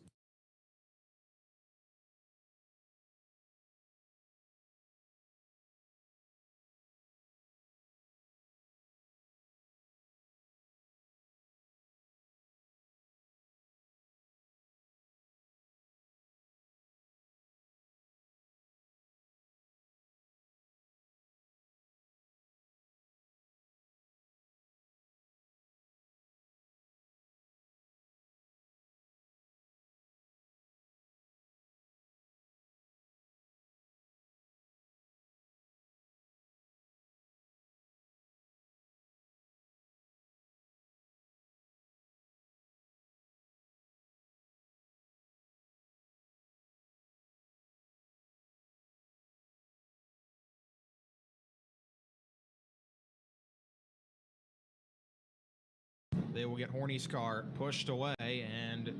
They will get Horny's car pushed away, and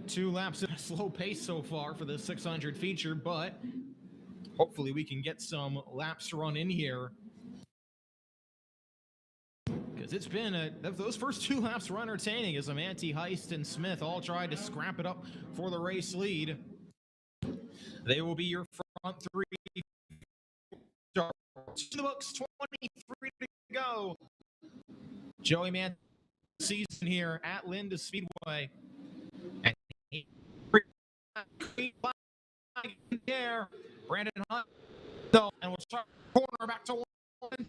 2 laps at a slow pace so far for the 600 feature, but hopefully we can get some laps run in here, because it's been those first 2 laps were entertaining as Amanti, Heist, and Smith all tried to scrap it up for the race lead. They will be your front 3 starts. In the books, 23 to go. Joey Mann season here at Linda Speedway. And he there, Brandon Hunt, and we'll start corner back to 1.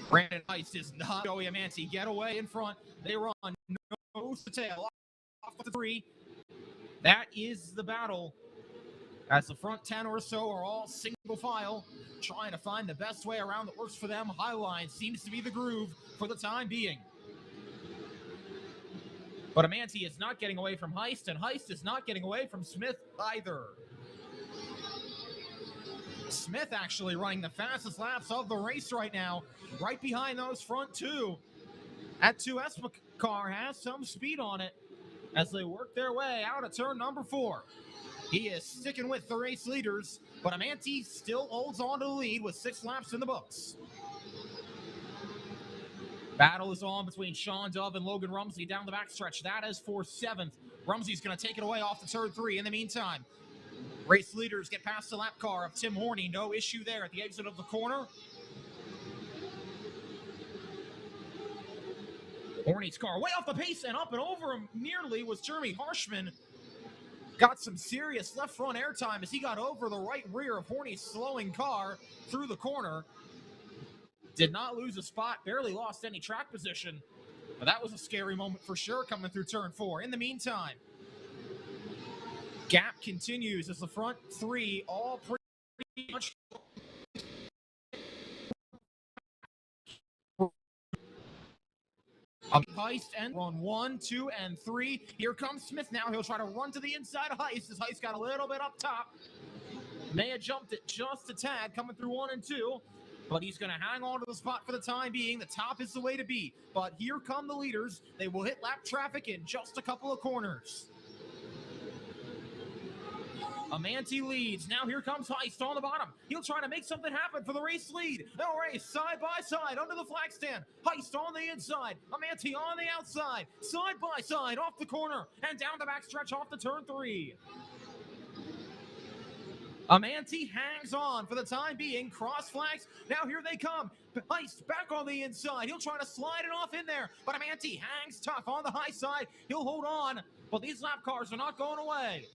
Brandon Heist is not Joey Amanti. Get away in front. They run nose to tail off the 3. That is the battle, as the front 10 or so are all single file, trying to find the best way around that works for them. Highline seems to be the groove for the time being. But Amanti is not getting away from Heist, and Heist is not getting away from Smith either. Smith actually running the fastest laps of the race right now, right behind those front 2. That 2S car has some speed on it as they work their way out of turn number 4. He is sticking with the race leaders, but Amanti still holds on to the lead with 6 laps in the books. Battle is on between Sean Dove and Logan Rumsey down the backstretch. That is for 7th. Rumsey's going to take it away off the turn 3. In the meantime, race leaders get past the lap car of Tim Horny. No issue there at the exit of the corner. Horny's car way off the pace, and up and over him nearly was Jeremy Harshman. Got some serious left front airtime as he got over the right rear of Horny's slowing car through the corner. Did not lose a spot, barely lost any track position, but that was a scary moment for sure coming through turn 4. In the meantime, gap continues as the front 3 all pretty much Heist and run 1, 2, and 3. Here comes Smith now. He'll try to run to the inside of Heist as Heist got a little bit up top. May have jumped it just a tad coming through 1 and 2, but he's going to hang on to the spot for the time being. The top is the way to be, but here come the leaders. They will hit lap traffic in just a couple of corners. Amanti leads. Now here comes Heist on the bottom. He'll try to make something happen for the race lead. They'll race side by side under the flag stand. Heist on the inside. Amanti on the outside. Side by side off the corner and down the backstretch off the turn 3. Amanti hangs on for the time being. Cross flags. Now here they come. Heist back on the inside. He'll try to slide it off in there, but Amanti hangs tough on the high side. He'll hold on, but these lap cars are not going away.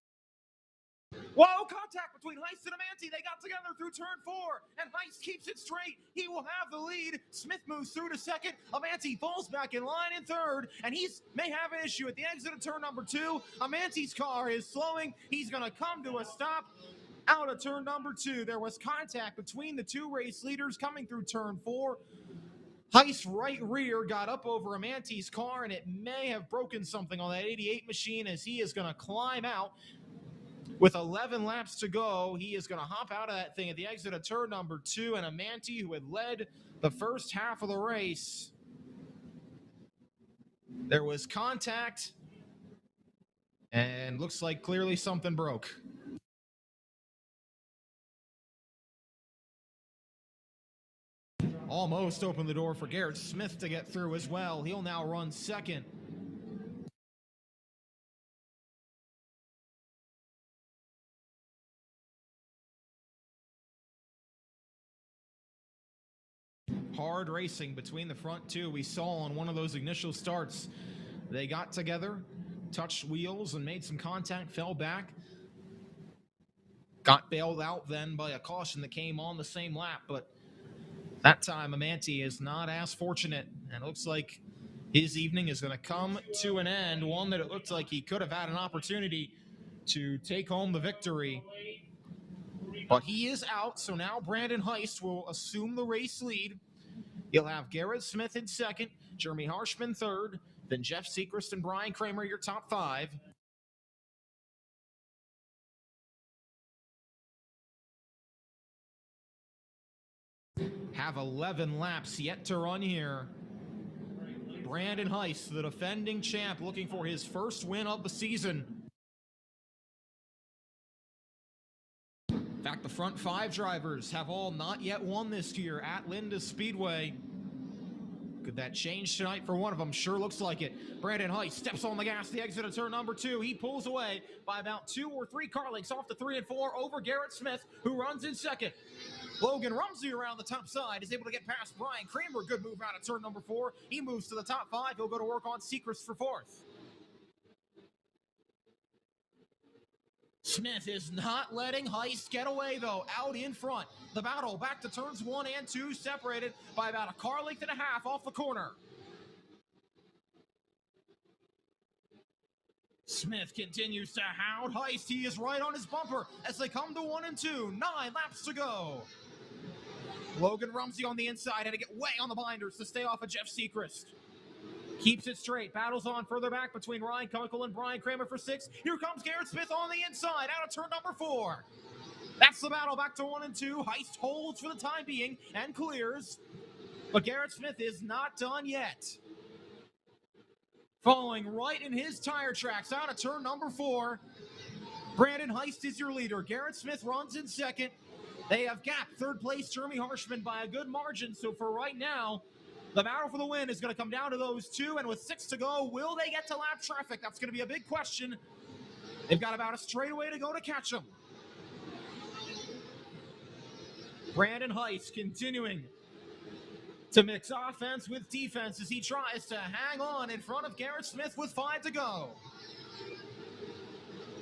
Whoa, contact between Heist and Amanti. They got together through turn 4, and Heist keeps it straight. He will have the lead. Smith moves through to 2nd. Amanti falls back in line in 3rd, and may have an issue at the exit of turn number 2. Amanti's car is slowing. He's going to come to a stop out of turn number 2. There was contact between the 2 race leaders coming through turn 4. Heist's right rear got up over Amanti's car, and it may have broken something on that 88 machine as he is going to climb out. With 11 laps to go, he is going to hop out of that thing at the exit of turn number 2, and Amanti, who had led the first half of the race, there was contact, and looks like clearly something broke. Almost opened the door for Garrett Smith to get through as well. He'll now run 2nd. Hard racing between the front 2. We saw on one of those initial starts, they got together, touched wheels, and made some contact, fell back. Got bailed out then by a caution that came on the same lap, but that time Amanti is not as fortunate, and it looks like his evening is going to come to an end, one that it looked like he could have had an opportunity to take home the victory. But he is out, so now Brandon Heist will assume the race lead. He'll have Garrett Smith in 2nd, Jeremy Harshman 3rd, then Jeff Sechrist and Brian Kramer, your top 5. Have 11 laps yet to run here. Brandon Heist, the defending champ, looking for his first win of the season. In fact, the front 5 drivers have all not yet won this year at Linda Speedway. Could that change tonight for one of them? Sure looks like it. Brandon Heist steps on the gas, the exit of turn number 2. He pulls away by about 2 or 3 car lengths off the 3 and 4 over Garrett Smith, who runs in second. Logan Rumsey around the top side is able to get past Brian Kramer. Good move out of turn number 4. He moves to the top 5. He'll go to work on Sechrist for 4th. Smith is not letting Heist get away, though, out in front. The battle back to turns 1 and 2, separated by about a car length and a half off the corner. Smith continues to hound Heist. He is right on his bumper as they come to 1 and 2. 9 laps to go. Logan Rumsey on the inside had to get way on the binders to stay off of Jeff Sechrist. Keeps it straight, battles on further back between Ryan Kunkel and Brian Kramer for 6. Here comes Garrett Smith on the inside, out of turn number 4. That's the battle back to 1 and 2. Heist holds for the time being and clears. But Garrett Smith is not done yet. Following right in his tire tracks, out of turn number 4. Brandon Heist is your leader. Garrett Smith runs in second. They have gapped third place Jeremy Harshman by a good margin. So for right now, the battle for the win is going to come down to those 2, and with 6 to go, will they get to lap traffic? That's going to be a big question. They've got about a straightaway to go to catch them. Brandon Heist continuing to mix offense with defense as he tries to hang on in front of Garrett Smith with 5 to go.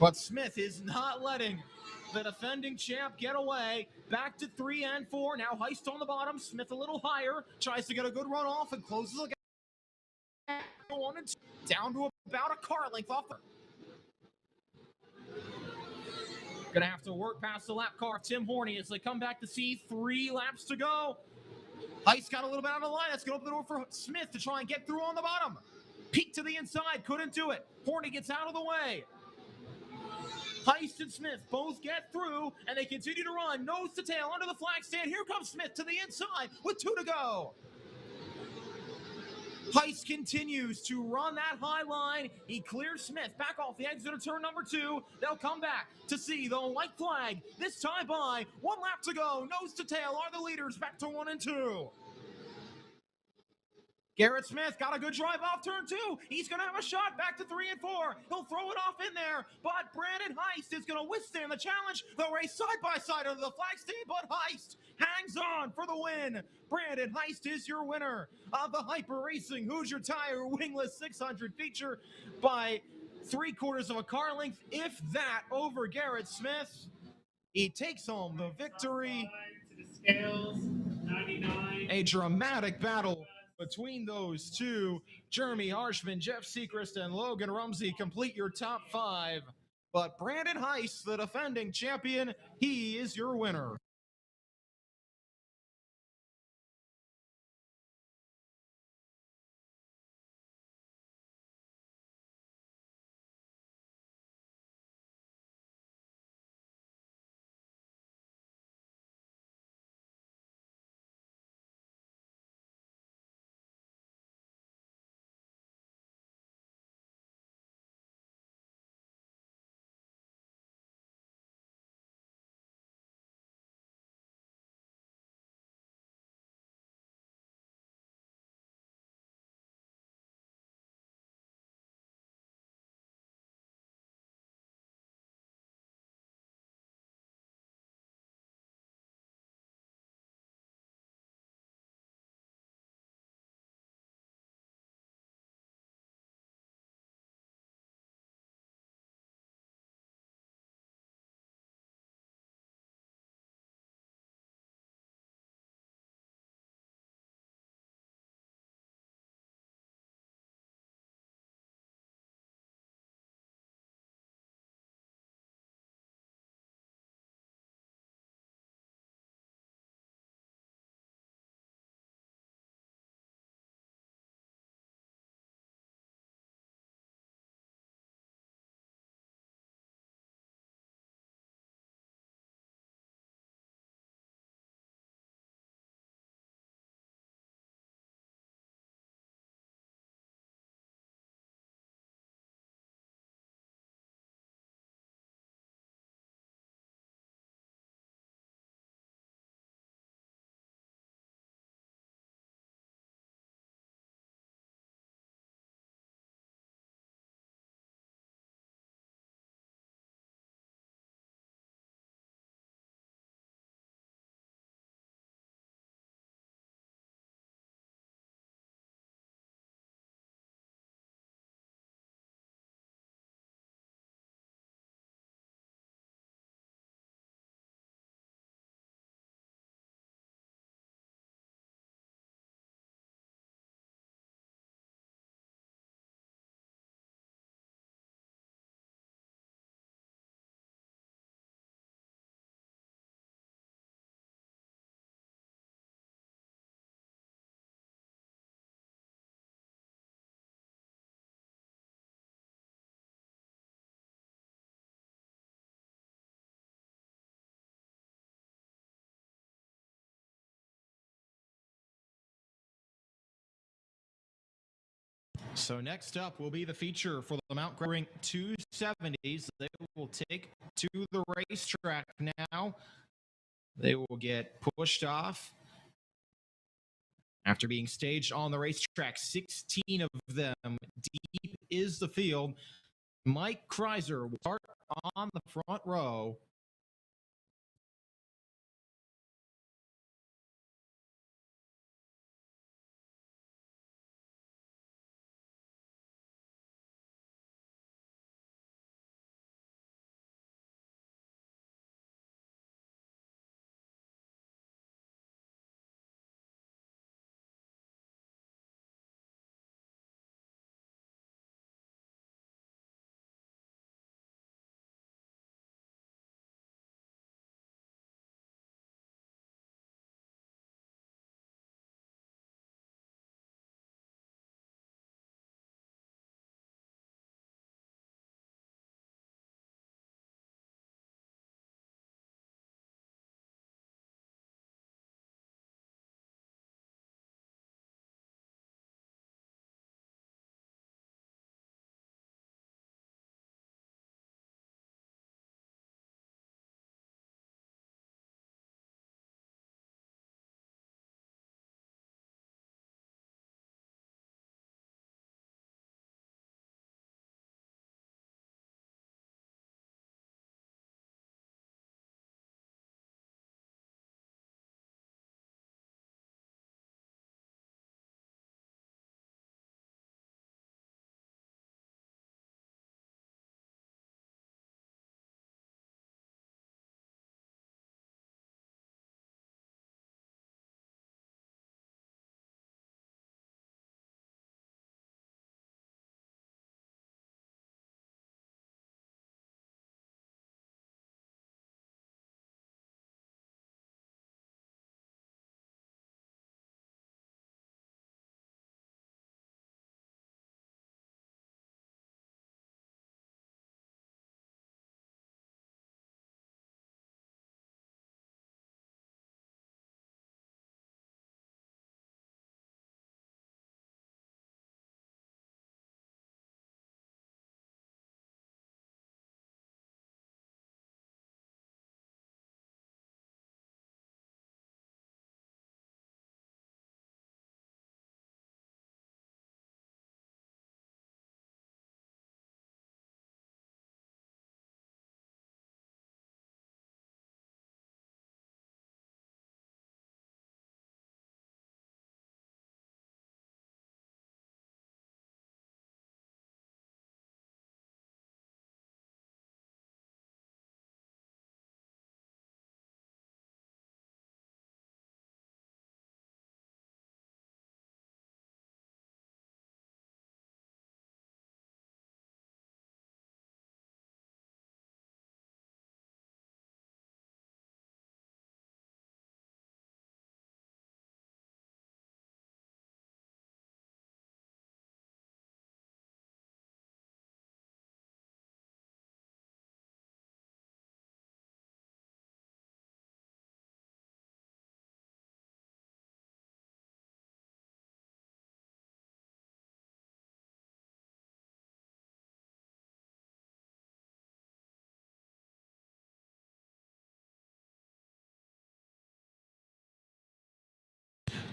But Smith is not letting the defending champ get away. Back to 3 and 4. Now Heist on the bottom. Smith a little higher. Tries to get a good run off and closes the gap. 1 and 2. Down to about a car length off. Gonna have to work past the lap car. Tim Horney as they come back to see 3 laps to go. Heist got a little bit out of the line. That's going to open the door for Smith to try and get through on the bottom. Peek to the inside. Couldn't do it. Horney gets out of the way. Heist and Smith both get through, and they continue to run nose to tail under the flag stand. Here comes Smith to the inside with 2 to go. Heist continues to run that high line. He clears Smith back off the exit of turn number 2. They'll come back to see the white flag this time by 1 lap to go. Nose to tail are the leaders back to 1 and 2. Garrett Smith got a good drive off turn 2. He's going to have a shot back to 3 and 4. He'll throw it off in there, but Brandon Heist is going to withstand the challenge. They'll race side by side under the flag stand, but Heist hangs on for the win. Brandon Heist is your winner of the Hyper Racing Hoosier Tire Wingless 600 feature by 3/4 of a car length, if that, over Garrett Smith. He takes home the victory. A dramatic battle between those 2. Jeremy Harshman, Jeff Sechrist, and Logan Rumsey complete your top 5. But Brandon Heist, the defending champion, he is your winner. So next up will be the feature for the Mount Greg 270s. They will take to the racetrack now. They will get pushed off after being staged on the racetrack. 16 of them. Deep is the field. Mike Kreiser will start on the front row.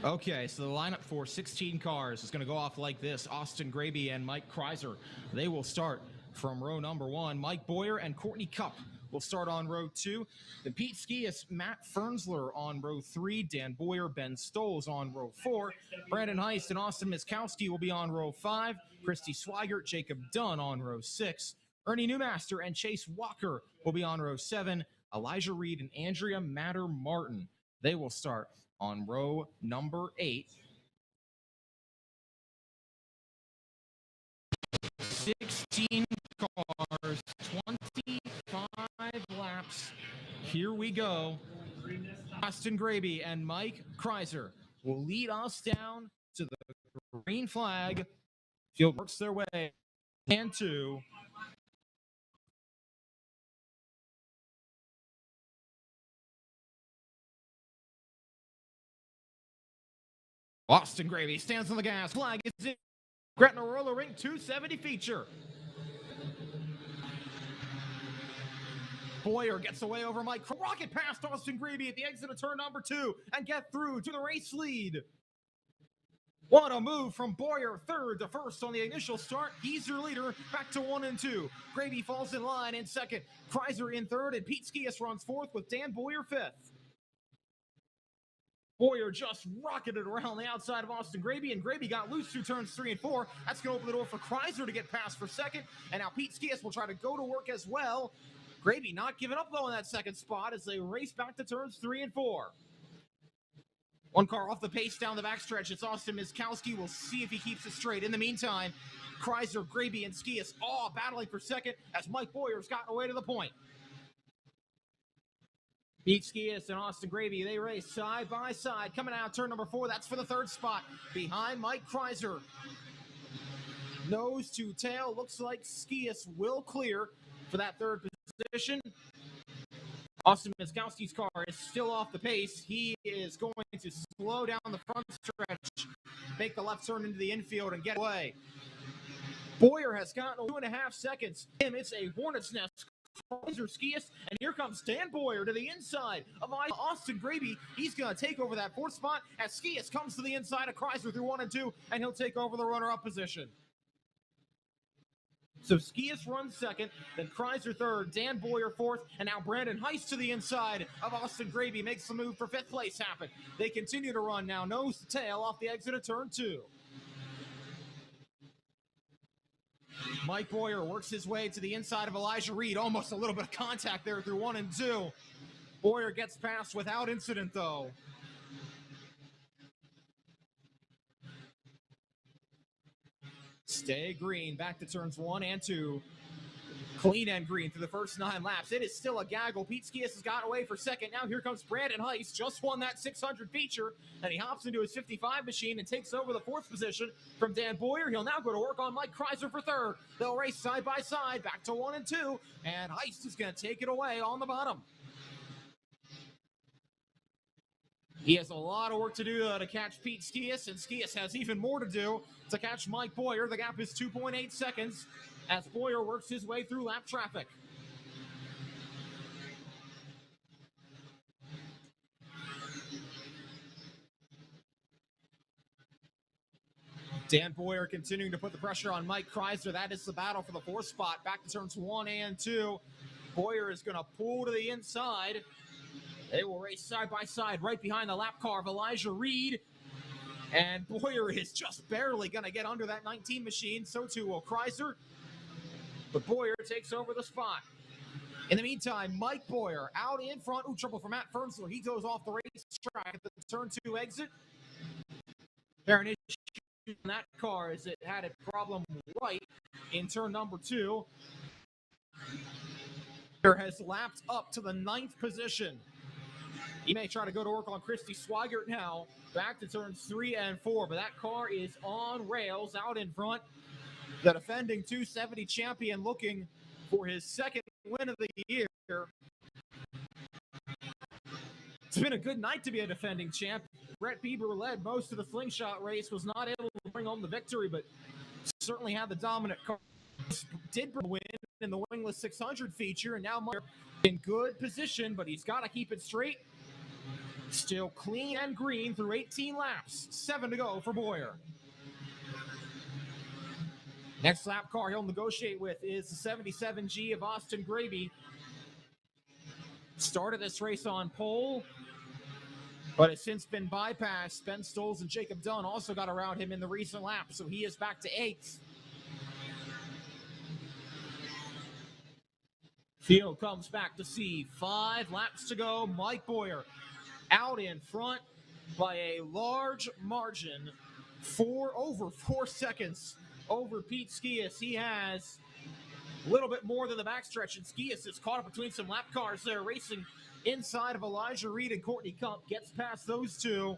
Okay, so the lineup for 16 cars is going to go off like this. Austin Graby and Mike Kreiser. They will start from row number 1. Mike Boyer and Courtney Cup will start on row 2. Then Pete Skias, Matt Fernsler on row 3. Dan Boyer, Ben Stoles on row 4. Brandon Heist and Austin Miskowski will be on row 5. Christy Swigert, Jacob Dunn on row 6. Ernie Newmaster and Chase Walker will be on row 7. Elijah Reed and Andrea Matter Martin. They will start on row number 8. 16 cars, 25 laps. Here we go. Austin Graby and Mike Kreiser will lead us down to the green flag. Field works their way into Austin Graby stands on the gas. Flag is in. Gretna Roller Rink 270 feature. Boyer gets away over Mike. Rocket past Austin Gravy at the exit of turn number 2 and get through to the race lead. What a move from Boyer, third to first on the initial start. He's your leader, back to 1 and 2. Gravy falls in line in second. Kreiser in third, and Pete Skias runs fourth with Dan Boyer fifth. Boyer just rocketed around the outside of Austin Gravy, and Gravy got loose through turns 3 and 4. That's going to open the door for Kreiser to get past for second, and now Pete Skias will try to go to work as well. Gravy not giving up, though, in that second spot as they race back to turns 3 and 4. One car off the pace down the backstretch. It's Austin Miskowski. We'll see if he keeps it straight. In the meantime, Kreiser, Gravy, and Skias all battling for second as Mike Boyer's gotten away to the point. Pete Skias and Austin Gravy, they race side by side. Coming out turn number 4, that's for the third spot. Behind Mike Kreiser. Nose to tail, looks like Skias will clear for that third position. Austin Miskowski's car is still off the pace. He is going to slow down the front stretch, make the left turn into the infield, and get away. Boyer has gotten 2.5 seconds. It's a hornet's nest. Kreiser, Skias, and here comes Dan Boyer to the inside of Austin Gravy. He's going to take over that fourth spot as Skias comes to the inside of Kreiser through 1 and 2, and he'll take over the runner-up position. So Skias runs second, then Kreiser third, Dan Boyer fourth, and now Brandon Heist to the inside of Austin Gravy makes the move for fifth place happen. They continue to run now, nose to tail off the exit of turn 2. Mike Boyer works his way to the inside of Elijah Reed. Almost a little bit of contact there through 1 and 2. Boyer gets past without incident, though. Stay green, back to turns 1 and 2. Clean and green through the first 9 laps. It is still a gaggle. Pete Skias has got away for second. Now here comes Brandon Heist. Just won that 600 feature. And he hops into his 55 machine and takes over the fourth position from Dan Boyer. He'll now go to work on Mike Kreiser for third. They'll race side by side, back to 1 and 2. And Heist is going to take it away on the bottom. He has a lot of work to do to catch Pete Skias, and Skias has even more to do to catch Mike Boyer. The gap is 2.8 seconds as Boyer works his way through lap traffic. Dan Boyer continuing to put the pressure on Mike Kreiser. That is the battle for the fourth spot. Back to turns 1 and 2. Boyer is going to pull to the inside. They will race side by side right behind the lap car of Elijah Reed. And Boyer is just barely going to get under that 19 machine. So too will Kreiser. But Boyer takes over the spot. In the meantime, Mike Boyer out in front. Ooh, trouble for Matt Fernsler. He goes off the racetrack at the turn 2 exit. There an issue in that car as it had a problem right in turn number 2. Boyer has lapped up to the 9th position. He may try to go to work on Christy Swigert now. Back to turns 3 and 4, but that car is on rails out in front. The defending 270 champion looking for his second win of the year. It's been a good night to be a defending champ. Brett Bieber led most of the slingshot race, was not able to bring home the victory, but certainly had the dominant car. Did win in the wingless 600 feature, and now Meyer in good position, but he's got to keep it straight. Still clean and green through 18 laps. 7 to go for Boyer. Next lap car he'll negotiate with is the 77G of Austin Gravy. Started this race on pole, but has since been bypassed. Ben Stoles and Jacob Dunn also got around him in the recent lap, so he is back to 8th. Field comes back to see 5 laps to go. Mike Boyer out in front by a large margin, over 4 seconds over Pete Skias. He has a little bit more than the backstretch, and Skias is caught up between some lap cars there, racing inside of Elijah Reed and Courtney Kump. Gets past those two.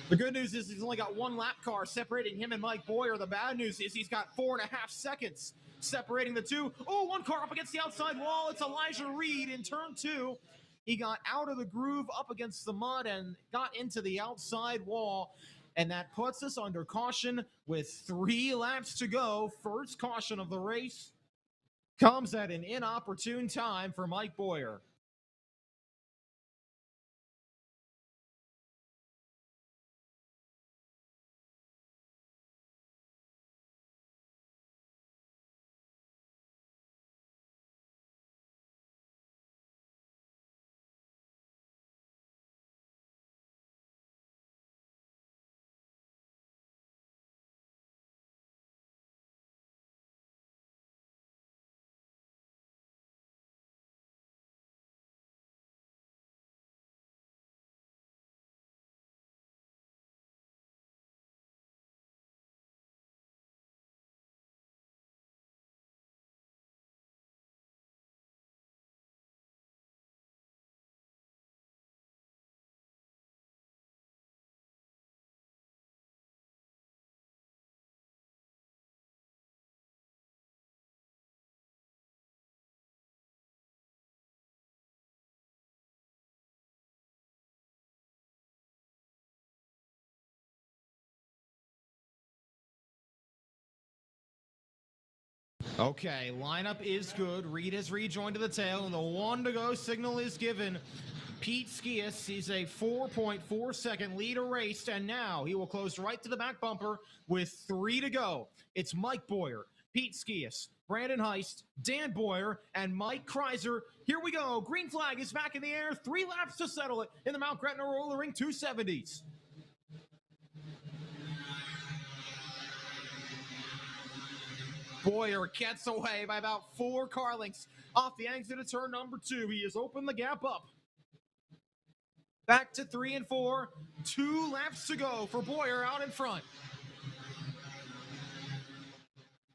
The good news is he's only got 1 lap car separating him and Mike Boyer. The bad news is he's got 4.5 seconds separating the two. Oh, 1 car up against the outside wall. It's Elijah Reed in turn 2. He got out of the groove up against the mud and got into the outside wall. And that puts us under caution with 3 laps to go. First caution of the race comes at an inopportune time for Mike Boyer. Okay, lineup is good. Reed has rejoined to the tail, and the 1 to go signal is given. Pete Skias sees a 4.4 second lead erased, and now he will close right to the back bumper with 3 to go. It's Mike Boyer, Pete Skias, Brandon Heist, Dan Boyer, and Mike Kreiser. Here we go. Green flag is back in the air. 3 laps to settle it in the Mount Gretna Roller Ring 270s. Boyer gets away by about 4 car lengths off the exit of turn number 2. He has opened the gap up. Back to 3 and 4. 2 laps to go for Boyer out in front.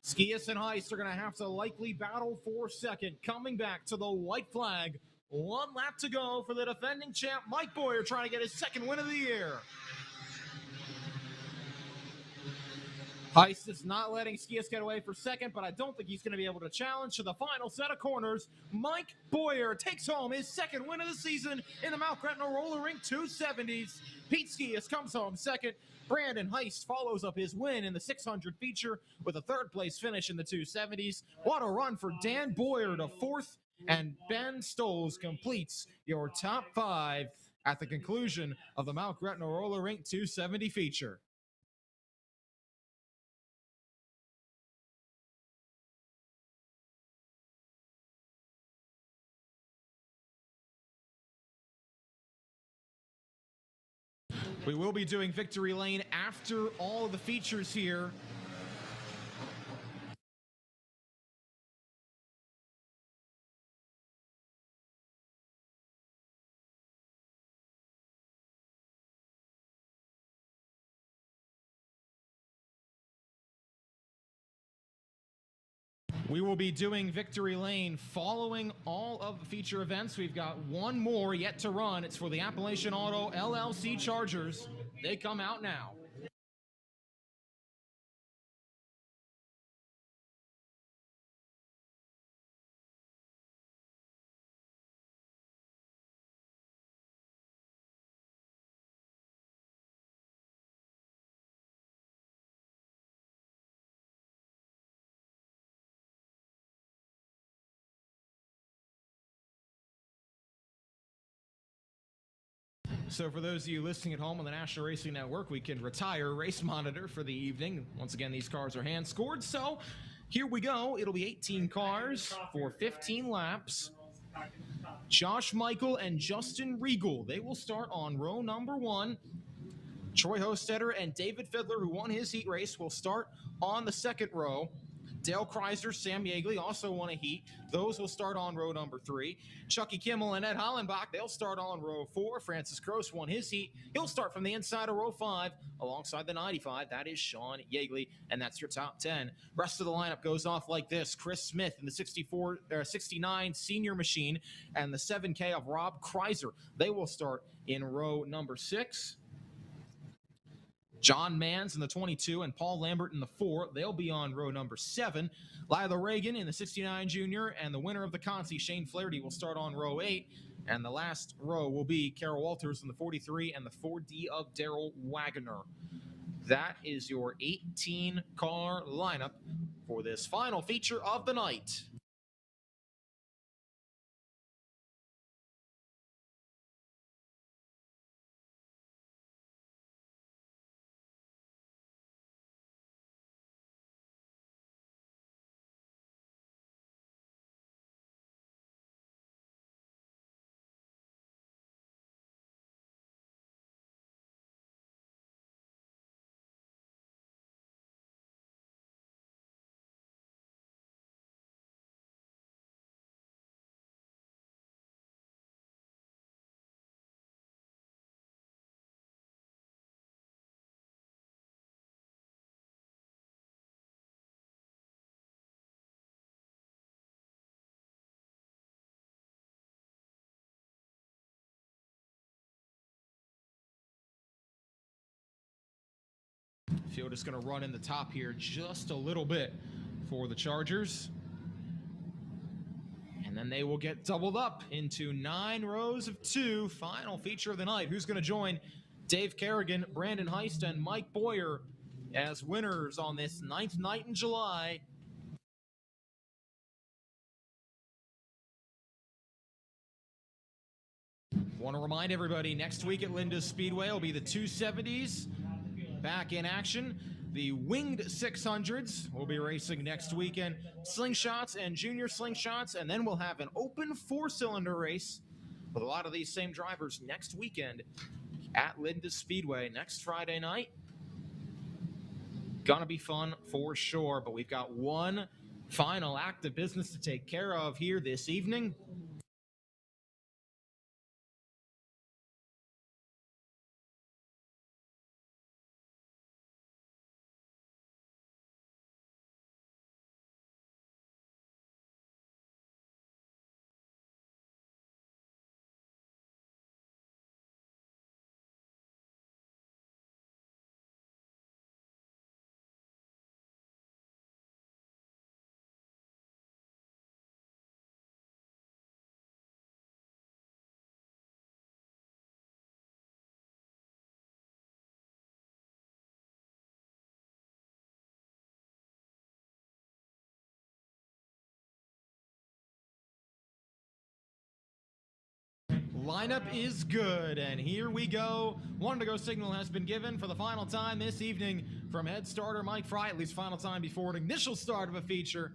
Skias and Heist are going to have to likely battle for second. Coming back to the white flag. 1 lap to go for the defending champ, Mike Boyer, trying to get his second win of the year. Heist is not letting Skias get away for second, but I don't think he's going to be able to challenge to the final set of corners. Mike Boyer takes home his second win of the season in the Mount Gretna Roller Ring 270s. Pete Skias comes home second. Brandon Heist follows up his win in the 600 feature with a 3rd place finish in the 270s. What a run for Dan Boyer to 4th, and Ben Stoles completes your top 5 at the conclusion of the Mount Gretna Roller Ring 270 feature. We will be doing Victory Lane after all of the features here. We will be doing Victory Lane following all of the feature events. We've got 1 more yet to run. It's for the Appalachian Auto LLC Chargers. They come out now. So for those of you listening at home on the National Racing Network, we can retire Race Monitor for the evening. Once again, these cars are hand scored. So here we go. It'll be 18 cars for 15 laps. Josh Michael and Justin Regal, they will start on row number 1. Troy Hostetter and David Fiddler, who won his heat race, will start on the 2nd row. Dale Kreiser, Sam Yeagley also won a heat. Those will start on row number 3. Chucky Kimmel and Ed Hollenbach, they'll start on row 4. Francis Gross won his heat. He'll start from the inside of row 5 alongside the 95. That is Sean Yeagley, and that's your top 10. Rest of the lineup goes off like this. Chris Smith in the 69 senior machine and the 7K of Rob Kreiser. They will start in row number 6. John Mans in the 22 and Paul Lambert in the 4. They'll be on row number 7. Lila Reagan in the 69 junior and the winner of the Consi, Shane Flaherty, will start on row 8. And the last row will be Carol Walters in the 43 and the 4D of Daryl Wagoner. that is your 18-car lineup for this final feature of the night. Field is going to run in the top here just a little bit for the Chargers. And then they will get doubled up into 9 rows of 2. Final feature of the night. Who's going to join Dave Kerrigan, Brandon Heist, and Mike Boyer as winners on this 9th night in July? Want to remind everybody, next week at Linda's Speedway will be the 270s back in action. The winged 600s will be racing next weekend. Slingshots and junior slingshots, and then we'll have an open 4-cylinder race with a lot of these same drivers next weekend at Linda's Speedway next Friday night. Gonna be fun for sure, but we've got one final act of business to take care of here this evening. Lineup is good, and here we go. One to go signal has been given for the final time this evening from head starter Mike Fry, at least final time before an initial start of a feature.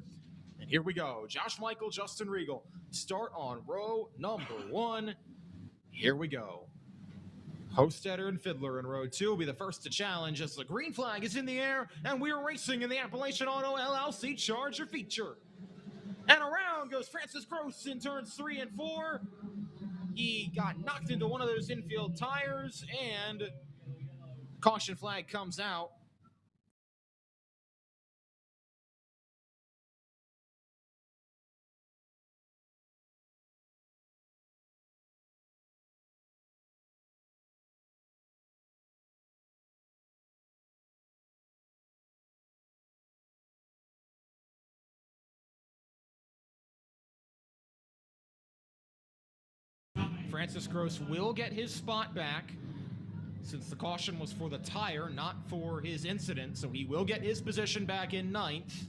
And here we go. Josh Michael, Justin Regal start on row number 1. Here we go. Hostetter and Fiddler in row 2 will be the first to challenge as the green flag is in the air, and we are racing in the Appalachian Auto LLC Charger feature. And around goes Francis Gross in turns 3 and 4. He got knocked into one of those infield tires, and caution flag comes out. Francis Gross will get his spot back since the caution was for the tire, not for his incident, so he will get his position back in 9th.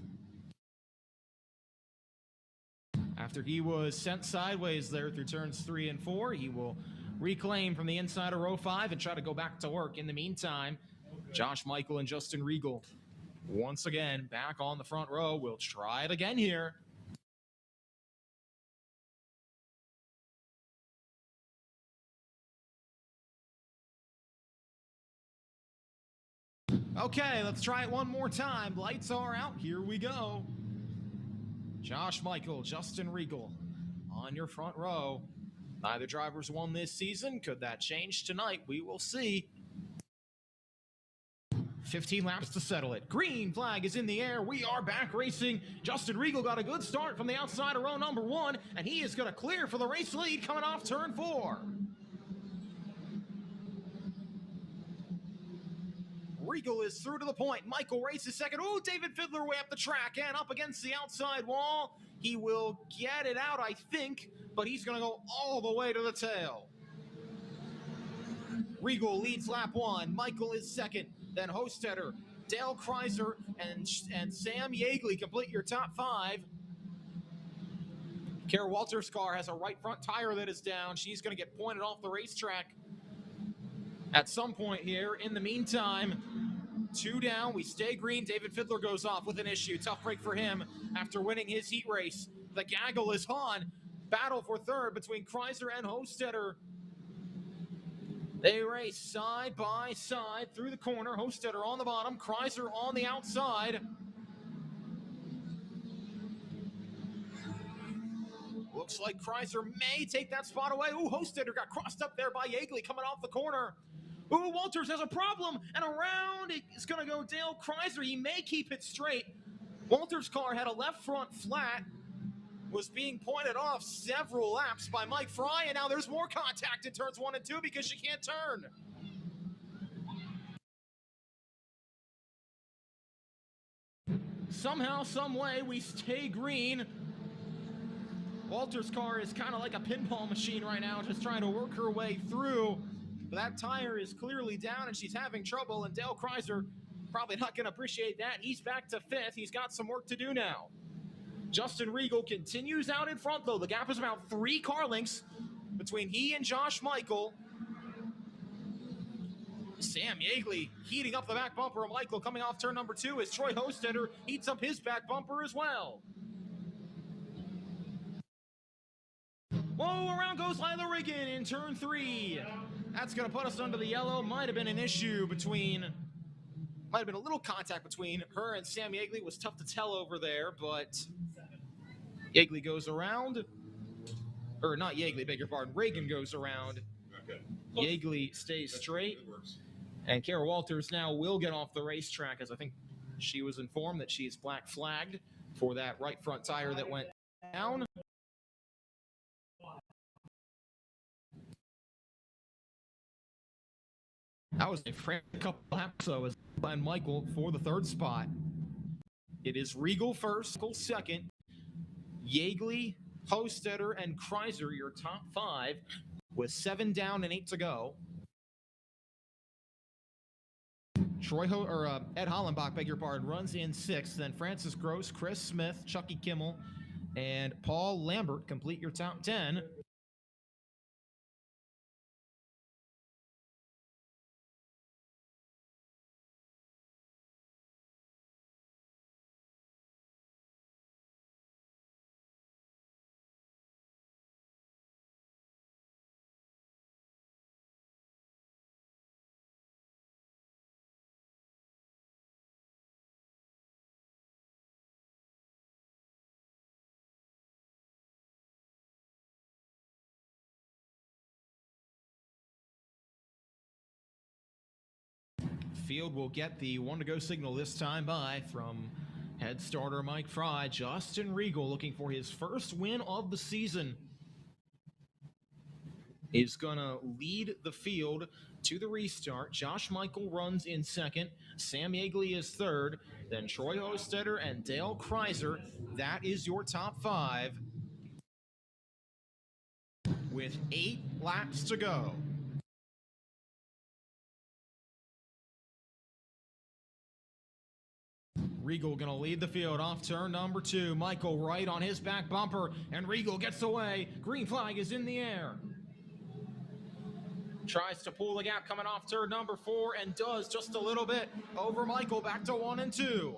After he was sent sideways there through turns 3 and 4, he will reclaim from the inside of row 5 and try to go back to work. In the meantime, Josh Michael and Justin Regal once again back on the front row. We'll try it again here. Okay, let's try it one more time. Lights are out. Here we go. Josh Michael, Justin Regal on your front row. Neither driver's won this season. Could that change tonight? We will see. 15 laps to settle it. Green flag is in the air. We are back racing. Justin Regal got a good start from the outside of row number 1, and he is going to clear for the race lead coming off turn 4. Regal is through to the point. Michael races second. Oh, David Fiddler way up the track and up against the outside wall. He will get it out, I think, but he's going to go all the way to the tail. Regal leads lap 1. Michael is second. then Hostetter, Dale Kreiser, and Sam Yeagley complete your top 5. Kara Walters' car has a right front tire that is down. She's going to get pointed off the racetrack at some point here. In the meantime, 2 down. We stay green. David Fiddler goes off with an issue. Tough break for him after winning his heat race. The gaggle is on. Battle for third between Kreiser and Hostetter. They race side by side through the corner. Hostetter on the bottom, Kreiser on the outside. Looks like Kreiser may take that spot away. Ooh, Hostetter got crossed up there by Yeagley coming off the corner. Ooh, Walters has a problem, and around it's going to go Dale Kreiser. He may keep it straight. Walters' car had a left front flat, was being pointed off several laps by Mike Fry, and now there's more contact in turns 1 and 2 because she can't turn. Somehow, some way, we stay green. Walter's car is kind of like a pinball machine right now, just trying to work her way through. But that tire is clearly down, and she's having trouble, and Dale Kreiser probably not going to appreciate that. He's back to 5th. He's got some work to do now. Justin Regal continues out in front, though. The gap is about 3 car lengths between he and Josh Michael. Sam Yeagley heating up the back bumper of Michael coming off turn number 2 as Troy Hostetter heats up his back bumper as well. Whoa, around goes Lila Riggin in turn 3. That's going to put us under the yellow. Might have been an issue between, might have been a little contact between her and Sam Yeagley. It was tough to tell over there, but Yeagley goes around. Or not Yeagley, beg your pardon. Reagan goes around. Okay. Yeagley stays straight. And Kara Walters now will get off the racetrack, as I think she was informed that she's black flagged for that right front tire that went down. That was a frantic couple laps, though, as and Michael for the 3rd spot. It is Regal first, Michael second, Yeagley, Hostetter, and Kreiser, your top 5, with 7 down and 8 to go. Ed Hollenbach, beg your pardon, runs in 6th. Then Francis Gross, Chris Smith, Chucky Kimmel, and Paul Lambert complete your top 10. Field will get the 1 to go signal this time by from head starter Mike Fry. Justin Regal, looking for his first win of the season, is gonna lead the field to the restart. Josh Michael runs in 2nd. Sam Yeagley is 3rd. Then Troy Hostetter and Dale Kreiser. That is your top 5 with 8 laps to go. Regal gonna lead the field off turn number 2. Michael right on his back bumper, and Regal gets away. Green flag is in the air. Tries to pull the gap coming off turn number 4, and does just a little bit over Michael, back to 1 and 2.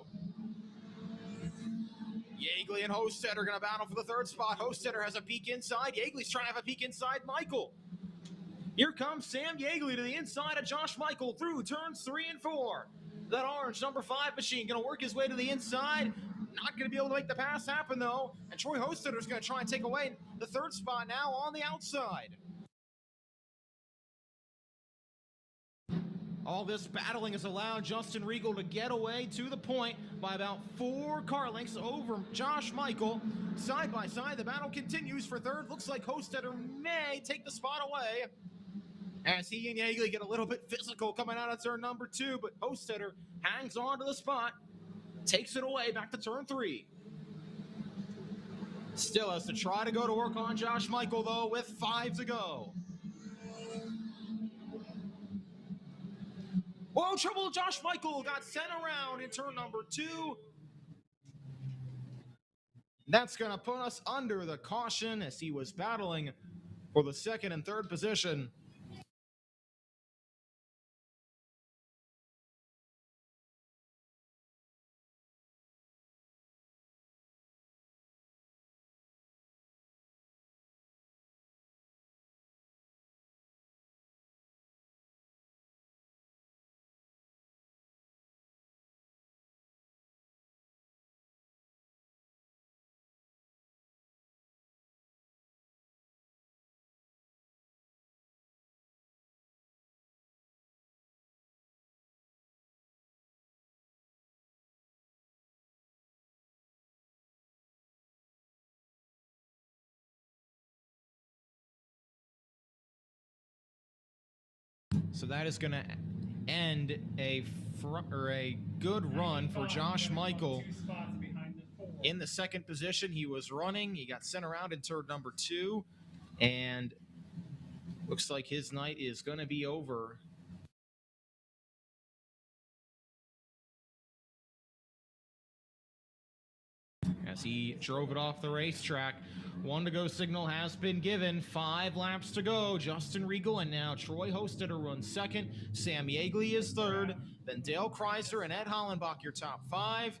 Yeagley and Hostetter are gonna battle for the 3rd spot. Hostetter has a peek inside. Yeagley's trying to have a peek inside Michael. Here comes Sam Yeagley to the inside of Josh Michael through turns 3 and 4. That orange number 5 machine going to work his way to the inside. Not going to be able to make the pass happen, though. And Troy Hostetter is going to try and take away the 3rd spot now on the outside. All this battling has allowed Justin Regal to get away to the point by about 4 car lengths over Josh Michael. Side by side, the battle continues for 3rd. Looks like Hostetter may take the spot away, as he and Yeagley get a little bit physical coming out of turn number 2, but Hostetter hangs on to the spot, takes it away back to turn 3. Still has to try to go to work on Josh Michael, though, with 5 to go. Oh, trouble! Josh Michael got sent around in turn number 2. That's going to put us under the caution as he was battling for the second and third position. So that is going to end a good run for Josh Michael. In the second position, he was running. He got sent around in turn number 2, and looks like his night is going to be over. As he drove it off the racetrack. 1 to go signal has been given. 5 laps to go. Justin Regal and now Troy Hostetter runs second. Sam Yeagley is third. Then Dale Kreiser and Ed Hollenbach your top 5.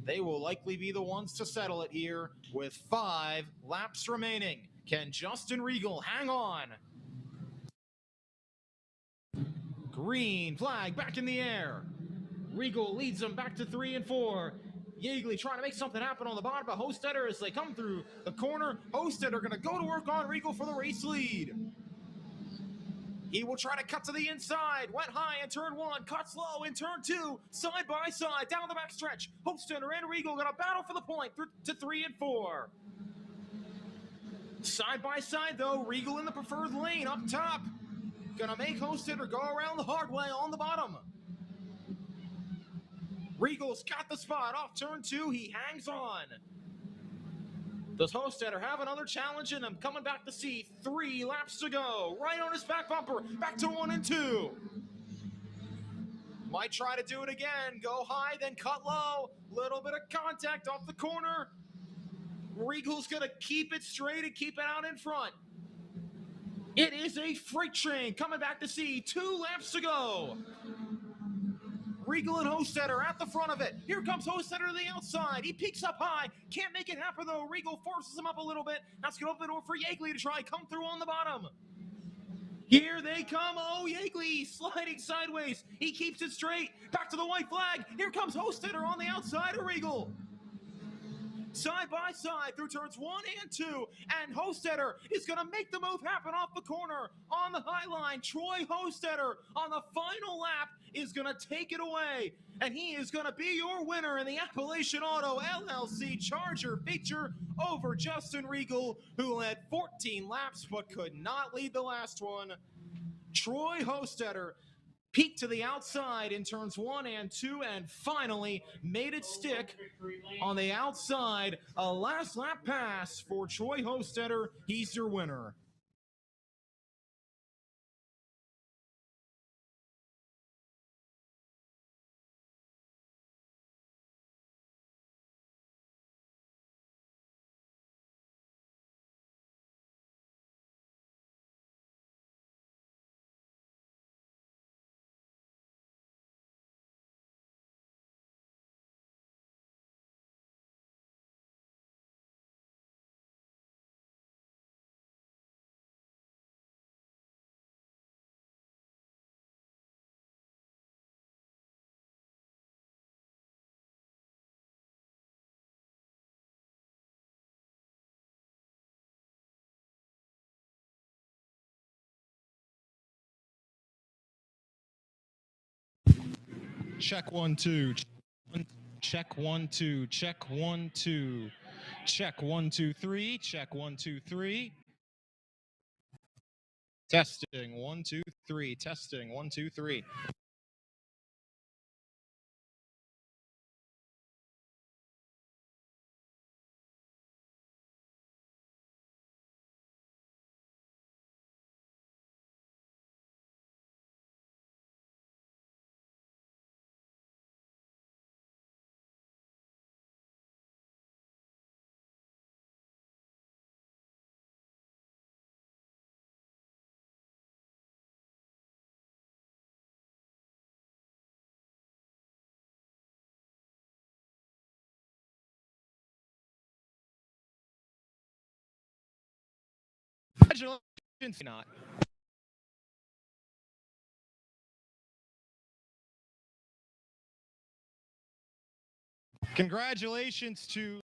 They will likely be the ones to settle it here with 5 laps remaining. Can Justin Regal hang on? Green flag back in the air. Regal leads them back to 3 and 4. Yeagley trying to make something happen on the bottom, but Hostetter as they come through the corner. Hostetter going to go to work on Regal for the race lead. He will try to cut to the inside. Went high in turn 1, cuts low in turn 2, side by side, down the back stretch. Hostetter and Regal going to battle for the point to 3 and 4. Side by side, though, Regal in the preferred lane up top. Going to make Hostetter go around the hard way on the bottom. Regal's got the spot off turn 2. He hangs on. Does Hostetter have another challenge in him? Coming back to see 3 laps to go. Right on his back bumper. Back to 1 and 2. Might try to do it again. Go high, then cut low. Little bit of contact off the corner. Regal's going to keep it straight and keep it out in front. It is a freight train coming back to see 2 laps to go. Regal and Hostetter at the front of it. Here comes Hostetter to the outside. He peeks up high. Can't make it happen, though. Regal forces him up a little bit. That's going to open the door for Yeagley to try and come through on the bottom. Here they come. Oh, Yeagley sliding sideways. He keeps it straight. Back to the white flag. Here comes Hostetter on the outside of Regal. Side by side through turns 1 and 2, and Hostetter is going to make the move happen off the corner on the high line. Troy Hostetter on the final lap is going to take it away, and he is going to be your winner in the Appalachian Auto LLC Charger feature over Justin Regal, who led 14 laps but could not lead the last one. Troy Hostetter peeked to the outside in turns 1 and 2 and finally made it stick on the outside. A last lap pass for Troy Hostetter. He's your winner. Check 1 2. Check 1 2. Check 1 2. Check 1 2 3. Check 1 2 3. Testing 1 2 3. Testing 1 2 3. Congratulations, not. Congratulations to